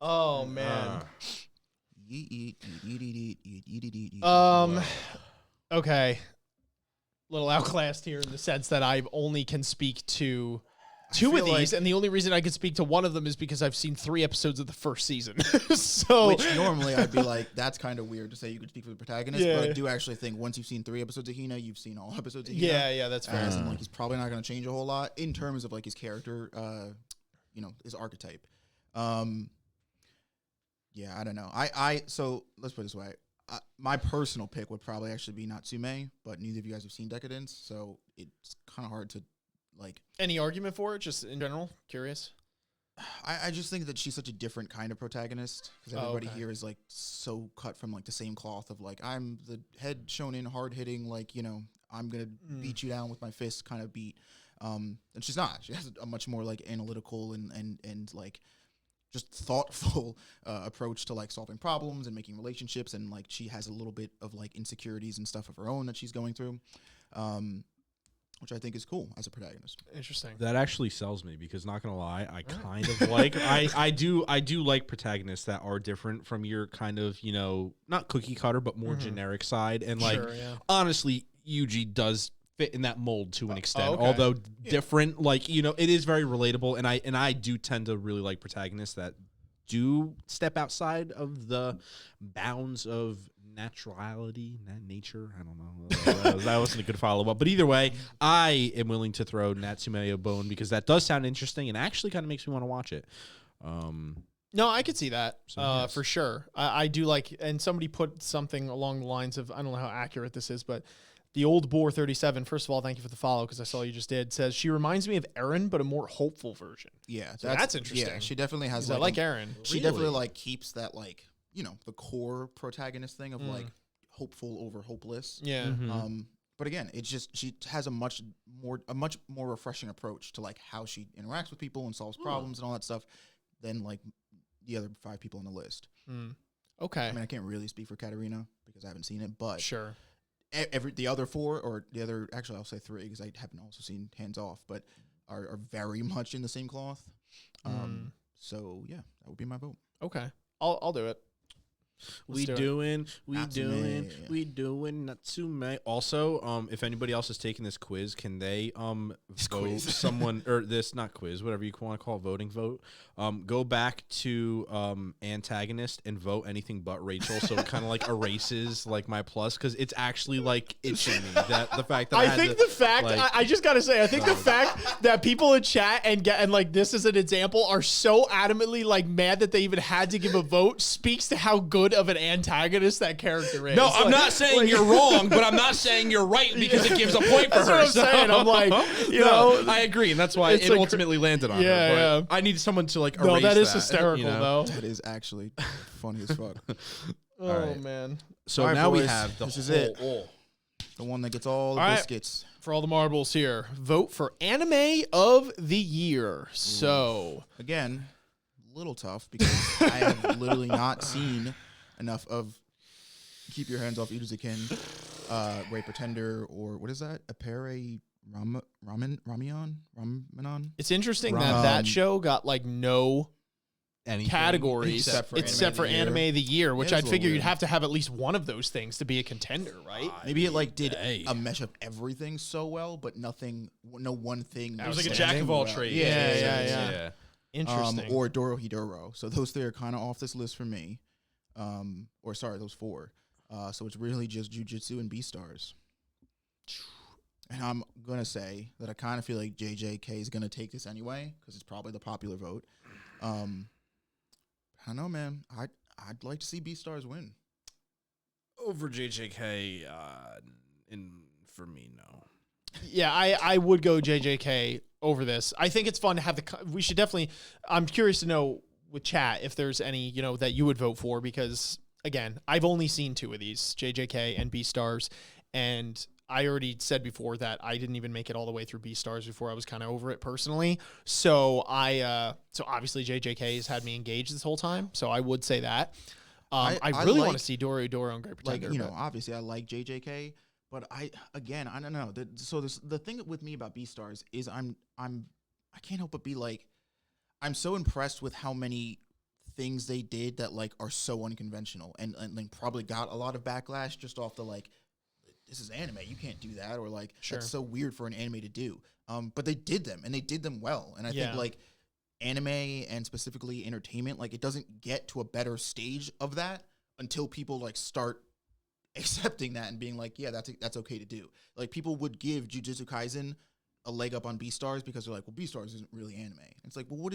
Oh man. Okay. Little outclassed here in the sense that I only can speak to two of these, and the only reason I can speak to one of them is because I've seen 3 episodes of the first season. So, which normally I'd be like, that's kind of weird to say you could speak for the protagonist, Yeah. but I do actually think once you've seen 3 episodes of Hina, you've seen all episodes of Hina. yeah, that's fair. And like he's probably not going to change a whole lot in terms of like his character, his archetype. Yeah, I don't know. So let's put it this way. My personal pick would probably actually be Natsume, but neither of you guys have seen Decadence, so it's kind of hard to like. Any argument for it, just in general? Curious. I just think that she's such a different kind of protagonist because everybody okay. here is like so cut from like the same cloth of like I'm the head shonen, hard hitting, like I'm gonna beat you down with my fist kind of beat. And she's not. She has a much more like analytical and like just thoughtful approach to like solving problems and making relationships, and like she has a little bit of like insecurities and stuff of her own that she's going through. Which I think is cool as a protagonist. Interesting. That actually sells me because, not gonna lie, I kind of like I do like protagonists that are different from your kind of not cookie cutter but more generic side, and like honestly, Yuji does fit in that mold to an extent, okay. although different. Like it is very relatable, and I do tend to really like protagonists that do step outside of the bounds of naturality, nature. I don't know. That wasn't a good follow-up. But either way, I am willing to throw Natsume a bone because that does sound interesting and actually kind of makes me want to watch it. No, I could see that yes. for sure. I do like, and somebody put something along the lines of, I don't know how accurate this is, but the old Boar 37, first of all, thank you for the follow because I saw you just did, says she reminds me of Erin, but a more hopeful version. Yeah, so that's interesting. Yeah, she definitely has. I like Erin. She definitely like keeps that like the core protagonist thing of like hopeful over hopeless. Yeah. Mm-hmm. But again, it's just she has a much more refreshing approach to like how she interacts with people and solves problems and all that stuff than like the other 5 people on the list. Okay. I mean, I can't really speak for Katarina because I haven't seen it, but sure. The other 4 or the other, actually I'll say 3 because I haven't also seen Hands Off, but are very much in the same cloth. So yeah, that would be my vote. Okay. I'll do it. We doing Natsume. Also, if anybody else is taking this quiz, can they vote someone or this not quiz, whatever you want to call it, voting vote? Go back to antagonist and vote anything but Rachel, so it kind of like erases like my plus because it's actually like itching me that the fact that I just gotta say, I think the fact that people in chat and like this is an example are so adamantly like mad that they even had to give a vote speaks to how good of an antagonist that character is. No, I'm not saying you're wrong, but I'm not saying you're right because it gives a point for that's her. What I'm saying. I'm like, I agree, and that's why it like ultimately landed on her. Yeah. But I need someone to like erase no, that is hysterical though. That is actually funny as fuck. Oh right. man. So all right, now we boys, have the this is whole. it. The one that gets all the All right. biscuits. For all the marbles here, vote for anime of the year. So Again, a little tough because I have literally not seen enough of Keep Your Hands Off Uruzakin, Great Pretender, or what is that? Apere Ramanon? it's interesting that show got like no Anything categories except for anime of the year, which Yeah, I'd it's a figure little you'd weird. have to have at least one of those things to be a contender, right? Maybe it like did a mesh of everything so well, but no one thing. It was like a standing jack of all well. trades. Yeah. Interesting. Or Dorohedoro. So those 3 are kind of off this list for me. Those 4. So it's really just Jujutsu and Beastars. And I'm going to say that I kind of feel like JJK is going to take this anyway because it's probably the popular vote. I don't know, man. I'd like to see Beastars win. Over JJK, for me, no. Yeah, I would go JJK over this. I think it's fun to have we should definitely, I'm curious to know with chat if there's any, that you would vote for because, again, I've only seen 2 of these, JJK and Beastars, and I already said before that I didn't even make it all the way through Beastars before I was kind of over it personally. So so obviously JJK has had me engaged this whole time, so I would say that. I really want like- to see Doro and Great Pretender. Like, but- obviously I like JJK, but I don't know. The thing with me about Beastars is I can't help but be like, I'm so impressed with how many things they did that like are so unconventional and like probably got a lot of backlash just off the like, this is anime, you can't do that, or like Sure. that's so weird for an anime to do. But they did them and they did them well. And I Yeah. think like anime and specifically entertainment, like it doesn't get to a better stage of that until people like start accepting that and being like, yeah, that's okay to do. Like people would give Jujutsu Kaisen a leg up on Beastars because they're like, well, Beastars isn't really anime. It's like, well,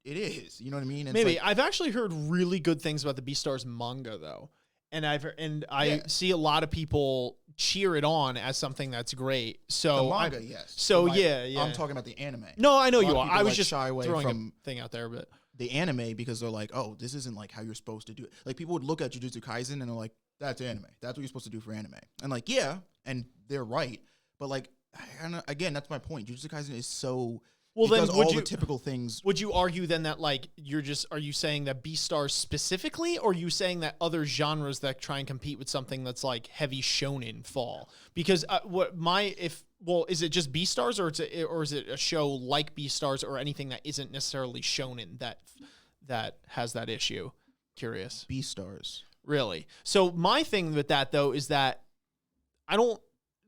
it is. You know what I mean? It's Maybe. like, I've actually heard really good things about the Beastars manga though. And I Yeah. see a lot of people cheer it on as something that's great. So the manga, I- yes. so But yeah. I'm talking about the anime. No, I know A lot you of are. people, I was like, just shy away throwing from a thing out there, but the anime because they're like, oh, this isn't like how you're supposed to do it. Like people would look at Jujutsu Kaisen and they're like, that's anime. That's what you're supposed to do for anime. And like, yeah, and they're right. But like, I don't know, again, that's my point. Jujutsu Kaisen is so. Well, it then does would all you- the typical things. would you argue then that like are you saying that Beastars specifically, or are you saying that other genres that try and compete with something that's like heavy shonen fall? Because is it just Beastars or is it a show like Beastars or anything that isn't necessarily shonen that has that issue? Curious. Beastars. Really? So my thing with that though is that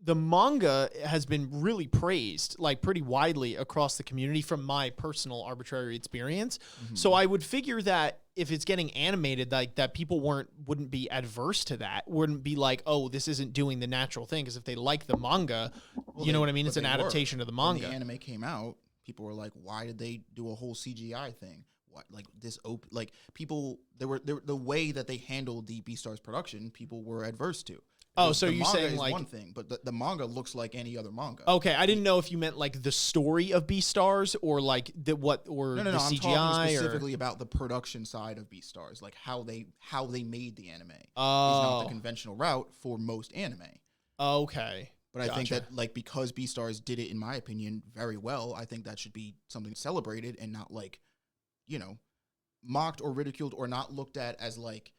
the manga has been really praised like pretty widely across the community from my personal arbitrary experience. So I would figure that if it's getting animated, like that people wouldn't be adverse to that, wouldn't be like, oh, this isn't doing the natural thing. Because if they like the manga, you know what I mean? It's an adaptation of the When manga. the anime came out, people were like, why did they do a whole CGI thing? What, like this like people the way that they handled the Beastars production, people were adverse to. Oh, so the you're manga saying is like one thing, but the manga looks like any other manga. okay, I didn't know if you meant like the story of Beastars or like the No, the I'm CGI talking or specifically about the production side of Beastars, like how they made the anime. It's oh, not the conventional route for most anime. okay. But I think Gotcha. that like because Beastars did it, in my opinion, very well, I think that should be something celebrated and not like, mocked or ridiculed or not looked at as like,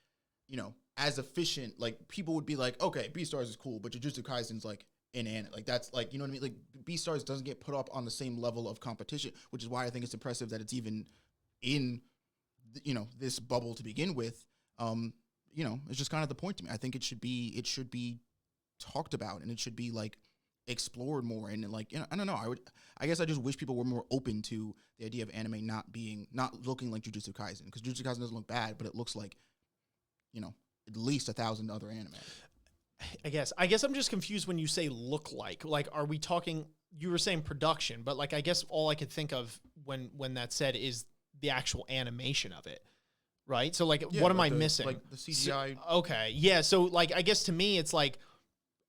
as efficient. Like people would be like, okay, Beastars is cool, but Jujutsu Kaisen's like in anime. Like that's like, you know what I mean? Like Beastars doesn't get put up on the same level of competition, which is why I think it's impressive that it's even in, this bubble to begin with. It's just kind of the point to me. I think it should be talked about and it should be like explored more and like, I don't know. I guess I just wish people were more open to the idea of anime not looking like Jujutsu Kaisen, because Jujutsu Kaisen doesn't look bad, but it looks like, at least 1,000 other anime. I guess I'm just confused when you say look like. Like, are we talking? You were saying production, but like I guess all I could think of when that said is the actual animation of it, right? So like, Yeah, what am like I the- missing? like the CGI. Okay, yeah. So like, I guess to me, it's like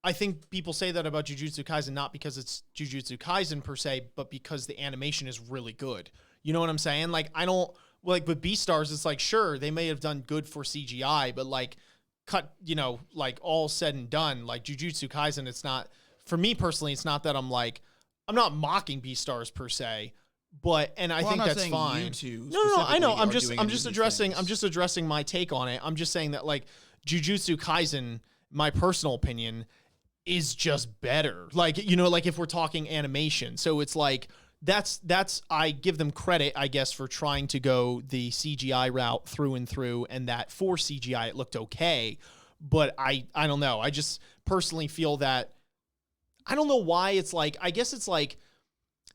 I think people say that about Jujutsu Kaisen not because it's Jujutsu Kaisen per se, but because the animation is really good. You know what I'm saying? Like, I don't like with Beastars. It's like sure they may have done good for CGI, but like cut, like all said and done, like Jujutsu Kaisen, it's not, for me personally, it's not that I'm not mocking Beastars per se, but, and I Well, think I'm not that's saying fine. you two No, I know. specifically I'm are just, doing I'm any just of these addressing, things. I'm just addressing my take on it. I'm just saying that like Jujutsu Kaisen, my personal opinion, is just better. Like, like if we're talking animation. So it's like, that's I give them credit, I guess, for trying to go the CGI route through and through, and that for CGI it looked okay. But I don't know. I just personally feel that I don't know why it's like, I guess it's like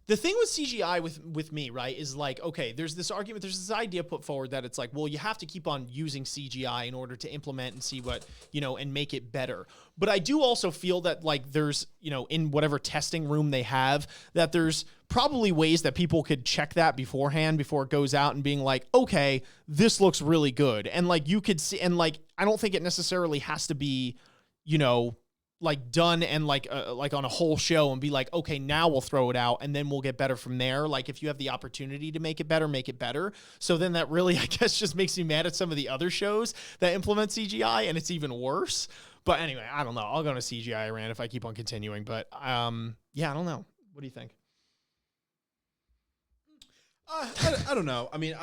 the thing with CGI with me, right, is like, okay, there's this argument, there's this idea put forward that it's like, well, you have to keep on using CGI in order to implement and see what, and make it better. But I do also feel that like there's, in whatever testing room they have, that there's probably ways that people could check that beforehand before it goes out and being like, okay, this looks really good. And like you could see, and like, I don't think it necessarily has to be, like done and like on a whole show and be like, okay, now we'll throw it out and then we'll get better from there. Like if you have the opportunity to make it better, make it better. So then that really, I guess, just makes me mad at some of the other shows that implement CGI and it's even worse. But anyway, I don't know. I'll go on a CGI rant if I keep on continuing. But yeah, I don't know. What do you think? I don't know. I mean,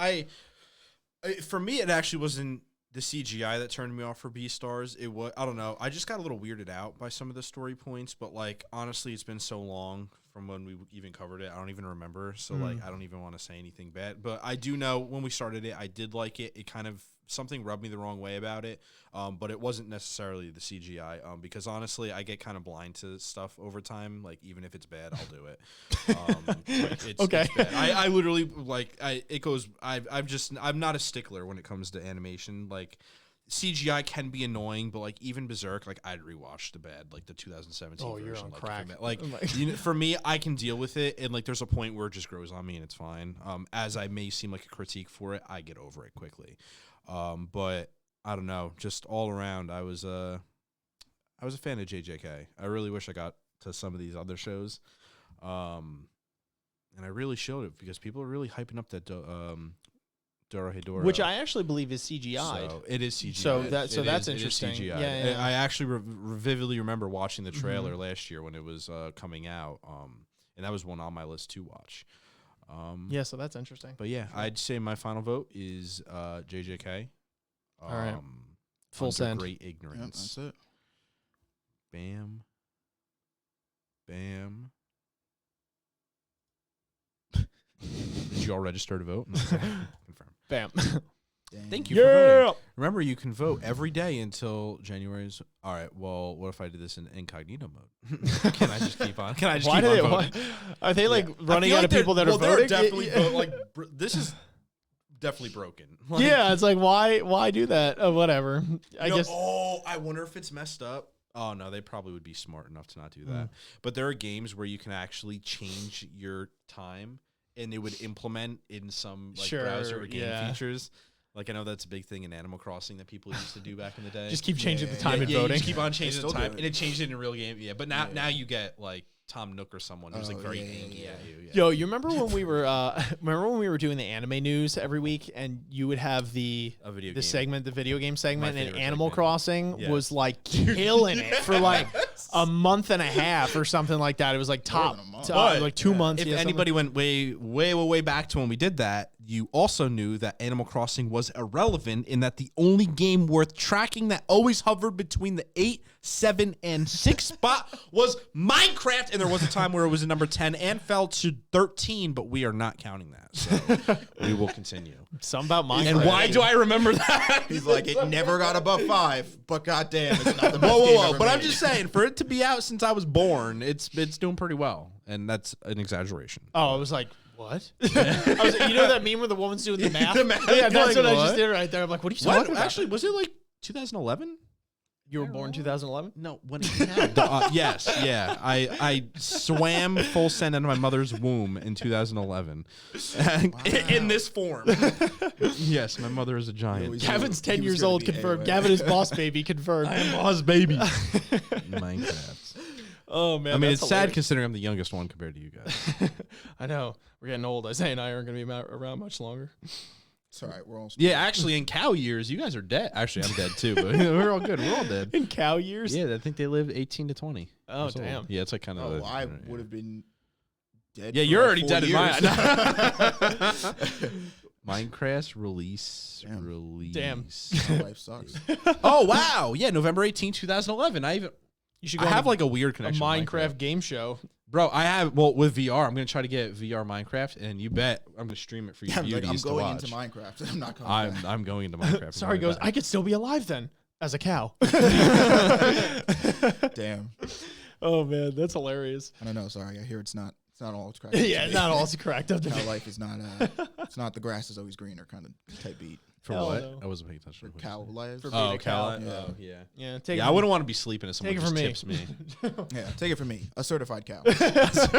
for me, it actually wasn't the CGI that turned me off for Beastars. It was, I don't know. I just got a little weirded out by some of the story points, but like honestly, it's been so long from when we even covered it. I don't even remember. So like, I don't even want to say anything bad. But I do know when we started it, I did like it. It kind of something rubbed me the wrong way about it. But it wasn't necessarily the CGI. Because honestly, I get kind of blind to stuff over time. Like even if it's bad, I'll do it. Okay. It's bad. I literally like it goes. I'm not a stickler when it comes to animation. Like CGI can be annoying, but like even Berserk, like I'd rewatch the 2017 Oh, version. you're on like, crack. Like for me, I can deal with it, and like there's a point where it just grows on me, and it's fine. As I may seem like a critique for it, I get over it quickly. But I don't know, just all around, I was a fan of JJK. I really wish I got to some of these other shows, and I really showed it because people are really hyping up that Dorohedoro, Which I actually believe is CGI. So it is CGI. So that's It is interesting. CGI. Yeah. I actually vividly remember watching the trailer last year when it was coming out, and that was one on my list to watch. Yeah, so that's interesting. But yeah, I'd say my final vote is JJK. All right. Full Under send. Great Yep, ignorance. that's it. Bam. Bam. Did you all register to vote? No. Confirm. Bam. Thank you for voting. Remember, you can vote every day until January's. All right. Well, what if I did this in incognito mode? Can I just keep on? Can I just Why keep do they? on Why, voting? are they like I running feel out like of people that are they're voting? definitely this is definitely broken. Like, Yeah, it's like why do that? Whatever. I guess. Oh, I wonder if it's messed up. Oh no, they probably would be smart enough to not do that. But there are games where you can actually change your time, and they would implement in some like Sure, browser or game yeah. features. Like I know that's a big thing in Animal Crossing that people used to do back in the day. Just keep changing the Yeah, time and You voting. just keep on changing the still do time, it. and it changed it in a real game. Yeah, but now you get like Tom Nook or someone who's like Oh, very yeah, angry yeah. at you. Yeah. Yo, you remember when we were doing the anime news every week, and you would have the A video the game. segment, the video game segment, and favorite Animal segment. Crossing Yeah. was like killing it for like a month and a half or something like that. It was like top, than a month. But like 2 months. If yeah, something. anybody went way back to when we did that, you also knew that Animal Crossing was irrelevant in that the only game worth tracking that always hovered between the 8, 7, and 6 spot was Minecraft, and there was a time where it was at number 10 and fell to 13, but we are not counting that. So we will continue. Something about Minecraft. And why do I remember that? He's like, it never got above 5, but goddamn, it's not the best Whoa, game whoa, whoa! ever But I'm made. just saying, for it to be out since I was born, it's doing pretty well, and that's an exaggeration. Oh, I was like, what? You know that meme where the woman's doing the math? The math, Yeah, that's like, what I what? just did right there. I'm like, what are you talking about? Actually, was it like 2011? You were born 2011? No, when it came out. Yes, yeah. I swam full send into my mother's womb in 2011 in this form. Yes, my mother is a giant. He's- Gavin's 10 he was years gonna old, be confirmed. AoA. Gavin is boss baby, confirmed. I am boss baby. Minecraft. Oh, man. I mean, that's it's sad hilarious. considering I'm the youngest one compared to you guys. I know. We're getting old. Isaiah and I aren't going to be around much longer. It's all right. We're all Yeah, actually, in cow years, you guys are dead. Actually, I'm dead too, but we're all good. We're all dead. In cow years? Yeah, I think they lived 18 to 20. Oh, years old. damn. Yeah, it's like kind of. Oh, I would have been dead. Yeah, for you're like already 4 dead in years. Minecraft release. Damn. My life sucks. Oh wow! Yeah, November 18, 2011. You should I go have on like a weird a connection. with Minecraft game show. Bro, I have with VR. I'm gonna try to get VR Minecraft, and you bet I'm gonna stream it for you Yeah, I'm, like, beauties I'm to going watch. into Minecraft. I'm not coming back. I'm going into Minecraft. Sorry, goes. I could still be alive then as a cow. Damn. Oh man, that's hilarious. I don't know. Sorry. I hear it's not all it's cracked. Yeah, not all correct. Up to Cow me. life is not. It's not the grass is always greener kind of type beat. for Hell what? no. I wasn't paying attention. For to cow lives. For Oh, being a cow. cow. Yeah. Oh, yeah. Yeah, take Yeah, it I from- wouldn't want to be sleeping if someone Take it just from me. tips me. Yeah, take it from me, a certified cow. It's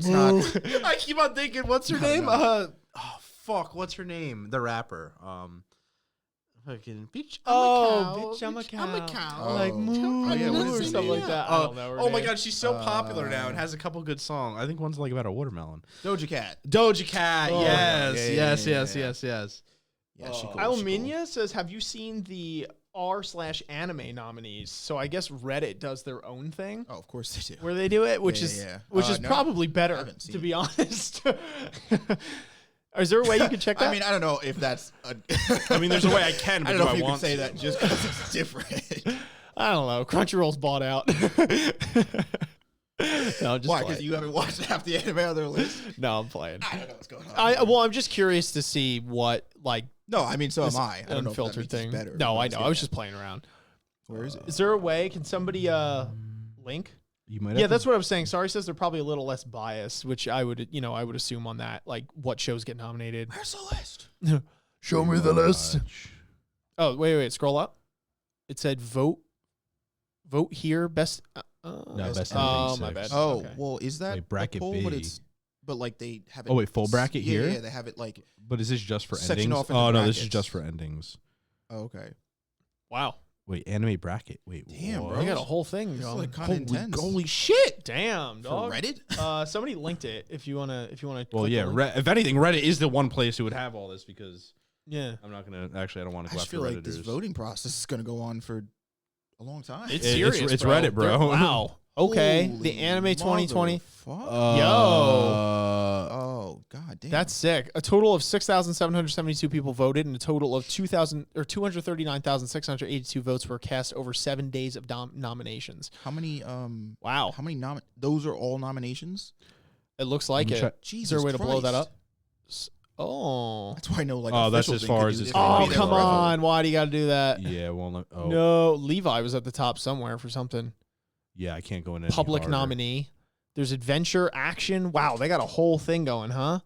not. I keep on thinking, what's her No, name? no. Oh fuck, what's her name? The rapper. Fucking bitch. Oh, bitch, I'm a I'm a cow. cow. Like Oh. moo Oh, yeah, what or is her something name? like that. I don't know. her Oh my name. god, she's so popular now and has a couple good songs. I think one's like about a watermelon. Doja Cat. Doja Cat. Oh, yes, yeah, yes, yeah, yes, yeah. yes, yes. Yeah, she cool. Alminia says, "Have you seen the r/anime nominees?" So I guess Reddit does their own thing Oh, of course they do. where they do it, which Yeah, is yeah. which is No, probably I better, haven't seen to it. be honest. Is there a way you can check that? I mean, I don't know if that's. I mean, there's a way I can, I but don't know do if I you can want say to? that just because it's different. I don't know. Crunchyroll's bought out. No, I'm just Why? playing. Because you haven't watched half the anime on their list. No, I'm playing. I don't know what's going on. Well, I'm just curious to see what like No, I mean, so this am I. I don't know if that unfiltered makes it thing. better. No, but I it's know. I good. was just playing around. Where is it? Is there a way? Can somebody link? You might. Yeah, have that's to, what I was saying. Sorry says they're probably a little less biased, which I would assume on that, like what shows get nominated. Where's the list? Show me the list. watch. Oh, wait, scroll up. It said vote here, best. best Oh, anime my six. bad. Oh, Okay. well, is that Wait, bracket a poll? But B. it's like they have it. Oh, wait, full bracket yeah, here? Yeah, they have it like. But is this just for Section endings? off into Oh no, this is brackets. just for endings. Oh, okay. Wow, Wait, anime bracket. Wait, Damn, what? bro. they got a whole thing This is going. like kind of intense. Holy shit! Damn, For dog. Reddit? Somebody linked it. If you wanna. Well, yeah. If anything, Reddit is the one place who would have all this because Yeah. I'm not gonna. Actually, I don't want I to go just after feel like Redditors. this voting process is going to go on for a long time. It's It's- serious. it's bro. Reddit, bro. They're- Wow. Okay. The Holy anime 2020. motherfuck. Oh, god damn. That's sick. A total of 6,772 people voted, and a total of 239,682 votes were cast over 7 days of nominations. how many. Wow. How many Those are all nominations. It looks like Let me it. check. Is Jesus there a way to blow that Christ. up? Oh. That's why I know. Like, Oh, that's official as thing far could as do it's this. gonna Oh, be. come forever. on. Why do you got to do that? Yeah, well, oh, No, Levi was at the top somewhere for something. yeah, I can't go in. Public nominee. There's adventure, action. Wow, they got a whole thing going, huh?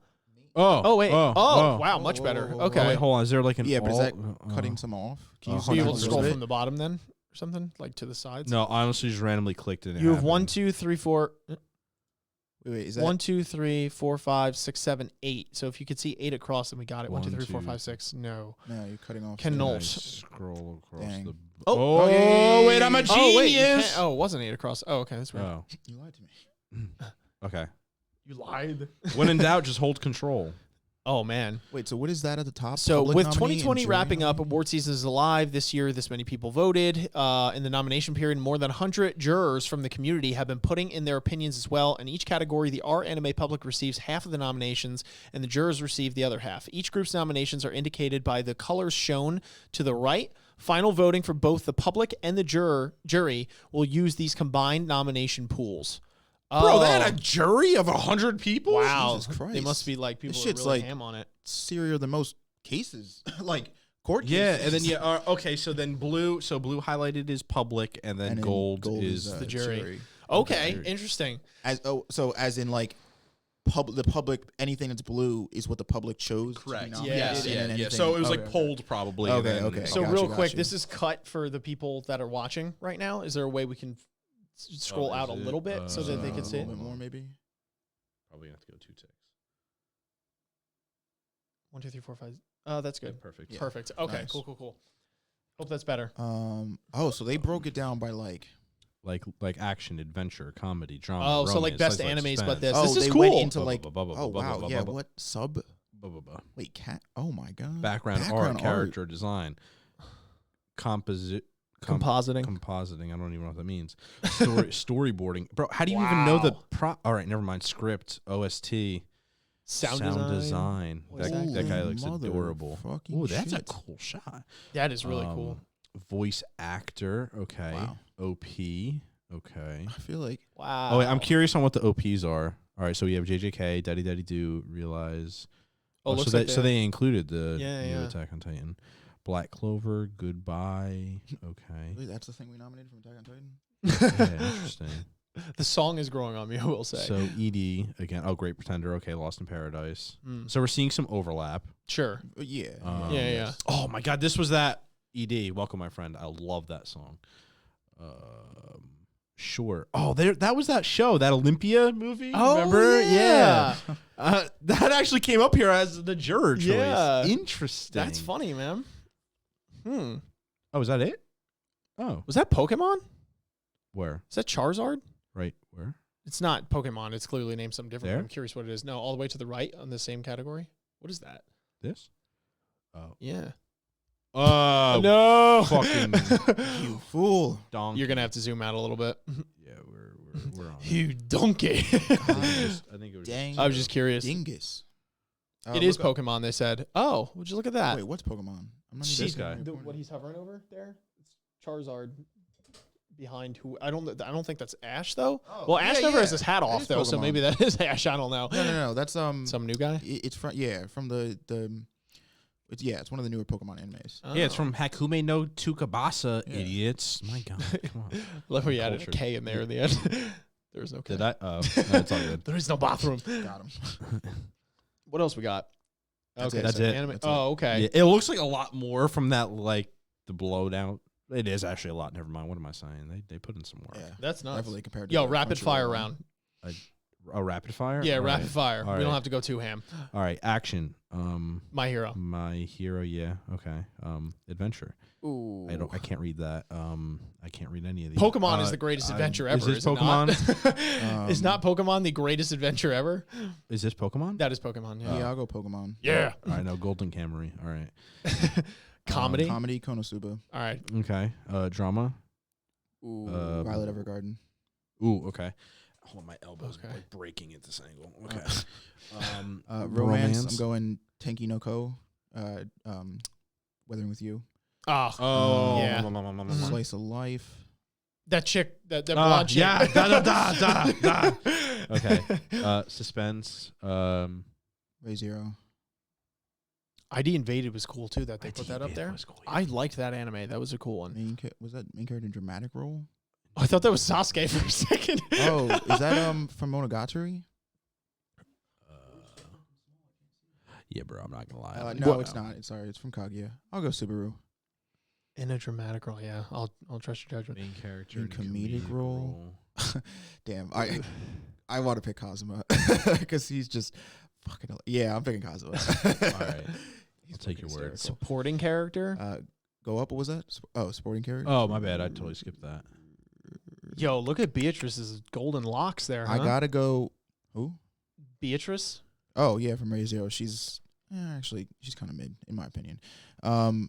Oh, wait. oh, Wow, much better. whoa, whoa. Okay. Oh, wait, hold on. Is there like an Yeah, but is all- that cutting some off? Can you Oh, see So you hold able on, to there's scroll a from the bottom then, or something like to the sides? No, I honestly just randomly clicked it. You have 1, 2, 3, 4. Wait, is that 1, 2, 3, 4, 5, 6, 7, 8. So if you could see 8 across, then we got it. 1, 2, 3, 4, 5, 6. No. No, you're cutting off. Cannot. Scroll across Dang. the. Oh. oh, yeah, yeah, yeah, wait, I'm a yeah. Oh wait, you genius. can't- it wasn't 8 across. Oh, okay, that's weird. Oh, You lied to me. okay. You lied. When in doubt, just hold control. Oh man. Wait, so what is that at the top? So Public with nominee 2020 and jury wrapping up, nominee? award season is alive. This year, this many people voted. In the nomination period, more than 100 jurors from the community have been putting in their opinions as well. In each category, the R anime public receives half of the nominations, and the jurors receive the other half. Each group's nominations are indicated by the colors shown to the right. Final voting for both the public and the jury will use these combined nomination pools. Bro, they had a jury of 100 people? Wow. Jesus Christ. They must be like people This are shit's really like- ham on it. Serious than most cases, like court Yeah, cases. and then okay, so then blue highlighted is public, and then And then gold, is the jury. jury. Okay, interesting. As in like the public, anything that's blue is what the public chose. to be correct. nominated, Yes, and then yeah. anything- So it was like okay. polled probably. and Okay, then- okay. So Gotcha, real quick, gotcha. this is cut for the people that are watching right now. Is there a way we can scroll out a is it? little bit so that they A can see it? little bit more, maybe. Probably have to go 2 ticks. 1, 2, 3, 4, 5. Oh, that's good. Perfect. Yeah. Perfect. Okay, Nice. cool. Hope that's better. Oh, so they broke it down by like. Like action, adventure, comedy, drama. Oh, so like romance, best slice of animes, but suspense. this. Oh, This is they cool. went into like. Blah, blah, blah, Oh blah, wow, blah, yeah. blah, What sub? Blah, blah, blah. Wait, cat. Oh my god. Background art, character design, compositing. Compositing. I don't even know what that means. Storyboarding, bro. How do you even know the Wow. All right, never mind. Script, OST, Sound design. Voice That guy Holy looks adorable. motherfucking Oh, that's a shit. cool shot. That is really cool. Voice actor. Okay. Wow. OP. Okay. I feel like Wow. Oh, wait, I'm curious on what the OPs are. All right, so we have JJK, Daddy Daddy Do, Realize. Oh, looks so like they included the Yeah, new yeah. Attack on Titan. Black Clover, Goodbye. Okay. wait, that's the thing we nominated from Attack on Titan. Yeah, interesting. The song is growing on me, I will say. So ED again. Oh, Great Pretender. Okay, Lost in Paradise. Mm. So we're seeing some overlap. Sure. Yeah. Yeah. Oh my God, this was that ED. Welcome, my friend. I love that song. Sure. Oh, that was that show, that Olympia movie. Oh, remember? yeah. That actually came up here as the juror choice. Yeah. Interesting. That's funny, man. Oh, is that it? Oh, Was that Pokemon? where? Is that Charizard? Right where? It's not Pokemon. It's clearly named something different. There? I'm curious what it is. No, all the way to the right on the same category. What is that? This? Oh. Yeah. Oh. No. Fucking You fool. donkey. You're gonna have to zoom out a little bit. Yeah, we're on. it. You donkey. I think it was Dang. I was just curious. Dingus. It is look up- Pokemon. They said. Oh, would you look at that? Wait, what's Pokemon? I'm not This even guy. seeing What he's hovering over there? It's Charizard. Behind who? I don't think that's Ash though. Oh, Well, yeah, Ash never has yeah. his hat It off is though, so Pokemon. maybe that is Ash. I don't know. No. That's Some new guy. It's from from the it's one of the newer Pokemon animes. Yeah, it's Oh. from Hakume no Tsukabasa, Yeah. idiots. My God, come on. Look, we added a Cultured. K in there in the end. There's no K. Did I? Oh, no, it's all good. There is no bathroom. Got him. What else we got? That's Okay, it. That's so it. anime. That's it. Oh, okay. Yeah, it looks like a lot more from that, like the blown out. It is actually a lot. Never mind. What am I saying? They put in some work. Yeah, That's nuts. definitely compared to Yo, the rapid Crunchyroll fire one. round. A rapid fire. Yeah, All rapid right. fire. All We don't right. have to go too ham. All right, action. My hero. My hero. Yeah. Okay. Adventure. Ooh. I can't read that. I can't read any of these. Pokemon is the greatest adventure ever. Is this it not? Pokemon? Is not Pokemon the greatest adventure ever? Is this Pokemon? That is Pokemon. Yeah. Yeah, I'll go Pokemon. Yeah. I know Golden Camry. All right. Comedy. Comedy, Konosuba. All right. Okay. Drama. Ooh. Violet Evergarden. Ooh. Okay. Hold on, my elbows Okay. are like breaking at this angle. Okay. Romance. I'm going Tenki no Ko. Weathering with You. Ah. Oh. Yeah. Mhm. Slice of Life. That chick. That blonde chick. Yeah. Da. Okay. Suspense. Ray Zero. ID Invaded was cool too. That they ID put that up Invaded there. was cool, yeah. I liked that anime. That was a cool one. Was that main character in dramatic role? I thought that was Sasuke for a second. Oh, is that from Monogatari? Yeah, bro. I'm not gonna lie. No, it's not. Sorry, it's from Kaguya. I'll go Subaru. In a dramatic role, yeah. I'll trust your judgment. Main character In comedic role. Damn, I want to pick Kazuma because he's just fucking. Yeah, I'm picking Kazuma. All right. I'll take your word. Supporting character. Go up. What was that? Sporting character. Oh, my bad. I totally skipped that. Yo, look at Beatrice's golden locks there. I huh? gotta go. Who? Beatrice. Oh yeah, from Ray Zero. She's actually she's kind of mid in my opinion. Hold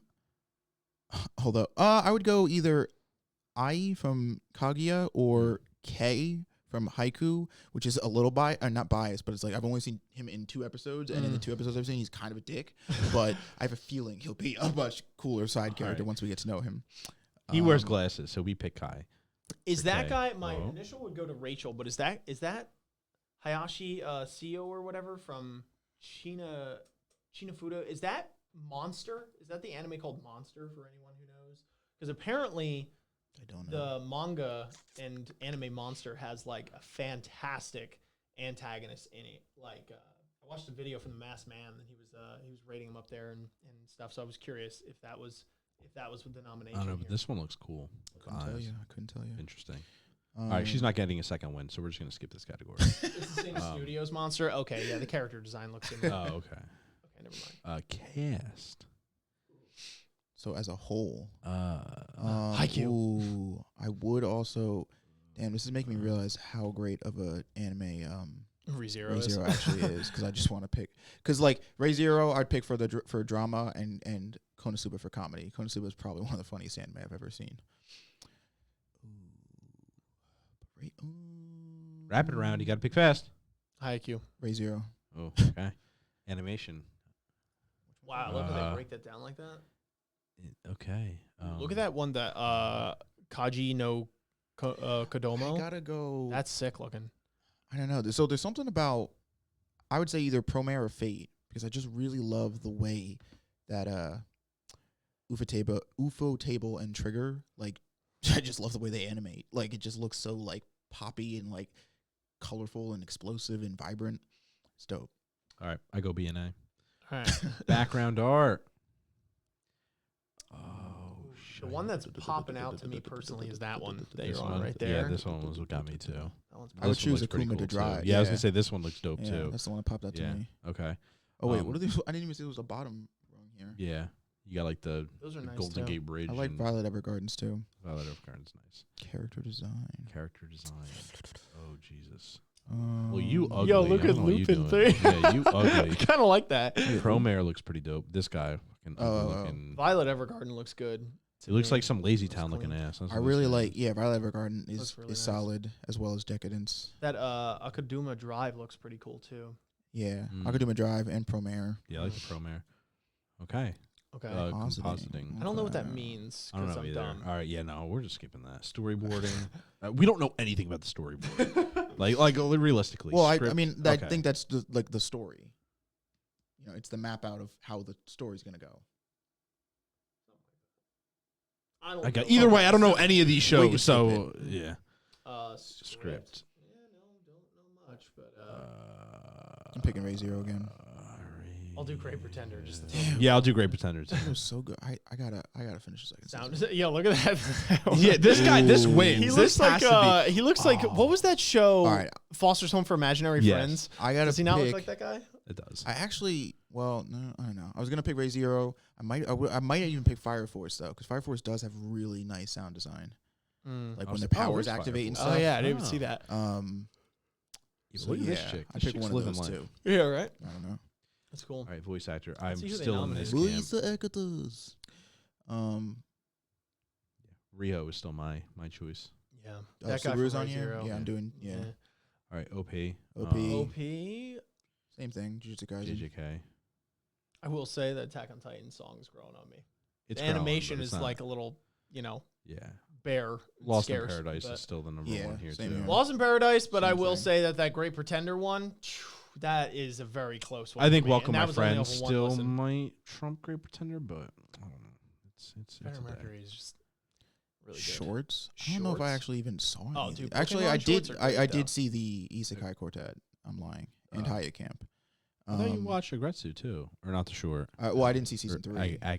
up. I would go either Ai from Kaguya or K from Haiku, which is a little not biased, but it's like I've only seen him in 2 episodes, and in the 2 episodes I've seen, he's kind of a dick. But I have a feeling he'll be a much cooler side character once we get to know him. He wears glasses, so we pick Kai. Is that Okay. guy? My Oh. initial would go to Rachel, but is that Hayashi Seo or whatever from Shinafuda? Is that Monster? Is that the anime called Monster for anyone who knows? Because apparently I don't know. the manga and anime Monster has like a fantastic antagonist in it. Like I watched a video from the Masked Man, and he was rating him up there and stuff. So I was curious if that was with the I nomination. don't know, but here. this one looks cool. I couldn't tell you. Interesting. All right, she's not getting a second win, so we're just gonna skip this category. It's the same studios Monster. Okay, yeah, the character design looks similar. Oh, okay. Okay, never mind. Cast. So as a whole, Haikyuu. ooh, I would also. Damn, this is making me realize how great of a anime Ray ReZero is. Zero actually is, because I just want to pick. Because like Ray Zero, I'd pick for for drama, and Konosuba for comedy. Konosuba is probably one of the funniest anime I've ever seen. Rapid round. You got to pick fast. Haikyuu. Ray Zero. Oh, okay. Animation. Wow, look how they break that down like that. Okay. Look at that one that Kaji no Kodomo. I gotta go. That's sick looking. I don't know. So there's something about, I would say either Promare or Fate, because I just really love the way that UFO Table and Trigger, like, I just love the way they animate. Like, it just looks so like poppy and like colorful and explosive and vibrant. It's dope. All right, I go BNA. All right. Background art. Oh, The one that's popping out to me personally is that one that This you're on one? right there. Yeah, this one was what got me too. That one's I would This one choose looks pretty Akuma to too. Drive. Yeah, I was Yeah. gonna say this one looks dope Yeah, too. that's the one that popped out Yeah. to me. Okay. Oh wait, what are these? I didn't even see it was the bottom rung here. Yeah. You got like the Those are nice Golden too. Gate Bridge. I like and Violet Evergardens too. Violet Evergarden's nice. Character design. Character design. Oh Jesus. Well, Well, you ugly. Yo, look I don't at know what you Lupin doing. thing. Yeah, you ugly. kind of like that. Promare looks pretty dope. This guy, fucking ugly looking. Violet Evergarden looks good. It looks like some lazy Looks town looking clean. ass. That's I what really this like. is. Yeah, Violet Evergarden is Looks really is nice. solid, as well as Decadence. That Akaduma Drive looks pretty cool too. Yeah, I could do my drive and Promare. Yeah, I like the Promare. Okay. Okay. Compositing. I don't know what that means I don't because know I'm either. dumb. All right, yeah, no, we're just skipping that. Storyboarding. We don't know anything about the storyboard. like realistically. Well, I script- mean, okay. I think that's the story. You know, it's the map out of how the story's gonna go. I don't I got, know. either way, I don't know any of these We can shows, skip so yeah. Script. Yeah, no, don't know much, but I'm picking Ray Zero again. I'll do Great Pretender. Just the Yeah, I'll do Great Pretenders. It was so good. I gotta finish the second sound. season. Yeah, look at that. Yeah, this guy, this wins. He This looks like has to be- he looks like what was that show? All right. Foster's Home for Imaginary Yes. Friends. I gotta. Does he not look pick- like that guy? It does. I actually, well, no, I don't know. I was gonna pick Ray Zero. I might even pick Fire Force though, because Fire Force does have really nice sound design, like when their powers where's Fire activate and Force? stuff. Oh yeah, I didn't even see that. Yeah, So look at this yeah, chick. I This picked chick's one of living those life. too. Yeah, right. I don't know. That's cool. All right, voice actor. I'm see who they still in this nominated. camp. Actors. Rio is still my choice. Yeah, that guy Subaru's from on Ray here. Zero. Yeah, I'm doing. Yeah, All right, OP. OP. OP. Same thing. Jujutsu Kaisen. JJK. I will say that Attack on Titan song is growing on me. It's The growing, animation but it's is not- like a little, yeah. bare. Lost in scarce, Paradise but- is still the number Yeah, one here same too. here. Lost in Paradise, but I Same will thing. say that Great Pretender one, that is a very close one. I think for me, Welcome and that My was only Friends over one still listen. might trump Great Pretender, but I don't know. It's Better a day. Mercury is just really good. Shorts. I don't know if I Shorts? actually even saw any. Oh, of dude, these. Actually, Pokemon I did. shorts are great, I though. did see the Isekai Quartet. I'm lying. And Haya Camp. I thought you watched Agretsu too, or not the short. Well, I didn't see Or season 3. I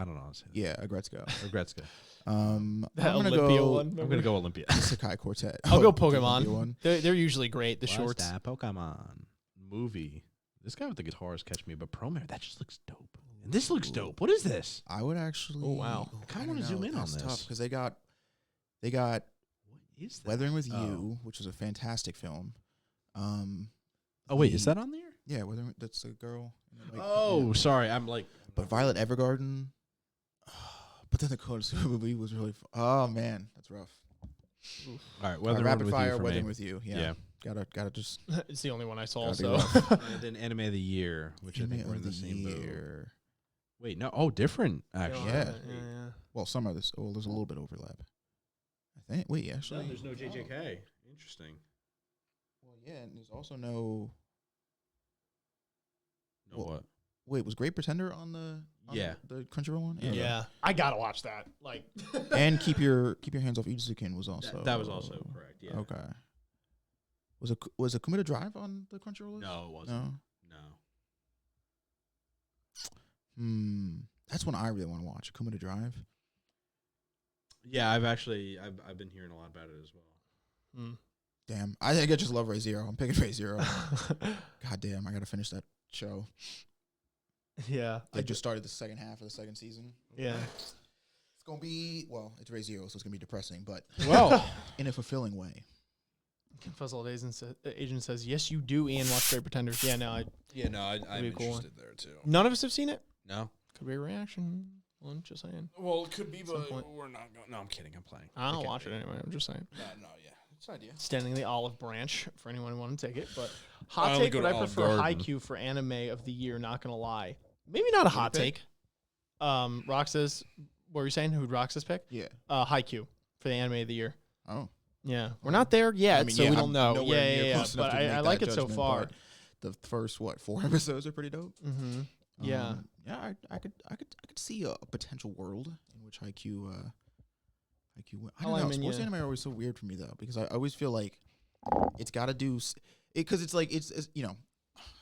don't know. How to say that. Yeah, Agretsuko. Agretsuko. I'm That gonna Olympia go one. I'm gonna go Olympia. Isekai Quartet. I'll go Oh, the Olympia Pokemon. one. They're usually great. The What's shorts. that Pokemon movie? This guy with the guitars catch me, but Promare, that just looks dope. And this looks dope. What is this? I would actually. Oh, wow. I kinda wanna don't zoom know, in on that's this. tough because they got What is that? Weathering with Oh. You, which was a fantastic film. Oh wait, is that on there? Yeah, Weathering. That's a girl. and then, like, Oh, yeah. sorry. I'm like, But Violet Evergarden. But then the Konosuba movie was really. Oh man, that's rough. all right. Weathering Rapid with Fire, you for Weathering me. with You. Yeah. Yeah. Gotta just. It's the only one I saw. Gotta be So rough. And then Anime of the Year, which I think Anime we're in of the same boat. year. Wait, no. Oh, different actually. Yeah. yeah. Well, some of this. Oh, there's a little bit of overlap. I think. Wait, actually. no JJK. Interesting. Well, yeah, and there's also no. No Well, what? Wait, was Great Pretender on the? Yeah. The Crunchyroll one. Yeah, I gotta watch that. Like, And keep your hands off Izukin was also. That was also correct. Yeah. Okay. Was a Kumita Drive on the Crunchyroll list? No, it wasn't. No. That's one I really want to watch. Kumita Drive. Yeah, I've been hearing a lot about it as well. Damn. I think I just love Ray Zero. I'm picking Ray Zero. God damn, I gotta finish that show. yeah, I just started the second half of the second season. yeah. It's gonna be it's Ray Zero, so it's gonna be depressing, but Well, in a fulfilling way. Fuzzled Agent says, "Yes, you do." Ian, watch Great Pretenders. Yeah, no, I'm be a cool one. interested there too. none of us have seen it. No. Could be a reaction. Well, just saying. Well, it could be, Some point. we're not going. No, I'm kidding. I'm playing. I'll Okay. watch it anyway. I'm just saying. No, yeah, it's an idea. Standing the olive branch for anyone who want to take it. But I hot only take, go but to I Olive prefer Garden. Haikyuu for anime of the year. Not gonna lie, maybe not a hot pick? take. Roxas, what were you saying? Who'd Roxas pick? Yeah. Haikyuu for the anime of the year. Oh. Yeah, we're not there yet, I mean, so yeah, we don't I'm know. nowhere near Yeah. close enough But to make I that like it so judgment, far. but the first 4 episodes are pretty dope. Mm-hmm. Yeah. Yeah, I could see a potential world in which Haikyuu I don't know. Sports anime are always so weird for me though, because I always feel like it's got to do because it's like it's you know,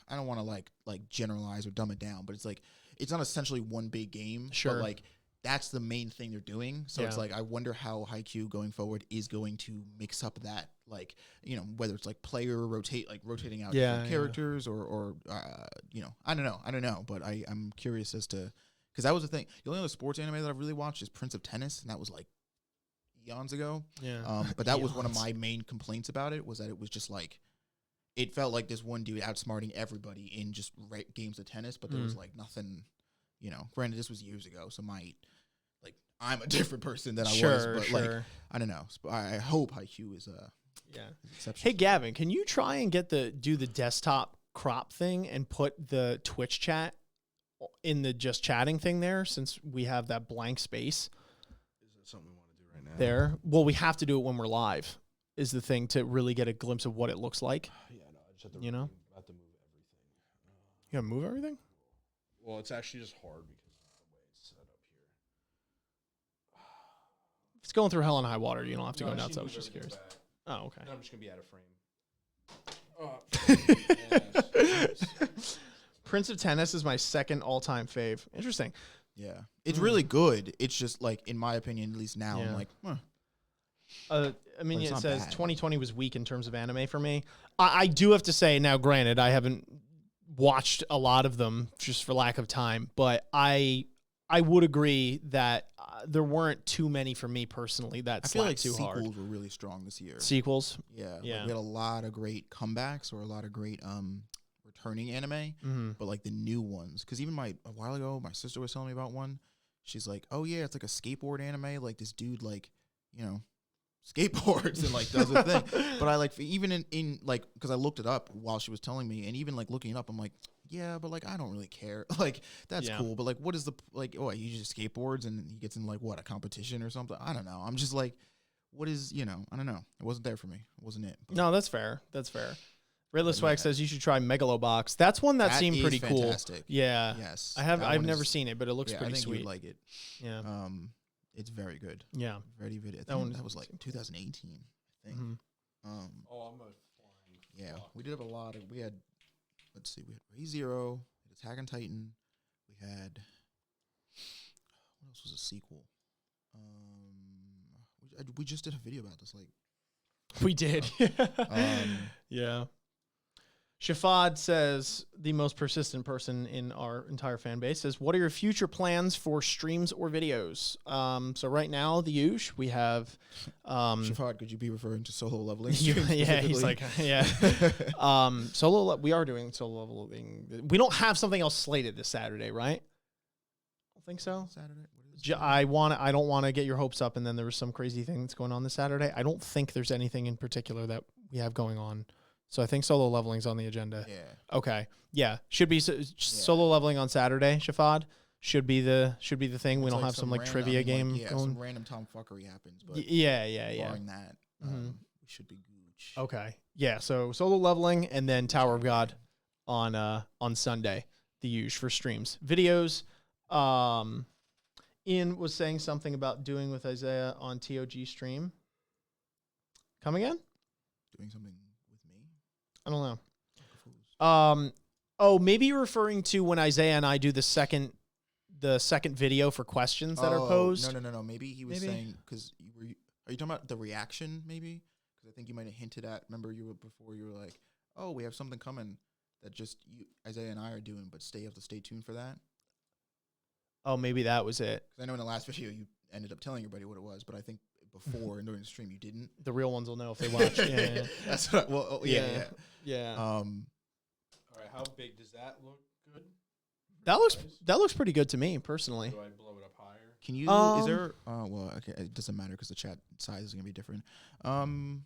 I don't want to like generalize or dumb it down, but it's like it's not essentially one big game. Sure. But like that's the main thing they're doing. So it's Yeah. like I wonder how Haikyuu going forward is going to mix up that, like, you know, whether it's like rotating out Yeah, different yeah. characters or you know, I don't know, but I'm curious as to, because that was the thing. The only other sports anime that I've really watched is Prince of Tennis, and that was like eons ago. Yeah. But that was one of my main complaints about it, was that it was just like, it felt like this one dude outsmarting everybody in just games of tennis, but there was like nothing, you know, granted this was years ago, so I'm a different person than I was, but like, I don't know. I hope Haikyuu is Yeah. exceptional. Hey Gavin, can you try and do the desktop crop thing and put the Twitch chat in the just chatting thing there, since we have that blank space Is that something we want to do right now? there. Well, we have to do it when we're live, is the thing, to really get a glimpse of what it looks like. Yeah, no, I just have to. You know? I have to move everything. You gotta move everything? Well, it's actually just hard because of the way it's set up here. If it's going through hell and high water, you don't have to No, go I nuts. just I was need to just move curious. everything Oh, okay. back. Then I'm just gonna be out of frame. Yes. Prince of Tennis is my second all-time fave. Interesting. Yeah, it's really good. It's just like, in my opinion, at least now, Yeah. I'm like, huh. I mean, But it's it not says bad. 2020 was weak in terms of anime for me. I do have to say, now granted, I haven't watched a lot of them just for lack of time, but I would agree that there weren't too many for me personally that I feel slapped like too sequels hard. were really strong this year. Sequels? Yeah, like, Yeah. we had a lot of great comebacks or a lot of great returning anime, Mm-hmm. but like the new ones. Because even a while ago, my sister was telling me about one. She's like, "Oh yeah, it's like a skateboard anime. Like this dude, like, you know, skateboards and like does a thing." But I like, even in like, because I looked it up while she was telling me, and even like looking it up, I'm like, yeah, but like I don't really care. Like that's Yeah. cool, but like what is the like? Oh, he just skateboards and he gets in like what, a competition or something? I don't know. I'm just like, what is, you know? I don't know. It wasn't there for me. It wasn't it. But No, that's fair. That's fair. Rayla But Swag yeah. says you should try Megalobox. That's one that seemed is pretty cool. fantastic. Yeah. Yes, I've that one never is- seen it, but it looks yeah, pretty I think sweet. you'd like it. Yeah. It's very good. Yeah. Very video. That one That was like 2018, I think. Mhm. Oh, I'm a flying. Yeah, fuck. we did have a lot of. We had, let's see, we had ReZero, we had Attack on Titan, we had. What else was a sequel? We just did a video about this. Like, We did. Yeah. Shafad says, the most persistent person in our entire fan base says, what are your future plans for streams or videos? So right now, the Yush, we have... Shafad, could you be referring to solo leveling? yeah, he's like, yeah. We are doing solo leveling. We don't have something else slated this Saturday, right? I don't think so. Saturday. What is it? I don't want to get your hopes up, and then there was some crazy thing that's going on this Saturday. I don't think there's anything in particular that we have going on. So I think solo leveling's on the agenda. Yeah. Okay. Yeah. Should be solo leveling on Saturday, Shafad. Should be the thing. We It's don't like have some like random- trivia I mean, game like, yeah, going. some random Tom fuckery happens, but Yeah. barring that, Mhm. we should be gooch. Okay. Yeah. So solo leveling and then Tower of God on Sunday. The use for streams, videos. Ian was saying something about doing with Isaiah on TOG stream. Come again? Doing something with me. I don't know. Confused. Oh, maybe you're referring to when Isaiah and I do the second video for questions that are posed. No. Maybe he was Maybe. saying, because are you talking about the reaction? Maybe because I think you might have hinted at. Remember, you were like, "Oh, we have something coming that just Isaiah and I are doing, but have to stay tuned for that." Oh, maybe that was it. Because I know in the last video you ended up telling everybody what it was, but I think before and during the stream you didn't. The real ones will know if they watch. Yeah. That's what. Yeah. Yeah. All right, how big does that look? Good. That looks pretty good to me personally. Do I blow it up higher? Can you? Is there? Well, okay. It doesn't matter because the chat size is gonna be different. Can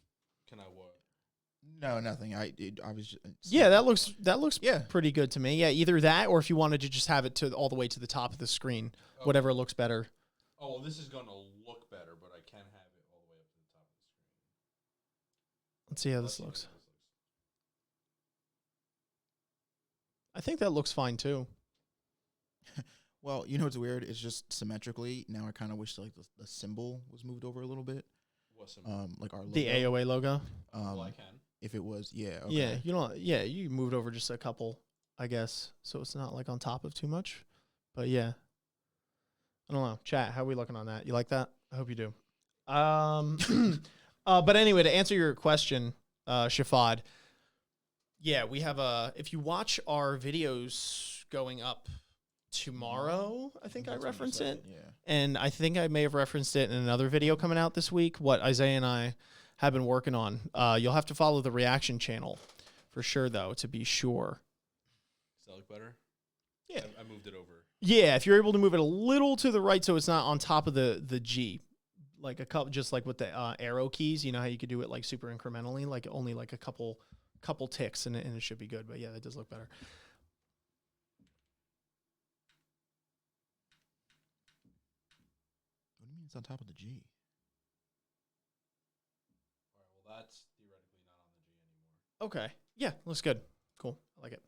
I what? No, nothing. I was. Just, Yeah, that looks Yeah. pretty good to me. Yeah, either that or if you wanted to just have it to all the way to the top of the screen, whatever looks better. Oh, well, this is going to look better, but I can have it all the way up to the top of the screen. Let's see how this looks. I think that looks fine too. Well, you know what's weird? It's just symmetrically. Now I kind of wish like the symbol was moved over a little bit. What's the Like our logo. The AoA logo. well, I can. If it was, yeah. Okay. Yeah, you know, yeah, you moved over just a couple, I guess, so it's not like on top of too much. But yeah, I don't know. Chat, how are we looking on that? You like that? I hope you do. But anyway, to answer your question, Shafad, yeah, we have if you watch our videos going up tomorrow, I think I That's when you reference said it. Yeah. And I think I may have referenced it in another video coming out this week, what Isaiah and I have been working on. You'll have to follow the reaction channel for sure, though, to be sure. Does that look better? Yeah. I moved it over. Yeah, if you're able to move it a little to the right so it's not on top of the G, like a couple, just like with the arrow keys, you know how you could do it like super incrementally, like only like a couple couple ticks and it should be good. But yeah, that does look better. What do you mean it's on top of the G? All right, well, that's theoretically not on the G anymore. Okay. Yeah, looks good. Cool. I like it.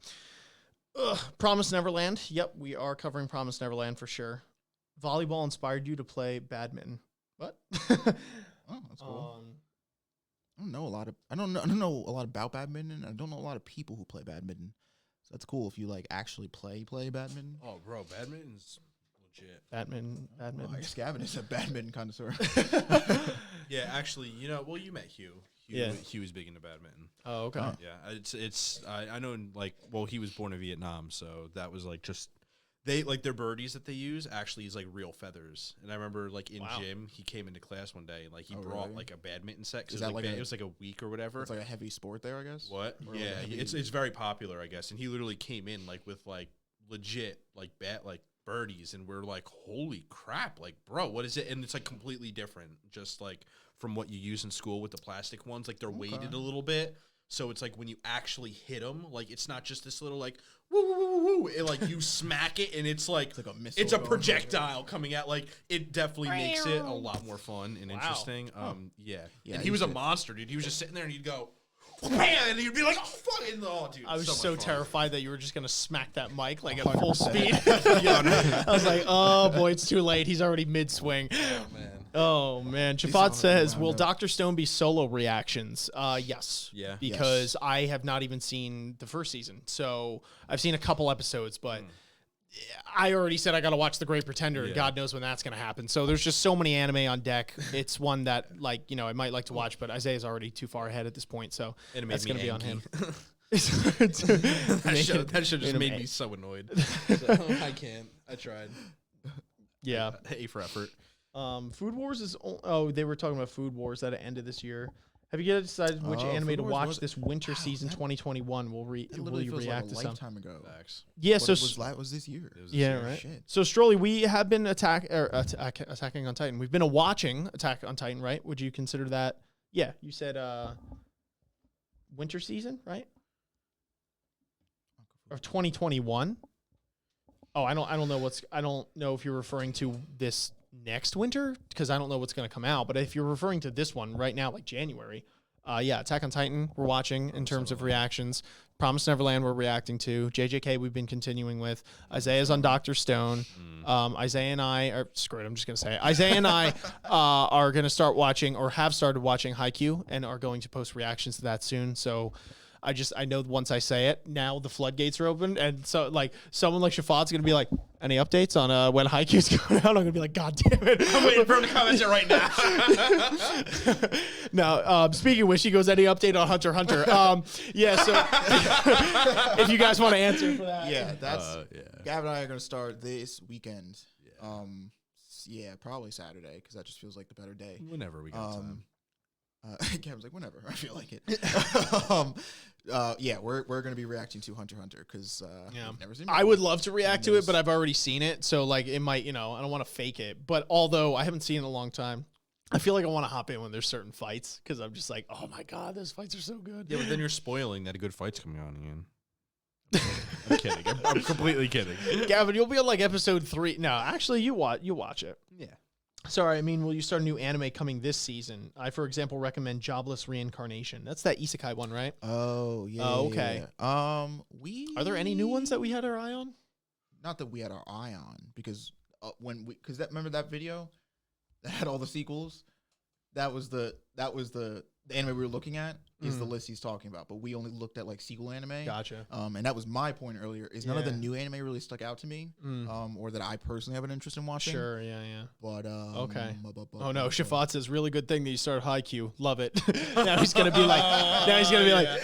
Promise Neverland. Yep, we are covering Promise Neverland for sure. Volleyball inspired you to play badminton. What? Oh, that's cool. I don't know a lot a lot about badminton. I don't know a lot of people who play badminton. So that's cool if you like actually play badminton. Oh, bro, badminton's legit. Badminton. I guess Gavin is a badminton connoisseur. Yeah, actually, you know, well, you met Hugh. Hugh was big into badminton. Oh, okay. Yeah, I know, like, well, he was born in Vietnam, so that was like just they like their birdies that they use actually is like real feathers. And I remember like in gym, he came into class one day and like he brought like a badminton set. Is that like it was like a week or whatever. It's like a heavy sport there, I guess. What? Or Yeah, like it's very popular, I guess. And he literally came in like with like legit like birdies, and we're like, holy crap, like, bro, what is it? And it's like completely different, just like from what you use in school with the plastic ones. Like they're weighted a little bit, so it's like when you actually hit them, like it's not just this little like woo woo woo woo. It like you smack it, and it's like a missile. It's a projectile coming out. Like it definitely makes it a lot more fun and interesting. Yeah. And he was a monster, dude. He was just sitting there, and he'd go. Bam! And you'd be like, oh, fucking, oh, dude. I was so so much fun. terrified that you were just going to smack that mic like at full speed. I was like, oh, boy, it's too late. He's already mid-swing. Oh, man. Oh, man. Jafat says, will Dr. Stone be solo reactions? Yes. Yeah. Because I have not even seen the first season. So I've seen a couple episodes, but I already said I got to watch The Great Pretender, and God knows when that's going to happen. So there's just so many anime on deck. It's one that, like, you know, I might like to watch, but Isaiah's already too far ahead at this point, so that's going to be on him. That should just made me so annoyed. So, I can't. I tried. Yeah. A for effort. Food Wars is... they were talking about Food Wars that ended this year. Have you guys decided which anime Food to Wars watch this winter season 2021? Will you react to some? Lifetime ago. Facts. Yeah, But so it was this year. yeah, right. Shit. So Strolly, we have been Attacking on Titan. We've been watching Attack on Titan, right? Would you consider that? Yeah, you said winter season, right? Of 2021. Oh, I don't know if you're referring to this next winter, because I don't know what's going to come out. But if you're referring to this one right now, like January, yeah, Attack on Titan we're watching in terms of reactions. Promise Neverland we're reacting to. JJK we've been continuing with. Isaiah's on Dr. Stone. Isaiah and I are screw it. I'm just gonna say it. Isaiah and I are gonna start watching or have started watching Haikyuu and are going to post reactions to that soon. So. I know once I say it, now the floodgates are open, and so like someone like Shafat's gonna be like, any updates on when Haikyuu's going out? I'm gonna be like, God damn it! I'm waiting for him to comment it right now. No, speaking of which, he goes, any update on Hunter x Hunter? Yeah, so if you guys want to answer for that, Yeah, that's Gavin and I are gonna start this weekend. Yeah, probably Saturday, because that just feels like the better day. Whenever we got time. Gavin's like, whenever, I feel like it. Yeah, we're gonna be reacting to Hunter x Hunter because we've never seen it. I would love to react to it, but I've already seen it, so like it might, I don't want to fake it. But although I haven't seen it in a long time, I feel like I want to hop in when there's certain fights because I'm just like, oh my God, those fights are so good. Yeah, but then you're spoiling that a good fight's coming on again. I'm kidding. I'm completely kidding. Gavin, you'll be on like episode 3. No, actually, you watch it. Yeah. Sorry, I mean, will you start a new anime coming this season? I, for example, recommend Jobless Reincarnation. That's that isekai one, right? Oh, yeah. Oh, okay. Yeah. Are there any new ones that we had our eye on? Not that we had our eye on, because remember that video that had all the sequels? That was the anime we were looking at is the list he's talking about, but we only looked at like sequel anime. Gotcha. And that was my point earlier. Is none of the new anime really stuck out to me, or that I personally have an interest in watching. Sure, yeah. But okay. Oh no, Shafat says really good thing that you started Haikyuu. Love it. Now he's gonna be like,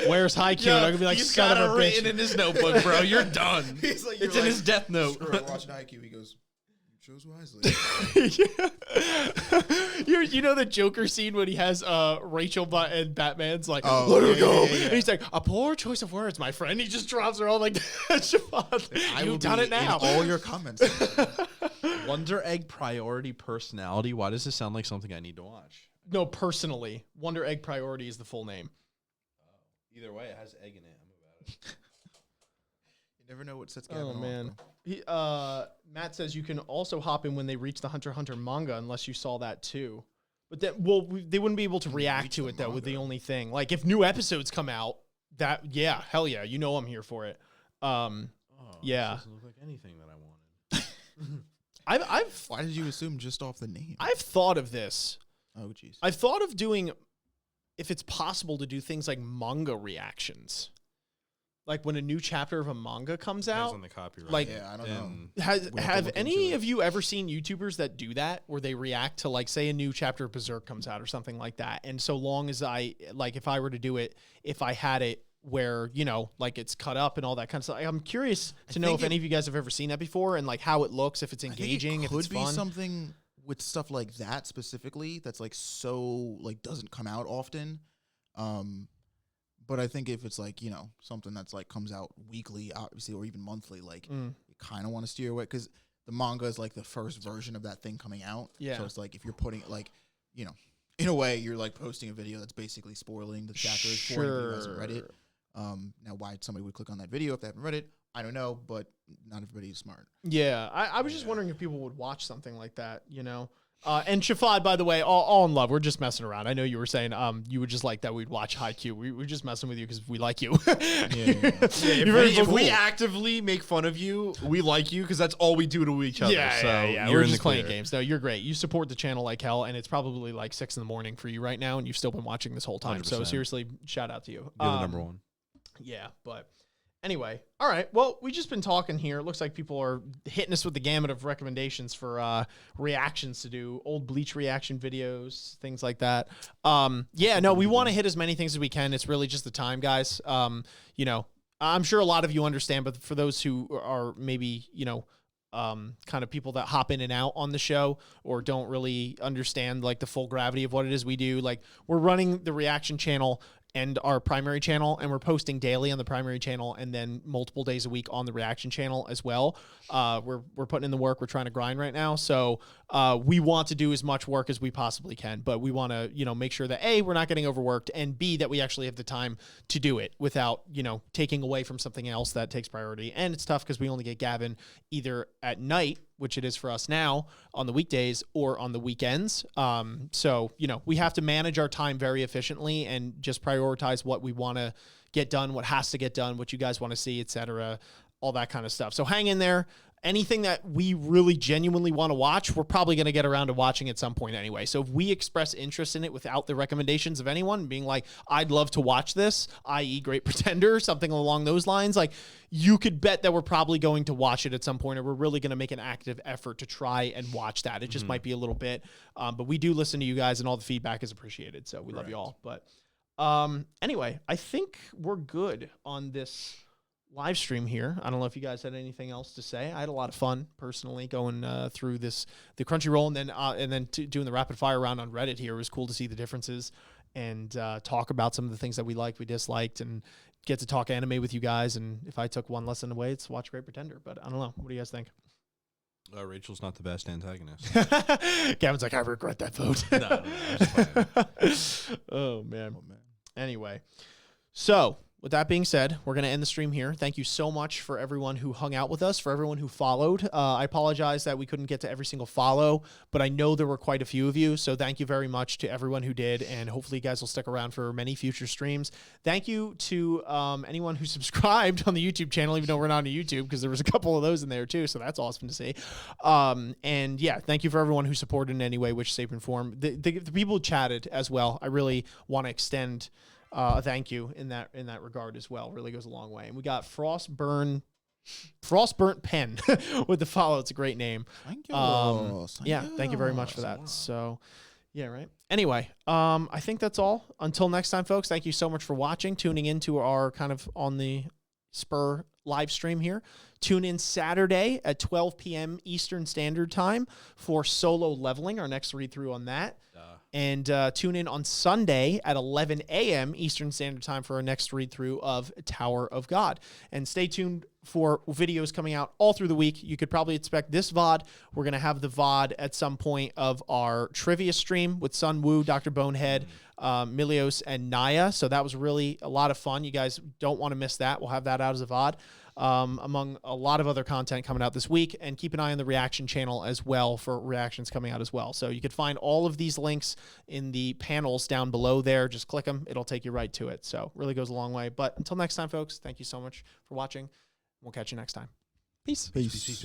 where's Haikyuu? And I'm gonna be like, he's son got of a it bitch. written in his notebook, bro. You're done. He's like, it's in his death note. Screw it, watching Haikyuu. He goes, you chose wisely. You know the Joker scene when he has Rachel and Batman's like, Oh, let her yeah, go, yeah, yeah. and he's like, a poor choice of words, my friend. He just drops her all like, I will you've done be it now. in all your comments. Wonder Egg priority personality. Why does this sound like something I need to watch? No, personally, Wonder Egg Priority is the full name. Either way, it has egg in it. I'm about it. You never know what sets Gavin Oh off, man. though. Matt says you can also hop in when they reach the Hunter x Hunter manga, unless you saw that too. But that they wouldn't be able to react reach to the it though. With the manga. only thing, like if new episodes come out, hell yeah, you know I'm here for it. Oh, Yeah. This doesn't look like anything that I wanted. I've Why did you assume just off the name? I've thought of this. Oh, jeez. I've thought of doing, if it's possible, to do things like manga reactions. Like when a new chapter of a manga comes Depends out. on the copyright. Like- Yeah, I don't know. And We'll have to Have look any into it. of you ever seen YouTubers that do that, where they react to, like, say a new chapter of Berserk comes out or something like that? And so long as if I were to do it, if I had it where, like it's cut up and all that kind of stuff. I'm curious to know think if any of you guys have ever seen that before and like how it looks, if it's I think engaging, it if could it's be fun. something with stuff like that specifically that's like so like doesn't come out often. But I think if it's like, something that's like comes out weekly, obviously, or even monthly, like you kind of want to steer away because the manga is like the first version of that thing coming out. Yeah. So it's like if you're putting it like, in a way, you're like posting a video that's basically spoiling the chapters for anybody who hasn't read it. Now, why somebody would click on that video if they haven't read it, I don't know, but not everybody is smart. Yeah, I was just wondering if people would watch something like that, And Shafad, by the way, all in love. We're just messing around. I know you were saying you would just like that we'd watch Haikyuu. We're just messing with you because we like you. if we actively make fun of you, we like you because that's all we do to each other. Yeah, so yeah. you're We're in just the playing clear. games. No, you're great. You support the channel like hell, and it's probably like 6 a.m. for you right now, and you've still been watching this whole time. So 100%. seriously, shout out to you. You're the number one. Yeah, but anyway, all right. Well, we've just been talking here. It looks like people are hitting us with the gamut of recommendations for reactions to do, old Bleach reaction videos, things like that. We want to hit as many things as we can. It's really just the time, guys. I'm sure a lot of you understand, but for those who are maybe, kind of people that hop in and out on the show or don't really understand like the full gravity of what it is we do, like we're running the reaction channel and our primary channel, and we're posting daily on the primary channel and then multiple days a week on the reaction channel as well. We're putting in the work. We're trying to grind right now. So we want to do as much work as we possibly can, but we want to, make sure that A, we're not getting overworked, and B, that we actually have the time to do it without, taking away from something else that takes priority. And it's tough because we only get Gavin either at night, which it is for us now on the weekdays, or on the weekends. So, we have to manage our time very efficiently and just prioritize what we want to get done, what has to get done, what you guys want to see, etc., all that kind of stuff. So hang in there. Anything that we really genuinely want to watch, we're probably going to get around to watching at some point anyway. So if we express interest in it without the recommendations of anyone being like, I'd love to watch this, i.e. Great Pretender, something along those lines, like you could bet that we're probably going to watch it at some point, or we're really going to make an active effort to try and watch that. It just might be a little bit, but we do listen to you guys and all the feedback is appreciated. So we love you all. But anyway, I think we're good on this live stream here. I don't know if you guys had anything else to say. I had a lot of fun personally going through the Crunchyroll and then doing the rapid fire round on Reddit here. It was cool to see the differences and talk about some of the things that we liked, we disliked, and get to talk anime with you guys. And if I took one lesson away, it's watch Great Pretender. But I don't know. What do you guys think? Rachel's not the best antagonist. Gavin's like, I regret that vote. No, just playing. Oh man. Anyway, so with that being said, we're going to end the stream here. Thank you so much for everyone who hung out with us, for everyone who followed. I apologize that we couldn't get to every single follow, but I know there were quite a few of you. So thank you very much to everyone who did. And hopefully you guys will stick around for many future streams. Thank you to anyone who subscribed on the YouTube channel, even though we're not on YouTube, because there was a couple of those in there too. So that's awesome to see. And yeah, thank you for everyone who supported in any way, which shape and form. The people who chatted as well. I really want to extend a thank you in that regard as well. Really goes a long way. And we got Frostburnt Pen with the follow. It's a great name. Thank you. Yeah, thank you very much for that. So yeah, right. Anyway, I think that's all. Until next time, folks, thank you so much for watching, tuning into our kind of on the spur live stream here. Tune in Saturday at 12 p.m. Eastern Standard Time for Solo Leveling, our next read through on that. And tune in on Sunday at 11 a.m. Eastern Standard Time for our next read-through of Tower of God. And stay tuned for videos coming out all through the week. You could probably expect this VOD. We're going to have the VOD at some point of our trivia stream with Sun Wu, Dr. Bonehead, Milios, and Naya. So that was really a lot of fun. You guys don't want to miss that. We'll have that out as a VOD. Among a lot of other content coming out this week, and keep an eye on the reaction channel as well for reactions coming out as well. So you could find all of these links in the panels down below there. Just click them. It'll take you right to it. So really goes a long way. But until next time, folks, thank you so much for watching. We'll catch you next time. Peace. Peace.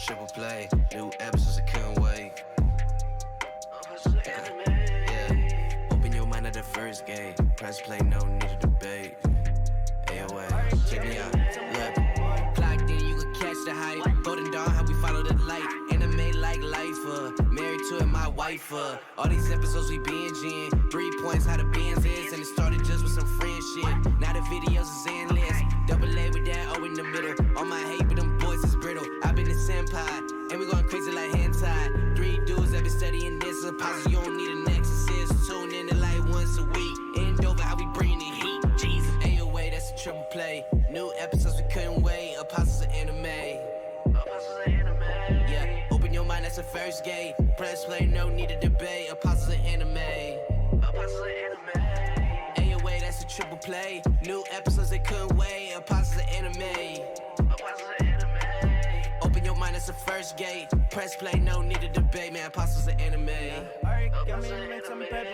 triple play. New episodes, I couldn't wait. Yeah. Open your mind at the first gate. Press play, no need to debate. AoA, check me out. Look, clocked in, you can catch the hype. Golden Dawn, how we follow the light. Anime like life, married to it, my wife, all these episodes we binging. 3 points, how the Benz is, and it started just with some friendship. Now the videos is endless. Double A with that O in the middle. All my hate, but them boys is brittle. I've been a senpai, and we going crazy like hentai. 3 dudes that been studying this, a puzzle, you don't need a neck. need to debate. Apostles of anime. Apostles of anime. AoA, that's a triple play. New episodes, they couldn't wait. Apostles of anime. Apostles of anime. Open your mind, that's the first gate. Press play, no need to debate, man. Apostles of anime. Alright, got me to make some paper,